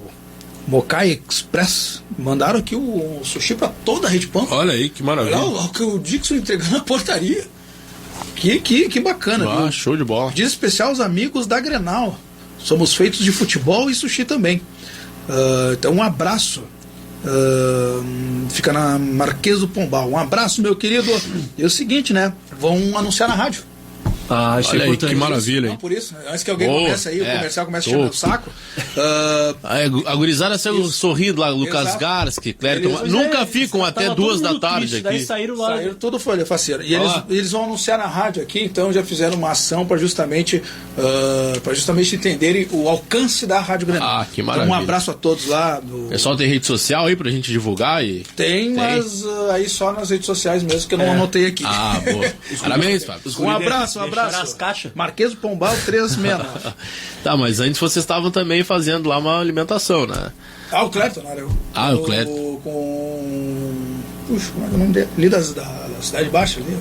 Speaker 3: Mokai Express. Mandaram aqui o sushi pra toda a Rede Pampa.
Speaker 1: Olha aí, que maravilha.
Speaker 3: Olha o que o Dixon entregando na portaria. Que bacana, viu?
Speaker 1: Show de bola.
Speaker 3: Diz especial aos amigos da Grenal. Somos feitos de futebol e sushi também. Então um abraço Fica na Marquês do Pombal. Um abraço, meu querido. E é o seguinte, né? Vão anunciar na rádio.
Speaker 7: Isso
Speaker 1: Olha
Speaker 7: é
Speaker 1: aí,
Speaker 7: importante.
Speaker 1: que maravilha, hein?
Speaker 3: Não, por isso, né? Antes que alguém
Speaker 1: Boa,
Speaker 3: comece aí, o comercial comece a
Speaker 1: tô.
Speaker 3: encher o saco.
Speaker 1: A gurizada saiu sorrindo lá, Lucas
Speaker 3: Exato.
Speaker 1: Garski, Clériton.
Speaker 3: Eles-
Speaker 1: Nunca ficam até
Speaker 7: Tava
Speaker 1: 2
Speaker 7: todo
Speaker 1: da
Speaker 7: mundo
Speaker 1: tarde
Speaker 7: triste, daí
Speaker 1: aqui.
Speaker 7: saíram lá.
Speaker 3: Saíram tudo folha faceira. E eles vão anunciar na rádio aqui, então já fizeram uma ação para justamente entenderem o alcance da Rádio Grenal.
Speaker 1: Que
Speaker 3: Então,
Speaker 1: maravilha.
Speaker 3: um abraço a todos lá.
Speaker 1: O pessoal tem rede social aí pra gente divulgar e...
Speaker 3: Tem, mas aí só nas redes sociais mesmo, que eu não anotei aqui.
Speaker 1: Boa. Parabéns, Fábio.
Speaker 3: Um abraço,
Speaker 7: Deixaram as caixas.
Speaker 3: Marquês do Pombal 369.
Speaker 1: Tá, mas antes vocês estavam também fazendo lá uma alimentação, né?
Speaker 3: O Clepton, né?
Speaker 1: O Clepton.
Speaker 3: Puxa, como é que é o nome dele? Ali da Cidade Baixa ali.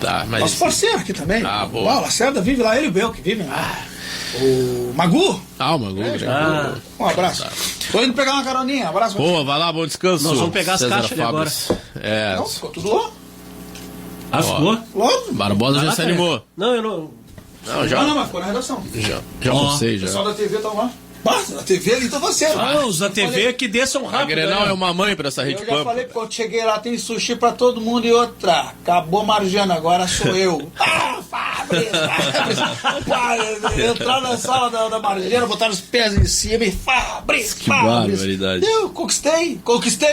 Speaker 1: Tá, mas...
Speaker 3: Nosso parceiro aqui também.
Speaker 1: Boa.
Speaker 3: O Lacerda vive lá, ele e o Bel que vivem lá. O Magu.
Speaker 1: O Magu.
Speaker 3: Um abraço. Tô indo pegar uma caroninha. Um abraço.
Speaker 1: Boa, vai lá, bom descanso.
Speaker 7: Nós vamos pegar as
Speaker 1: César
Speaker 7: caixas ali agora.
Speaker 1: Fabres.
Speaker 3: Não, ficou tudo lá.
Speaker 7: Ficou?
Speaker 3: Logo.
Speaker 1: Barbosa já
Speaker 7: lá,
Speaker 1: se
Speaker 7: cara.
Speaker 1: animou.
Speaker 7: Não, eu não...
Speaker 1: Não, já.
Speaker 3: Não, mas ficou na redação.
Speaker 1: Já almocei,
Speaker 3: O
Speaker 1: já.
Speaker 3: pessoal da TV tá lá. Basta, na TV ali tá você.
Speaker 7: Os da TV que desçam
Speaker 1: A
Speaker 7: rápido.
Speaker 1: Grenal
Speaker 7: né?
Speaker 1: é uma mãe pra essa rede
Speaker 3: Eu já
Speaker 1: pampa.
Speaker 3: falei que quando cheguei lá tem sushi pra todo mundo e outra. Acabou marjando, agora sou eu. Fabrício! Entrar na sala da Marjana, botar os pés em cima e Fabrício!
Speaker 1: Que barbaridade.
Speaker 3: Eu conquistei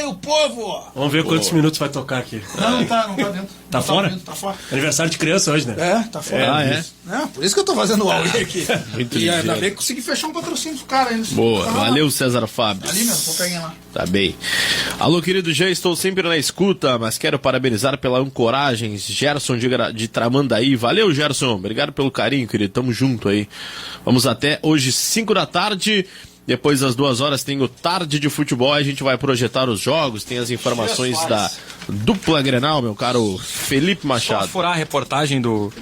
Speaker 3: o povo!
Speaker 7: Vamos ver quantos minutos vai tocar aqui.
Speaker 3: Não tá dentro.
Speaker 7: Tá
Speaker 3: Não
Speaker 7: fora?
Speaker 3: dentro, tá fora.
Speaker 7: Aniversário de criança hoje, né?
Speaker 3: Tá fora. Por isso que eu tô fazendo o Huawei aqui.
Speaker 1: Muito
Speaker 3: E ainda
Speaker 1: ligeiro.
Speaker 3: bem que consegui fechar um patrocínio pro cara ainda.
Speaker 1: Boa,
Speaker 3: Tá
Speaker 1: valeu César Fabres.
Speaker 3: Ali mesmo, vou pegar lá.
Speaker 1: Tá bem. Alô, querido Jean, estou sempre na escuta, mas quero parabenizar pela ancoragem. Gerson de Tramandaí. Valeu, Gerson. Obrigado pelo carinho, querido. Tamo junto aí. Vamos até hoje, 5 da tarde. Depois das 2 horas tem o Tarde de Futebol. A gente vai projetar os jogos, tem as informações da dupla Grenal, meu caro Felipe
Speaker 5: Só
Speaker 1: Machado.
Speaker 5: furar a reportagem do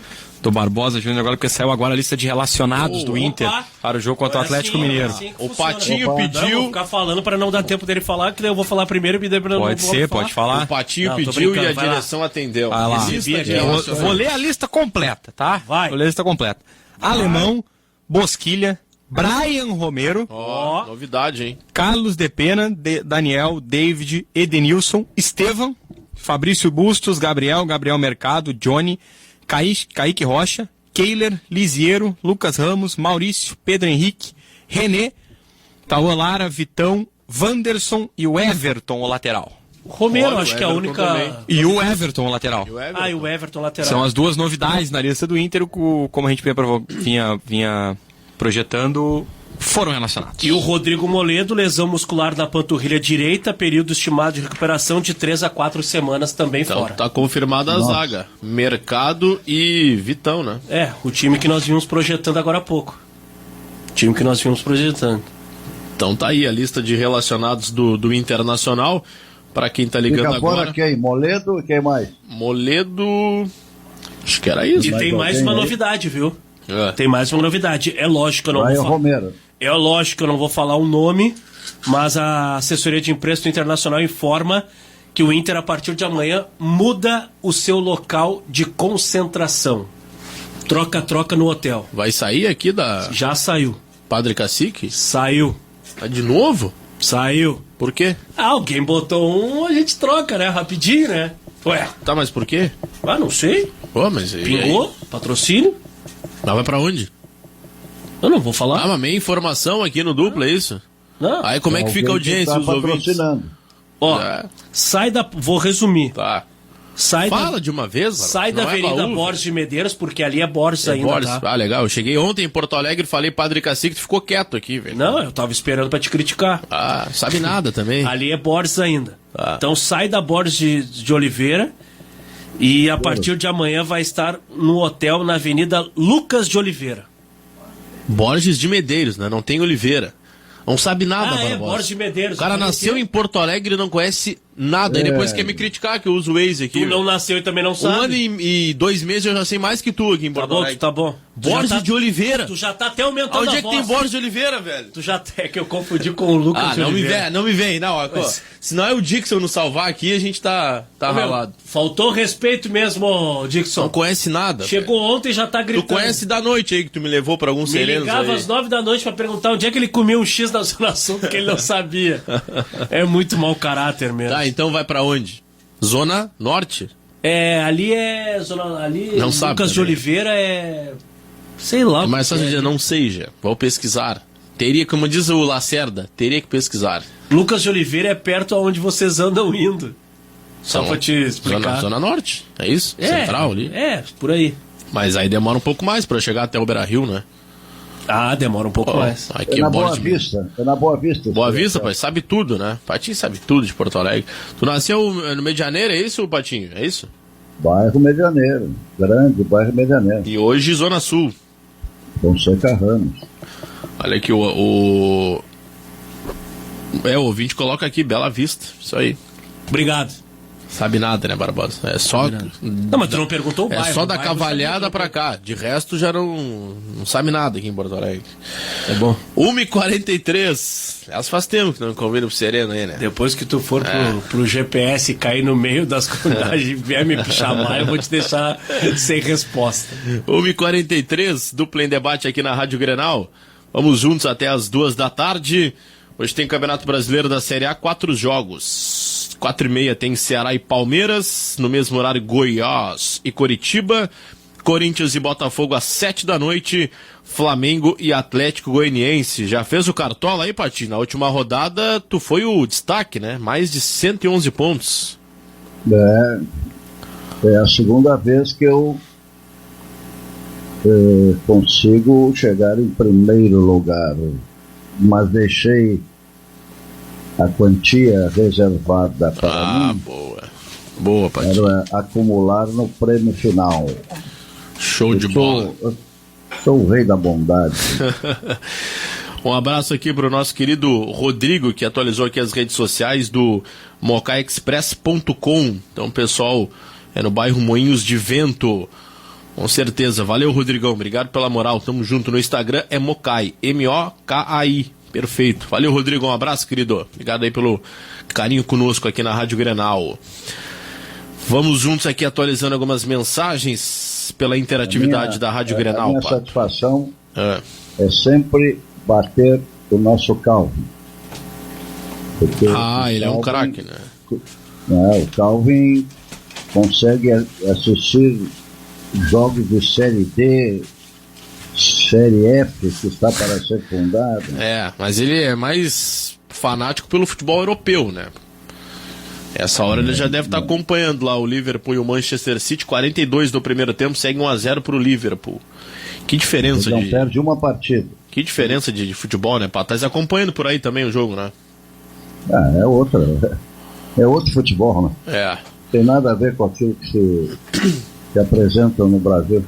Speaker 5: Barbosa Júnior agora, porque saiu agora a lista de relacionados do Inter para o jogo contra o Atlético Mineiro.
Speaker 1: O Patinho
Speaker 7: Não, vou
Speaker 1: pediu.
Speaker 7: ficar falando para não dar tempo dele falar, que daí eu vou falar primeiro e depois
Speaker 5: Pode ser, pode falar.
Speaker 1: O Patinho
Speaker 7: Não, tô
Speaker 1: pediu e
Speaker 7: brincando,
Speaker 1: a
Speaker 7: vai lá.
Speaker 1: direção atendeu.
Speaker 5: Vai lá.
Speaker 1: Lista de
Speaker 5: Eu
Speaker 1: relacionados.
Speaker 5: vou ler a lista completa, tá?
Speaker 7: Vai.
Speaker 5: Vou ler a lista completa. Alemão, Bosquilha, Brian Romero,
Speaker 1: Ó, novidade, hein?
Speaker 5: Carlos Depena, Daniel, David, Edenilson, Estevam, Fabrício Bustos, Gabriel Mercado, Johnny, Kaique Rocha, Keiler, Lisiero, Lucas Ramos, Maurício, Pedro Henrique, René, Tauan Lara, Vitão, Wanderson e o Everton, o lateral.
Speaker 7: Romero,
Speaker 1: Olha,
Speaker 7: acho
Speaker 1: o
Speaker 7: que é a
Speaker 1: Everton
Speaker 7: única...
Speaker 1: também.
Speaker 5: E o Everton, o lateral.
Speaker 7: E o Everton lateral.
Speaker 5: São as duas novidades na lista do Inter, como a gente vinha projetando, foram relacionados.
Speaker 7: E o Rodrigo Moledo, lesão muscular na panturrilha direita, período estimado de recuperação de 3 a 4 semanas também
Speaker 1: Então
Speaker 7: fora.
Speaker 1: tá confirmada a zaga. Mercado e Vitão, né?
Speaker 7: O time que nós vimos projetando agora há pouco.
Speaker 1: Então tá aí a lista de relacionados do Internacional. Pra quem tá ligando
Speaker 6: Fica fora
Speaker 1: agora.
Speaker 6: quem? Moledo e quem mais?
Speaker 1: Moledo. Acho que era isso.
Speaker 7: E tem mais
Speaker 6: alguém
Speaker 7: uma
Speaker 6: aí?
Speaker 7: novidade, viu?
Speaker 1: É.
Speaker 7: Tem mais uma novidade. É lógico que eu não
Speaker 6: Brian
Speaker 7: vou falar.
Speaker 6: Romero.
Speaker 7: É lógico que eu não vou falar o nome, mas a assessoria de imprensa do Internacional informa que o Inter, a partir de amanhã, muda o seu local de concentração. Troca-troca no hotel.
Speaker 1: Vai sair aqui da
Speaker 7: Já saiu.
Speaker 1: Padre Cacique?
Speaker 7: Saiu.
Speaker 1: Tá de novo?
Speaker 7: Saiu.
Speaker 1: Por quê?
Speaker 7: Alguém botou um, a gente troca, né? Rapidinho, né? Ué,
Speaker 1: Tá, mas por quê?
Speaker 7: não sei.
Speaker 1: Pô, mas e aí?
Speaker 7: Pingou? Patrocínio?
Speaker 1: Mas vai pra onde?
Speaker 7: Eu não vou falar.
Speaker 1: Ah, mas meia informação aqui no duplo, é isso?
Speaker 7: Não.
Speaker 1: Aí como é que fica a
Speaker 6: Alguém
Speaker 1: audiência,
Speaker 6: tá
Speaker 1: os ouvintes?
Speaker 6: patrocinando.
Speaker 7: Ó,
Speaker 1: É.
Speaker 7: sai da... Vou resumir.
Speaker 1: Tá.
Speaker 7: Sai
Speaker 1: Fala
Speaker 7: da...
Speaker 1: de uma vez, mano.
Speaker 7: Sai da
Speaker 1: Não é
Speaker 7: Avenida
Speaker 1: baú,
Speaker 7: Borges de Medeiros, porque ali é Borges ainda,
Speaker 1: Borges.
Speaker 7: tá?
Speaker 1: Ah, legal. Eu cheguei ontem em Porto Alegre, falei Padre Cacique, tu ficou quieto aqui, velho.
Speaker 7: Não, eu tava esperando pra te criticar.
Speaker 1: Ah, sabe nada também.
Speaker 7: Ali é Borges ainda.
Speaker 1: Tá.
Speaker 7: Então sai da Borges de Oliveira e a partir de amanhã vai estar no hotel na Avenida Lucas de Oliveira.
Speaker 1: Borges de Medeiros, né? Não tem Oliveira. Não sabe nada,
Speaker 7: Ah, é,
Speaker 1: Barbosa.
Speaker 7: Borges de Medeiros.
Speaker 1: O cara
Speaker 7: Eu falei
Speaker 1: nasceu
Speaker 7: que-
Speaker 1: em Porto Alegre e não conhece Nada. E depois quer me criticar que eu uso o Waze aqui.
Speaker 7: Tu não nasceu e também não sabe.
Speaker 1: 1 ano e 2 meses eu já sei mais que tu aqui em
Speaker 7: Tá
Speaker 1: Porto
Speaker 7: bom,
Speaker 1: Alegre.
Speaker 7: tá bom. Tu já
Speaker 1: Borges
Speaker 7: tá-
Speaker 1: de Oliveira.
Speaker 7: Tu já tá até aumentando
Speaker 1: Onde
Speaker 7: a
Speaker 1: é que tem
Speaker 7: voz.
Speaker 1: Borges de Oliveira, velho?
Speaker 7: Tu já é que eu confundi com o Lucas de
Speaker 1: Não me
Speaker 7: Oliveira.
Speaker 1: vem, não me vem. Não, ó, se não é o Dixon nos salvar aqui, a gente tá
Speaker 7: Ô, meu,
Speaker 1: ralado.
Speaker 7: faltou respeito mesmo, Dixon.
Speaker 1: Não conhece nada.
Speaker 7: Chegou ontem e já tá
Speaker 1: Tu
Speaker 7: gritando.
Speaker 1: conhece da noite aí que tu me levou pra alguns
Speaker 7: Me
Speaker 1: serenos
Speaker 7: ligava
Speaker 1: aí.
Speaker 7: às 9 da noite pra perguntar onde é que ele comia um X na Zona Sul, porque ele não sabia. É muito mau caráter mesmo.
Speaker 1: Tá, então vai pra onde? Zona Norte?
Speaker 7: Ali é. Ali,
Speaker 1: Não
Speaker 7: Lucas
Speaker 1: sabe
Speaker 7: de
Speaker 1: também.
Speaker 7: Oliveira é. Sei lá.
Speaker 1: Mas só
Speaker 7: porque
Speaker 1: dizer, não seja. Vou pesquisar. Teria, como diz o Lacerda, teria que pesquisar.
Speaker 7: Lucas de Oliveira é perto aonde vocês andam indo. Só
Speaker 1: Então,
Speaker 7: pra te explicar.
Speaker 1: Zona Norte, é isso? Central ali.
Speaker 7: É, por aí.
Speaker 1: Mas aí demora um pouco mais pra chegar até o Beira-Rio, né?
Speaker 7: Demora um pouco mais.
Speaker 1: Aqui
Speaker 6: É na
Speaker 1: Borges
Speaker 6: Boa Vista. É na Boa Vista.
Speaker 1: Boa Vista, pai, sabe tudo, né? Patinho sabe tudo de Porto Alegre. Tu nasceu no Medianeira, é isso, Patinho? É isso?
Speaker 6: Bairro Medianeiro. Grande bairro Medianeiro.
Speaker 1: E hoje Zona Sul.
Speaker 6: Fonseca Ramos.
Speaker 1: Olha aqui o ouvinte coloca aqui, Bela Vista. Isso aí.
Speaker 7: Obrigado.
Speaker 1: Sabe nada, né, Barbosa? É só.
Speaker 7: Não, mas tu não perguntou o
Speaker 1: É
Speaker 7: bairro.
Speaker 1: só
Speaker 7: o
Speaker 1: da
Speaker 7: bairro
Speaker 1: cavalhada
Speaker 7: sabe
Speaker 1: pra cá. De resto já não sabe nada aqui em Porto Alegre.
Speaker 7: É bom.
Speaker 1: 1h43. Elas faz tempo que não convidam pro Sereno aí, né?
Speaker 7: Depois que tu for pro GPS e cair no meio das comunidades e vier me chamar, eu vou te deixar sem resposta.
Speaker 1: 1h43, dupla em debate aqui na Rádio Grenal. Vamos juntos até as 2 da tarde. Hoje tem Campeonato Brasileiro da Série A, 4 jogos. 4h30 tem Ceará e Palmeiras. No mesmo horário, Goiás e Coritiba. Corinthians e Botafogo às 7 da noite. Flamengo e Atlético Goianiense. Já fez o cartola aí, Patinho? Na última rodada, tu foi o destaque, né? Mais de 111 pontos.
Speaker 6: É a segunda vez que eu consigo chegar em primeiro lugar. Mas deixei a quantia reservada para mim.
Speaker 1: Boa. Boa, Patinho.
Speaker 6: Era acumular no prêmio final.
Speaker 1: Show de bola.
Speaker 6: Sou o rei da bondade.
Speaker 1: Um abraço aqui pro nosso querido Rodrigo, que atualizou aqui as redes sociais do mocaexpress.com. Então, pessoal, é no bairro Moinhos de Vento. Com certeza. Valeu, Rodrigão. Obrigado pela moral. Tamo junto. No Instagram é Mocai. M-O-K-A-I. Perfeito. Valeu, Rodrigo. Um abraço, querido. Obrigado aí pelo carinho conosco aqui na Rádio Grenal. Vamos juntos aqui atualizando algumas mensagens pela interatividade da Rádio Grenal.
Speaker 6: A minha
Speaker 1: Pato.
Speaker 6: satisfação é sempre bater o nosso Calvin. Porque
Speaker 1: Ele é um craque, né?
Speaker 6: O Calvin consegue assistir jogos de Série D, Série F, que está para ser fundada.
Speaker 1: Mas ele é mais fanático pelo futebol europeu, né? Essa hora ele já deve estar acompanhando lá o Liverpool e o Manchester City. 42 do primeiro tempo, segue 1-0 pro Liverpool. Que diferença
Speaker 6: Ele não perde uma partida.
Speaker 1: Que diferença de futebol, né, Pato? Tá acompanhando por aí também o jogo, né?
Speaker 6: É outro futebol, né? Tem nada a ver com aquilo que se apresentam no Brasil.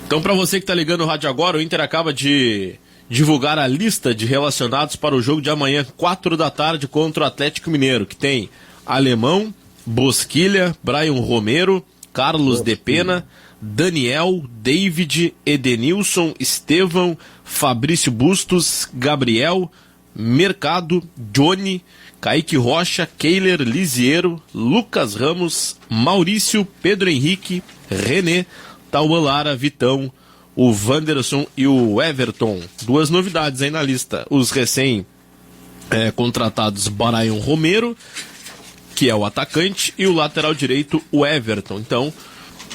Speaker 1: Então, para você que tá ligando o rádio agora, o Inter acaba de divulgar a lista de relacionados para o jogo de amanhã, 4 da tarde, contra o Atlético Mineiro, que tem Alemão, Bosquilha, Brian Romero, Carlos de Pena, Daniel, David, Edenilson, Estevão, Fabrício Bustos, Gabriel, Mercado, Johnny, Kaique Rocha, Keiler, Lisiero, Lucas Ramos, Maurício, Pedro Henrique, René, Tauan Lara, Vitão, o Wanderson e o Everton. 2 novidades aí na lista. Os recém-contratados Brian Romero, que é o atacante, e o lateral direito, o Everton. Então,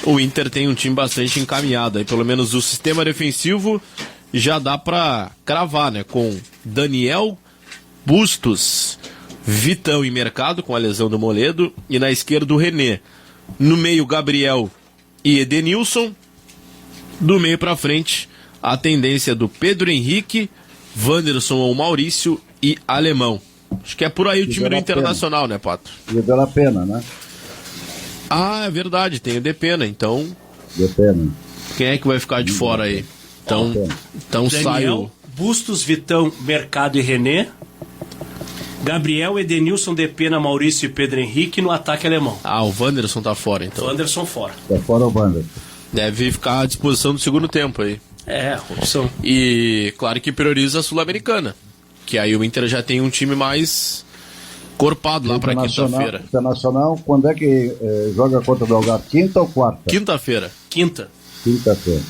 Speaker 1: o Inter tem um time bastante encaminhado. Aí, pelo menos o sistema defensivo já dá pra cravar, né? Com Daniel, Bustos, Vitão e Mercado, com a lesão do Moledo, e na esquerda o René. No meio, Gabriel e Edenilson. Do meio pra frente, a tendência do Pedro Henrique, Wanderson ou Maurício e Alemão. Acho que é por aí o time do Internacional, né, Pato?
Speaker 6: E o Della Pena, né?
Speaker 1: É verdade, tem o Depena, então...
Speaker 6: Depena.
Speaker 1: Quem é que vai ficar de fora aí? Então sai
Speaker 7: Daniel,
Speaker 1: o...
Speaker 7: Bustos, Vitão, Mercado e René. Gabriel, Edenilson, Depena, Maurício e Pedro Henrique no ataque alemão.
Speaker 1: Ah, o Wanderson tá fora, então.
Speaker 7: Wanderson fora.
Speaker 6: Tá fora o Wanderson.
Speaker 1: Deve ficar à disposição do segundo tempo aí.
Speaker 7: É, opção.
Speaker 1: E claro que prioriza a Sul-Americana, que aí o Inter já tem um time mais corpado lá pra quinta-feira.
Speaker 6: Internacional, quando é que joga contra o Belgrado? Quinta ou quarta?
Speaker 1: Quinta-feira.
Speaker 6: Quinta-feira.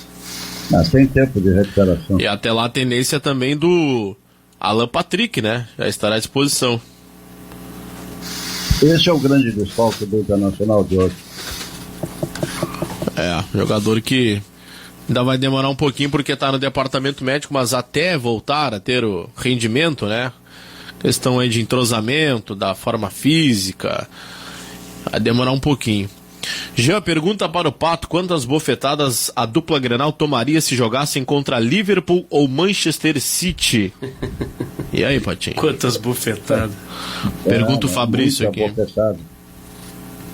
Speaker 6: Mas tem tempo de recuperação.
Speaker 1: E até lá a tendência também do Alan Patrick, né? Já estará à disposição.
Speaker 6: Esse é o grande desfalque do Internacional de hoje.
Speaker 1: Jogador que ainda vai demorar um pouquinho porque tá no departamento médico, mas até voltar a ter o rendimento, né? Questão aí de entrosamento, da forma física, vai demorar um pouquinho. Jean, pergunta para o Pato: quantas bofetadas a dupla Grenal tomaria se jogassem contra Liverpool ou Manchester City? E aí, Patinho?
Speaker 7: Quantas bofetadas?
Speaker 1: Pergunta o Fabrício aqui.
Speaker 6: Bofetada.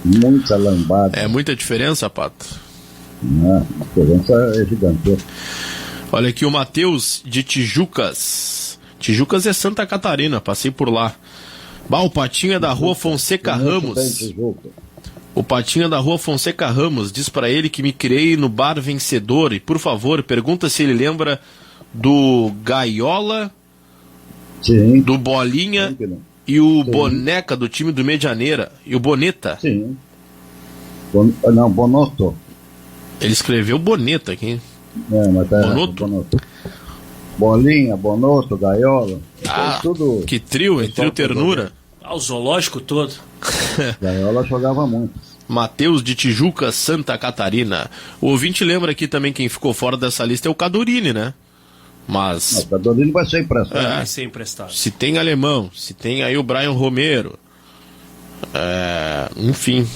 Speaker 6: Muita lambada.
Speaker 1: É muita diferença, Pato?
Speaker 6: A diferença é gigantesca.
Speaker 1: Olha aqui o Matheus de Tijucas. Tijucas é Santa Catarina, passei por lá. O Patinho é da rua Fonseca Ramos. O Patinho é da rua Fonseca Ramos diz pra ele que me criei no bar Vencedor. E por favor, pergunta se ele lembra do Gaiola,
Speaker 6: Sim.
Speaker 1: do Bolinha e o Boneca do time do Medianeira. E o Boneta.
Speaker 6: Sim. Bonotto.
Speaker 1: Ele escreveu Boneta aqui.
Speaker 6: Mas tá
Speaker 1: Bonotto?
Speaker 6: Bolinha, Bonotto, Gaiola.
Speaker 1: Tudo. Que trio, hein? Trio Ternura.
Speaker 7: O zoológico todo.
Speaker 6: Gaiola jogava muito.
Speaker 1: Matheus de Tijuca, Santa Catarina. O ouvinte lembra aqui também quem ficou fora dessa lista é o Cadorini, né? Mas...
Speaker 6: O Cadorini vai ser emprestado.
Speaker 7: Vai ser emprestado.
Speaker 1: Se tem alemão, se tem aí o Brian Romero. Enfim.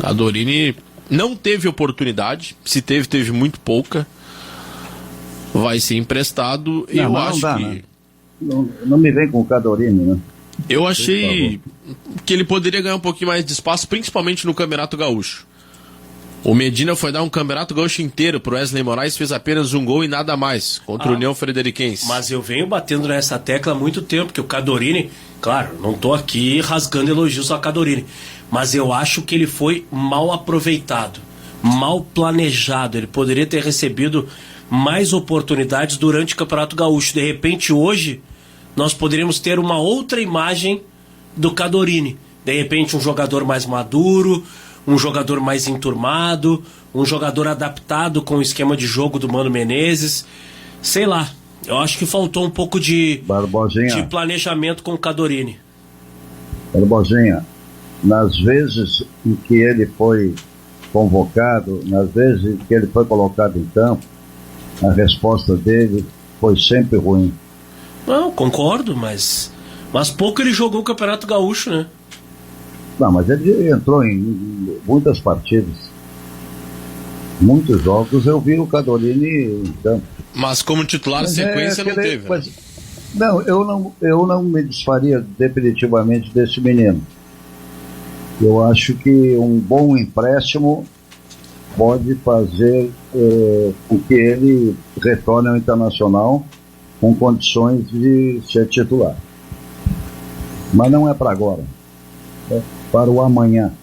Speaker 1: Cadorini não teve oportunidade. Se teve, teve muito pouca. Vai ser emprestado. E eu acho
Speaker 6: dá,
Speaker 1: que...
Speaker 6: né? Não me vem com o Cadorini, né?
Speaker 1: Eu achei que ele poderia ganhar um pouquinho mais de espaço, principalmente no Campeonato Gaúcho. O Medina foi dar um Campeonato Gaúcho inteiro pro Wesley Moraes, fez apenas um gol e nada mais contra o União Frederiquense.
Speaker 7: Mas eu venho batendo nessa tecla há muito tempo, que o Cadorini, claro, não tô aqui rasgando elogios ao Cadorini, mas eu acho que ele foi mal aproveitado, mal planejado. Ele poderia ter recebido mais oportunidades durante o Campeonato Gaúcho. De repente, hoje, nós poderíamos ter uma outra imagem do Cadorini. De repente, um jogador mais maduro, um jogador mais enturmado, um jogador adaptado com o esquema de jogo do Mano Menezes. Sei lá, eu acho que faltou um pouco de planejamento com o Cadorini.
Speaker 6: Barbosinha, nas vezes em que ele foi convocado, nas vezes em que ele foi colocado em campo, a resposta dele foi sempre ruim.
Speaker 7: Não, concordo, mas pouco ele jogou o Campeonato Gaúcho, né?
Speaker 6: Não, mas ele entrou em muitas partidas. Muitos jogos eu vi o Cadorini em campo.
Speaker 1: Mas como titular, sequência não teve.
Speaker 6: Mas, não, eu não me desfaria definitivamente desse menino. Eu acho que um bom empréstimo pode fazer com que ele retorne ao Internacional com condições de ser titular. Mas não é para agora. É para o amanhã.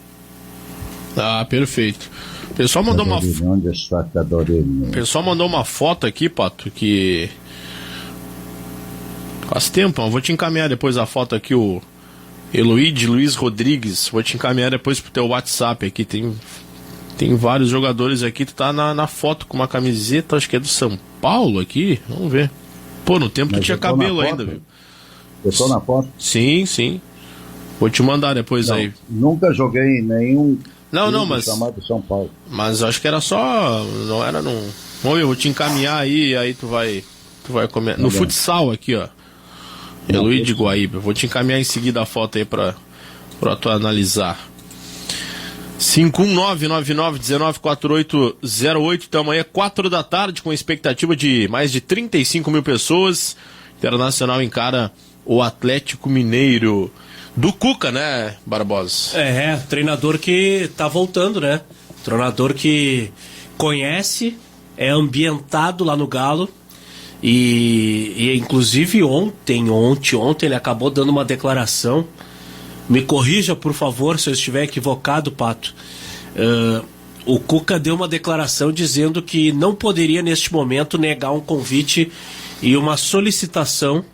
Speaker 1: Perfeito. O pessoal mandou
Speaker 6: Onde está Cadorini?
Speaker 1: O pessoal mandou uma foto aqui, Pato, que faz tempo, eu vou te encaminhar depois a foto aqui, o Eloide Luiz Rodrigues, vou te encaminhar depois pro teu WhatsApp aqui, tem vários jogadores aqui, tu tá na foto com uma camiseta, acho que é do São Paulo aqui, vamos ver. Pô, no tempo tu tinha cabelo ainda, viu?
Speaker 6: Eu tô na foto?
Speaker 1: Sim. Vou te mandar depois aí.
Speaker 6: Nunca joguei em nenhum
Speaker 1: mas
Speaker 6: chamado São Paulo.
Speaker 1: Mas acho que era só, não era num... Vamos ver, eu vou te encaminhar aí tu vai comer. No futsal aqui, ó. Eloy de Guaíba. Vou te encaminhar em seguida a foto aí pra tu analisar. 51999194808. Então amanhã 4 da tarde com expectativa de mais de 35 mil pessoas. Internacional encara o Atlético Mineiro. Do Cuca, né, Barbosa?
Speaker 7: Treinador que tá voltando, né? Treinador que conhece, é ambientado lá no Galo. E inclusive ontem ele acabou dando uma declaração. Me corrija, por favor, se eu estiver equivocado, Pato. O Cuca deu uma declaração dizendo que não poderia, neste momento, negar um convite e uma solicitação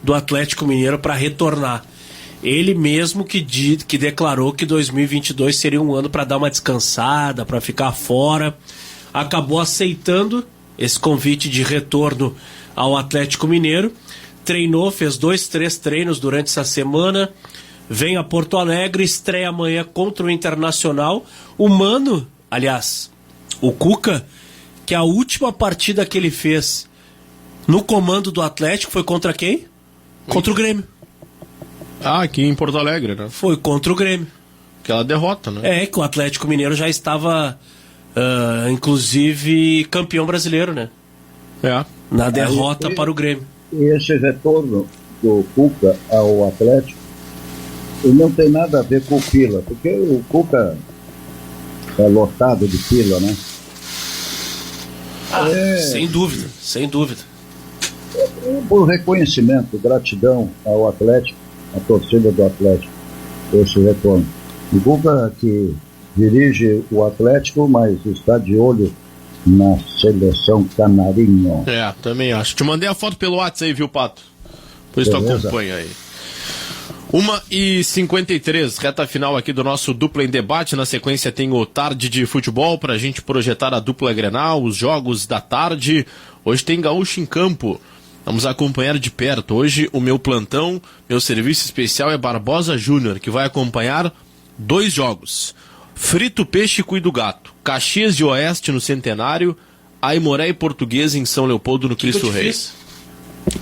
Speaker 7: do Atlético Mineiro para retornar. Ele mesmo que declarou que 2022 seria um ano para dar uma descansada, para ficar fora. Acabou aceitando esse convite de retorno ao Atlético Mineiro. Treinou, fez 2-3 treinos durante essa semana. Vem a Porto Alegre, estreia amanhã contra o Internacional. O Cuca, que a última partida que ele fez no comando do Atlético foi contra quem? Contra o Grêmio.
Speaker 1: Aqui em Porto Alegre, né?
Speaker 7: Foi contra o Grêmio.
Speaker 1: Aquela derrota, né?
Speaker 7: Que o Atlético Mineiro já estava, inclusive, campeão brasileiro, né? Na derrota para o Grêmio.
Speaker 6: E esse retorno do Cuca ao Atlético não tem nada a ver com o Pila, porque o Cuca é lotado de Pila, né?
Speaker 7: Sem dúvida.
Speaker 6: Por reconhecimento, gratidão ao Atlético, à torcida do Atlético, esse retorno. O Cuca que dirige o Atlético, mas está de olho na seleção canarinho.
Speaker 1: Também acho. Te mandei a foto pelo WhatsApp aí, viu, Pato? Por isso tu acompanha aí. 1h53, reta final aqui do nosso Dupla em Debate. Na sequência tem o Tarde de Futebol pra gente projetar a dupla Grenal, os jogos da tarde. Hoje tem Gaúcho em Campo. Vamos acompanhar de perto. Hoje o meu plantão, meu serviço especial é Barbosa Júnior, que vai acompanhar 2 jogos. Frito Peixe e Cuido Gato. Caxias de Oeste no Centenário, Aimoré e Portuguesa em São Leopoldo no Cristo Rei.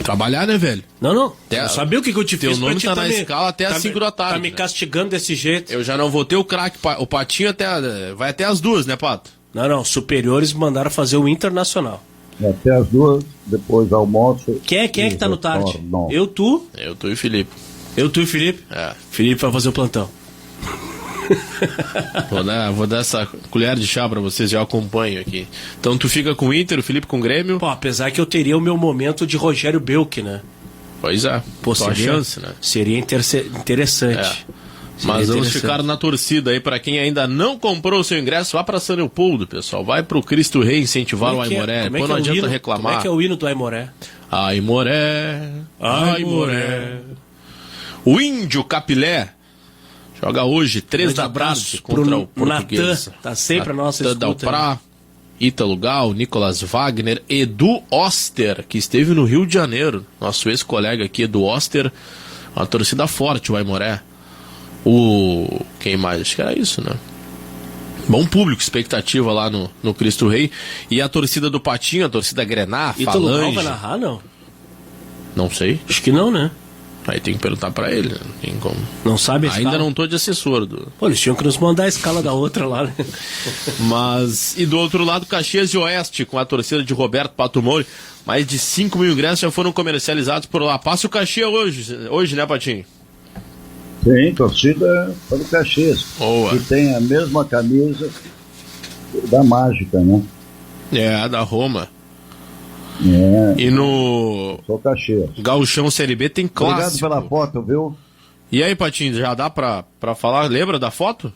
Speaker 1: Trabalhar, né, velho?
Speaker 7: Não. Eu sabia o que eu te fiz.
Speaker 1: Teu nome tá na escala até às 5 da tarde.
Speaker 7: Tá me castigando desse jeito.
Speaker 1: Eu já não vou ter o craque. O Patinho vai até as 2, né, Pato?
Speaker 7: Não. Superiores mandaram fazer o Internacional.
Speaker 6: Até as 2, depois almoço.
Speaker 7: Quem é que tá no tarde? Eu, tu
Speaker 1: e Felipe.
Speaker 7: Felipe vai fazer o plantão.
Speaker 1: Vou dar essa colher de chá pra vocês, já acompanho aqui. Então tu fica com o Inter, o Felipe com o Grêmio.
Speaker 7: Apesar que eu teria o meu momento de Rogério Belk, né?
Speaker 1: Pois é,
Speaker 7: seria chance, né? Seria interessante.
Speaker 1: Mas vamos ficar na torcida aí pra quem ainda não comprou o seu ingresso, vá pra São Leopoldo, pessoal. Vai pro Cristo Rei incentivar o Aimoré. Não adianta reclamar.
Speaker 7: Como é que é o hino do Aimoré?
Speaker 1: Aimoré. O Índio Capilé joga hoje, 3 da tarde, contra o Portuguesa.
Speaker 7: Tá sempre a nossa escuta.
Speaker 1: Dalprá, Ítalo Gal, Nicolas Wagner, Edu Oster, que esteve no Rio de Janeiro. Nosso ex-colega aqui, Edu Oster. Uma torcida forte, o Aimoré. Quem mais? Acho que era isso, né? Bom público, expectativa lá no Cristo Rei. E a torcida do Patinho, a torcida Grená,
Speaker 7: Ítalo
Speaker 1: Falange.
Speaker 7: Gal vai narrar, não?
Speaker 1: Não sei.
Speaker 7: Acho que não, né?
Speaker 1: Aí tem que perguntar pra ele, não tem como.
Speaker 7: Não sabe a escala?
Speaker 1: Ainda não tô de assessor.
Speaker 7: Eles tinham que nos mandar a escala da outra lá, né?
Speaker 1: E do outro lado, Caxias de Oeste, com a torcida de Roberto Pato Moura. Mais de 5 mil ingressos já foram comercializados por lá. Passa o Caxias hoje, né, Patinho?
Speaker 6: Sim, torcida para o Caxias.
Speaker 1: Boa.
Speaker 6: Que tem a mesma camisa da Mágica, né?
Speaker 1: Da Roma.
Speaker 6: E
Speaker 1: no
Speaker 6: Caxias.
Speaker 1: Gauchão Série B tem clássico.
Speaker 6: Obrigado pela foto, viu?
Speaker 1: E aí, Patinho, já dá pra falar? Lembra da foto?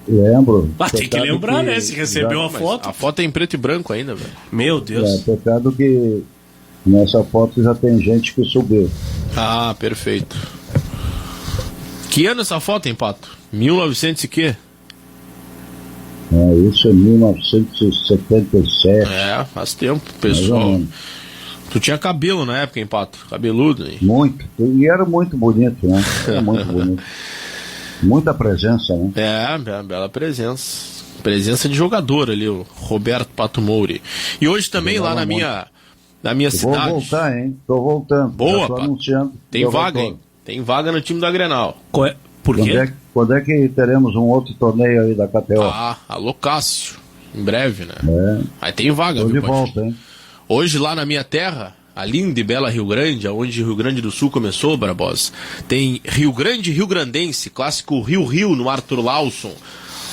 Speaker 6: Lembro.
Speaker 7: Tem que lembrar, né? Se recebeu a foto.
Speaker 1: A foto é em preto e branco ainda, velho.
Speaker 7: Meu Deus.
Speaker 6: Pecado que nessa foto já tem gente que subiu.
Speaker 1: Perfeito. Que ano essa foto, hein, Pato? 1900 e quê?
Speaker 6: Isso é 1977.
Speaker 1: Faz tempo, pessoal. Tu tinha cabelo na época, hein, Pato? Cabeludo, hein?
Speaker 6: Muito. E era muito bonito, né? Era muito bonito. Muita presença, né?
Speaker 1: Bela presença. Presença de jogador ali, o Roberto Pato Moura. E hoje também lá na minha cidade.
Speaker 6: Vou voltar, hein? Tô voltando.
Speaker 1: Boa,
Speaker 6: tô anunciando.
Speaker 1: Tem vaga, hein? Tem vaga no time da Grenal.
Speaker 7: Por quê?
Speaker 6: Quando é que teremos um outro torneio aí da KTO?
Speaker 1: Alô Cássio. Em breve, né? Aí tem vaga,
Speaker 6: Tô
Speaker 1: viu,
Speaker 6: de volta, hein?
Speaker 1: Hoje lá na minha terra, a linda e bela Rio Grande, onde Rio Grande do Sul começou, Barbosa, tem Rio Grande e Rio Grandense, clássico Rio no Arthur Lawson,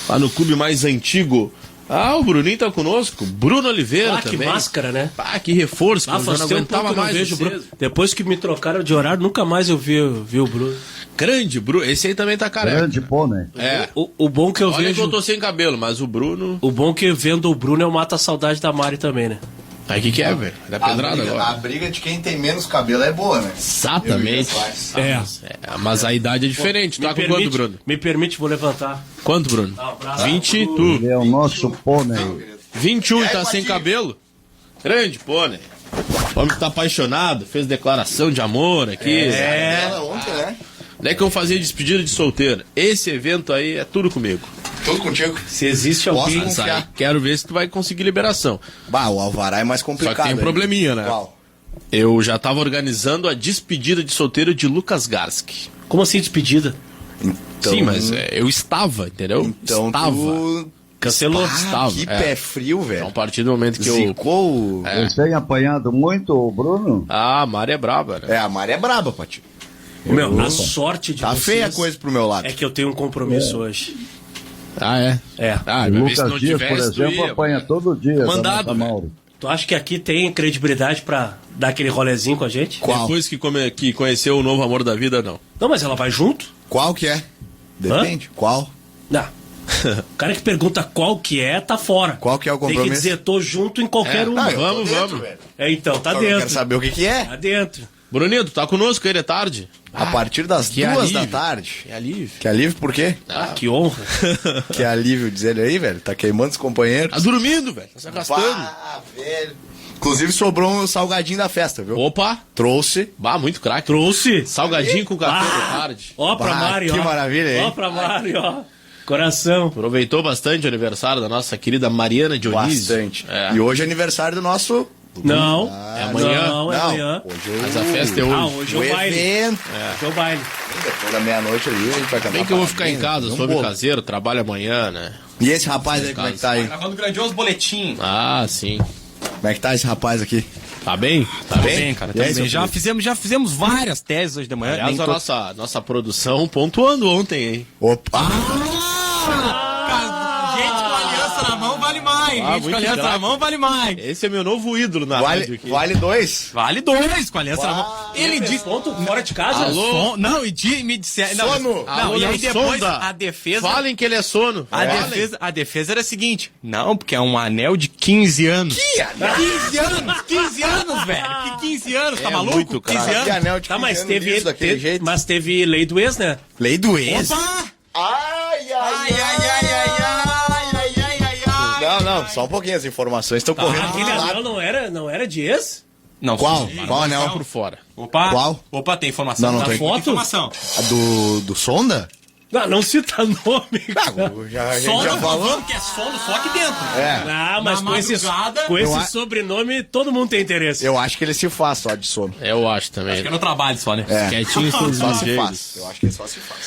Speaker 1: lá no clube mais antigo Ah, o Bruninho tá conosco. Bruno Oliveira
Speaker 7: Que
Speaker 1: também.
Speaker 7: máscara, né?
Speaker 1: Ah, que reforço.
Speaker 7: Ah,
Speaker 1: Eu já
Speaker 7: faz
Speaker 1: não
Speaker 7: tempo que eu
Speaker 1: aguentava
Speaker 7: não
Speaker 1: mais
Speaker 7: vejo o
Speaker 1: vocês.
Speaker 7: Bruno. Depois que me trocaram de horário, nunca mais eu vi o Bruno.
Speaker 1: Grande, Bruno. Esse aí também tá careca.
Speaker 6: Grande pônei.
Speaker 1: É.
Speaker 7: O bom que eu
Speaker 1: Olha
Speaker 7: vejo...
Speaker 1: que eu tô sem cabelo, mas o Bruno...
Speaker 7: O bom que vendo o Bruno eu mato a saudade da Mari também, né?
Speaker 1: Aí que é, velho? Da pedrada
Speaker 8: A
Speaker 1: agora.
Speaker 8: briga de quem tem menos cabelo é boa, né?
Speaker 1: Exatamente.
Speaker 7: É.
Speaker 1: Mas a idade é diferente. Tá com quanto, Bruno?
Speaker 7: Me permite, vou levantar.
Speaker 1: Quanto, Bruno?
Speaker 7: Dá um abraço.
Speaker 1: 20, tu.
Speaker 6: Ele é o nosso pônei.
Speaker 1: 21 e tá sem cabelo? Grande, pô, né? O homem que tá apaixonado, fez declaração de amor aqui.
Speaker 8: Ela ontem, né?
Speaker 1: Não é que eu fazia despedida de solteiro. Esse evento aí é tudo comigo.
Speaker 8: Tudo contigo.
Speaker 7: Se existe alguém...
Speaker 8: Posso
Speaker 1: Mas aí,
Speaker 8: confiar.
Speaker 1: quero ver se tu vai conseguir liberação.
Speaker 8: Bah, o Alvará é mais complicado.
Speaker 1: Só que tem um probleminha, né?
Speaker 8: Qual?
Speaker 1: Eu já tava organizando a despedida de solteiro de Lucas Garski.
Speaker 7: Como assim despedida?
Speaker 8: Então,
Speaker 1: Sim, mas eu estava, entendeu?
Speaker 8: Então
Speaker 1: estava.
Speaker 8: tu...
Speaker 7: Cancelou.
Speaker 1: Estava,
Speaker 8: que
Speaker 1: é.
Speaker 8: pé frio,
Speaker 1: Então,
Speaker 8: velho.
Speaker 1: a partir do momento que eu...
Speaker 8: Zicou.
Speaker 6: Vocês têm apanhado muito o Bruno?
Speaker 1: Ah, a Mari é braba, né?
Speaker 8: É, a Mari é braba, Pati.
Speaker 7: Meu, a sorte de
Speaker 8: Tá
Speaker 7: vocês
Speaker 8: feia a coisa pro meu lado.
Speaker 7: é que eu tenho um compromisso hoje.
Speaker 1: Ah, é?
Speaker 7: É.
Speaker 1: Ah,
Speaker 6: O
Speaker 1: vai ver se
Speaker 6: Lucas
Speaker 1: não
Speaker 6: Dias, por
Speaker 1: tivesse, tu
Speaker 6: exemplo,
Speaker 1: ia,
Speaker 6: apanha todo dia.
Speaker 1: Mandado,
Speaker 6: da nossa
Speaker 1: velho.
Speaker 6: Mauro.
Speaker 7: Tu acha que aqui tem credibilidade pra dar aquele rolezinho com a gente?
Speaker 8: Qual?
Speaker 1: Depois que conheceu o novo amor da vida, não.
Speaker 7: Não, mas ela vai junto?
Speaker 8: Qual que é? Depende. Qual?
Speaker 7: Não. O cara que pergunta qual que é, tá fora.
Speaker 8: Qual que é o
Speaker 7: Tem que
Speaker 8: compromisso?
Speaker 7: dizer, tô junto em qualquer uma.
Speaker 8: eu tô
Speaker 1: Vamos,
Speaker 8: dentro,
Speaker 1: vamos.
Speaker 8: velho.
Speaker 7: É, então, tá
Speaker 8: Só que eu
Speaker 7: dentro.
Speaker 8: quero saber o que que é.
Speaker 7: Tá dentro.
Speaker 1: Bruninho, tu tá conosco aí de tarde?
Speaker 8: A partir das
Speaker 1: que
Speaker 8: 2 da
Speaker 1: alívio.
Speaker 8: tarde.
Speaker 1: Que alívio.
Speaker 8: Que alívio por quê?
Speaker 7: Ah, que honra.
Speaker 8: Que alívio, diz ele aí, velho. Tá queimando os companheiros.
Speaker 1: Tá dormindo, velho. Tá se arrastando.
Speaker 8: Bah, velho. Inclusive sobrou um salgadinho da festa, viu?
Speaker 1: Opa.
Speaker 8: Trouxe.
Speaker 1: Bah, muito craque.
Speaker 7: Trouxe.
Speaker 1: Salgadinho com café de tarde.
Speaker 7: Ó pra
Speaker 8: Bah,
Speaker 7: Mari,
Speaker 8: que
Speaker 7: ó.
Speaker 8: maravilha, hein?
Speaker 7: Ó pra Mari, ó. Coração.
Speaker 1: Aproveitou bastante o aniversário da nossa querida Mariana Dionísio.
Speaker 8: Bastante.
Speaker 1: É.
Speaker 8: E hoje é aniversário do nosso...
Speaker 7: Não.
Speaker 1: É amanhã?
Speaker 7: Não, é amanhã.
Speaker 8: Hoje
Speaker 1: Mas a festa é hoje.
Speaker 7: Ah, hoje é
Speaker 8: o
Speaker 7: o baile.
Speaker 8: evento.
Speaker 7: Hoje é o baile.
Speaker 8: Depois da meia-noite ali, a gente vai cantar.
Speaker 1: Bem que eu vou ficar em casa,
Speaker 8: Vamos
Speaker 1: sou
Speaker 8: bolo.
Speaker 1: caseiro, trabalho amanhã, né?
Speaker 8: E esse rapaz aí, como é que tá aí?
Speaker 5: Gravando grandioso boletim.
Speaker 1: Ah, sim.
Speaker 8: Como é que tá esse rapaz aqui?
Speaker 1: Tá bem?
Speaker 5: Tá bem, cara.
Speaker 8: E aí,
Speaker 5: Tá
Speaker 8: seu
Speaker 5: bem. Já
Speaker 8: Felipe?
Speaker 5: fizemos várias teses hoje de manhã.
Speaker 1: Aliás,
Speaker 5: Nem
Speaker 1: a
Speaker 5: to-
Speaker 1: nossa produção pontuando ontem, hein?
Speaker 8: Opa!
Speaker 5: Gente com aliança na mão vale mais. Gente
Speaker 1: muito
Speaker 5: com aliança
Speaker 1: craque.
Speaker 5: na mão vale mais.
Speaker 1: Esse é meu novo ídolo na rádio
Speaker 8: Vale,
Speaker 1: aqui.
Speaker 8: vale 2?
Speaker 5: Vale 2 com aliança na mão. Ele disse.
Speaker 7: Ponto fora de casa?
Speaker 1: Alô?
Speaker 5: Não, e me disseram.
Speaker 8: Sono.
Speaker 5: Não,
Speaker 1: Alô,
Speaker 5: e aí depois
Speaker 1: Sonda.
Speaker 5: a defesa.
Speaker 1: Falem que ele é sono.
Speaker 5: A defesa era a seguinte: não, porque é um anel de 15 anos. Que anel? 15 anos! 15 anos, velho! Que 15 anos, tá
Speaker 1: É
Speaker 5: maluco?
Speaker 1: muito, cara.
Speaker 5: 15
Speaker 8: Que
Speaker 5: anos.
Speaker 8: anel de
Speaker 7: Tá, mas
Speaker 8: 15 anos
Speaker 7: teve,
Speaker 8: disso, daquele jeito.
Speaker 7: mas teve lei do ex, né?
Speaker 8: Lei do ex.
Speaker 5: Opa!
Speaker 8: Ai,
Speaker 5: Ai, ai, ai, ai, ai, ai, ai, ai, ai.
Speaker 8: Não, só um pouquinho, as informações estão correndo.
Speaker 7: Aquele anel não era de ex?
Speaker 5: Não,
Speaker 8: Qual?
Speaker 5: sim.
Speaker 8: Qual anel?
Speaker 1: Por fora.
Speaker 5: Opa!
Speaker 8: Qual?
Speaker 5: Opa, tem informação.
Speaker 8: Não, não
Speaker 5: Tá
Speaker 8: tem.
Speaker 5: foto?
Speaker 7: Foto?
Speaker 5: Informação.
Speaker 8: A do Sonda?
Speaker 7: Não cita nome.
Speaker 8: A gente
Speaker 5: Sono,
Speaker 8: já falou?
Speaker 5: que é sono só aqui dentro.
Speaker 8: É.
Speaker 7: Ah, mas
Speaker 5: Na
Speaker 7: com esse
Speaker 5: madrugada,
Speaker 8: eu a-
Speaker 7: sobrenome, todo mundo tem interesse.
Speaker 8: Eu acho que ele se faz só de sono.
Speaker 1: Eu acho também.
Speaker 5: Acho que é no trabalho só, né?
Speaker 8: É.
Speaker 1: Quietinho todos
Speaker 8: Só
Speaker 1: os
Speaker 8: se
Speaker 1: jeitos.
Speaker 8: faz. Eu acho que ele só se faz.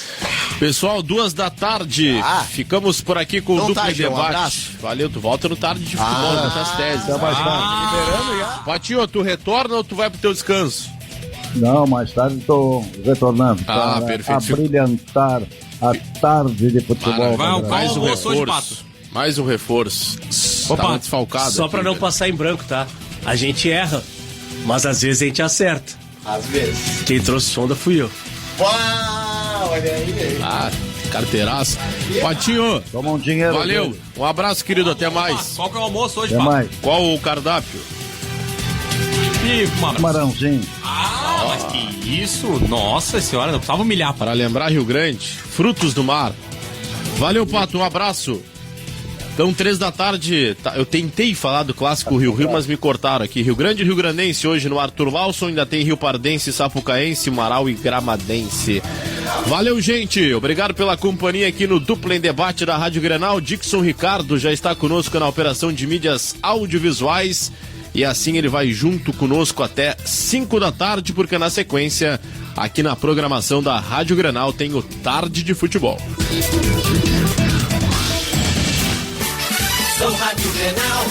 Speaker 1: Pessoal, 2 da tarde.
Speaker 8: Ah.
Speaker 1: Ficamos por aqui com o
Speaker 8: Então
Speaker 1: duplo
Speaker 8: tá, Gê, um
Speaker 1: debate.
Speaker 8: abraço.
Speaker 1: Valeu, tu volta no tarde de futebol,
Speaker 8: Ah.
Speaker 1: com as teses.
Speaker 6: Até mais tarde.
Speaker 8: Liberando já.
Speaker 1: Patinho, tu retorna ou tu vai pro teu descanso?
Speaker 6: Não, mais tarde estou retornando
Speaker 1: Ah,
Speaker 6: para
Speaker 1: perfeito.
Speaker 6: abrilhantar a tarde de futebol.
Speaker 5: Vai,
Speaker 6: do
Speaker 1: Mais
Speaker 6: Brasil.
Speaker 1: um
Speaker 5: almoço hoje,
Speaker 1: reforço. Mais um reforço.
Speaker 5: Opa,
Speaker 1: Tava desfalcado.
Speaker 7: Só
Speaker 1: aqui,
Speaker 7: pra não
Speaker 1: velho.
Speaker 7: passar em branco, tá? A gente erra, mas às vezes a gente acerta.
Speaker 8: Às vezes.
Speaker 7: Quem trouxe sonda fui eu.
Speaker 8: Uau, olha aí.
Speaker 1: Ah, carteiraço. Patinho,
Speaker 6: Toma um dinheiro.
Speaker 1: valeu.
Speaker 6: dele.
Speaker 1: Um abraço, querido. Até mais.
Speaker 5: Qual que é o almoço hoje,
Speaker 6: Até
Speaker 5: Pato?
Speaker 6: mais.
Speaker 1: Qual o cardápio?
Speaker 5: E, mano.
Speaker 6: Camarãozinho.
Speaker 5: Ah, mas que isso? Nossa senhora, não precisava humilhar.
Speaker 1: Para lembrar Rio Grande, frutos do mar. Valeu, Pato. Um abraço. Então, 3 da tarde, eu tentei falar do clássico Rio-Rio, mas me cortaram aqui. Rio Grande e Rio Grandense hoje no Arthur Lawson, ainda tem Rio Pardense, Sapucaense, Marau e Gramadense. Valeu, gente. Obrigado pela companhia aqui no Dupla em Debate da Rádio Grenal. Dixon Ricardo já está conosco na operação de mídias audiovisuais. E assim ele vai junto conosco até 5 da tarde, porque na sequência, aqui na programação da Rádio Grenal, tem o Tarde de Futebol.
Speaker 9: Sou Rádio Grenal.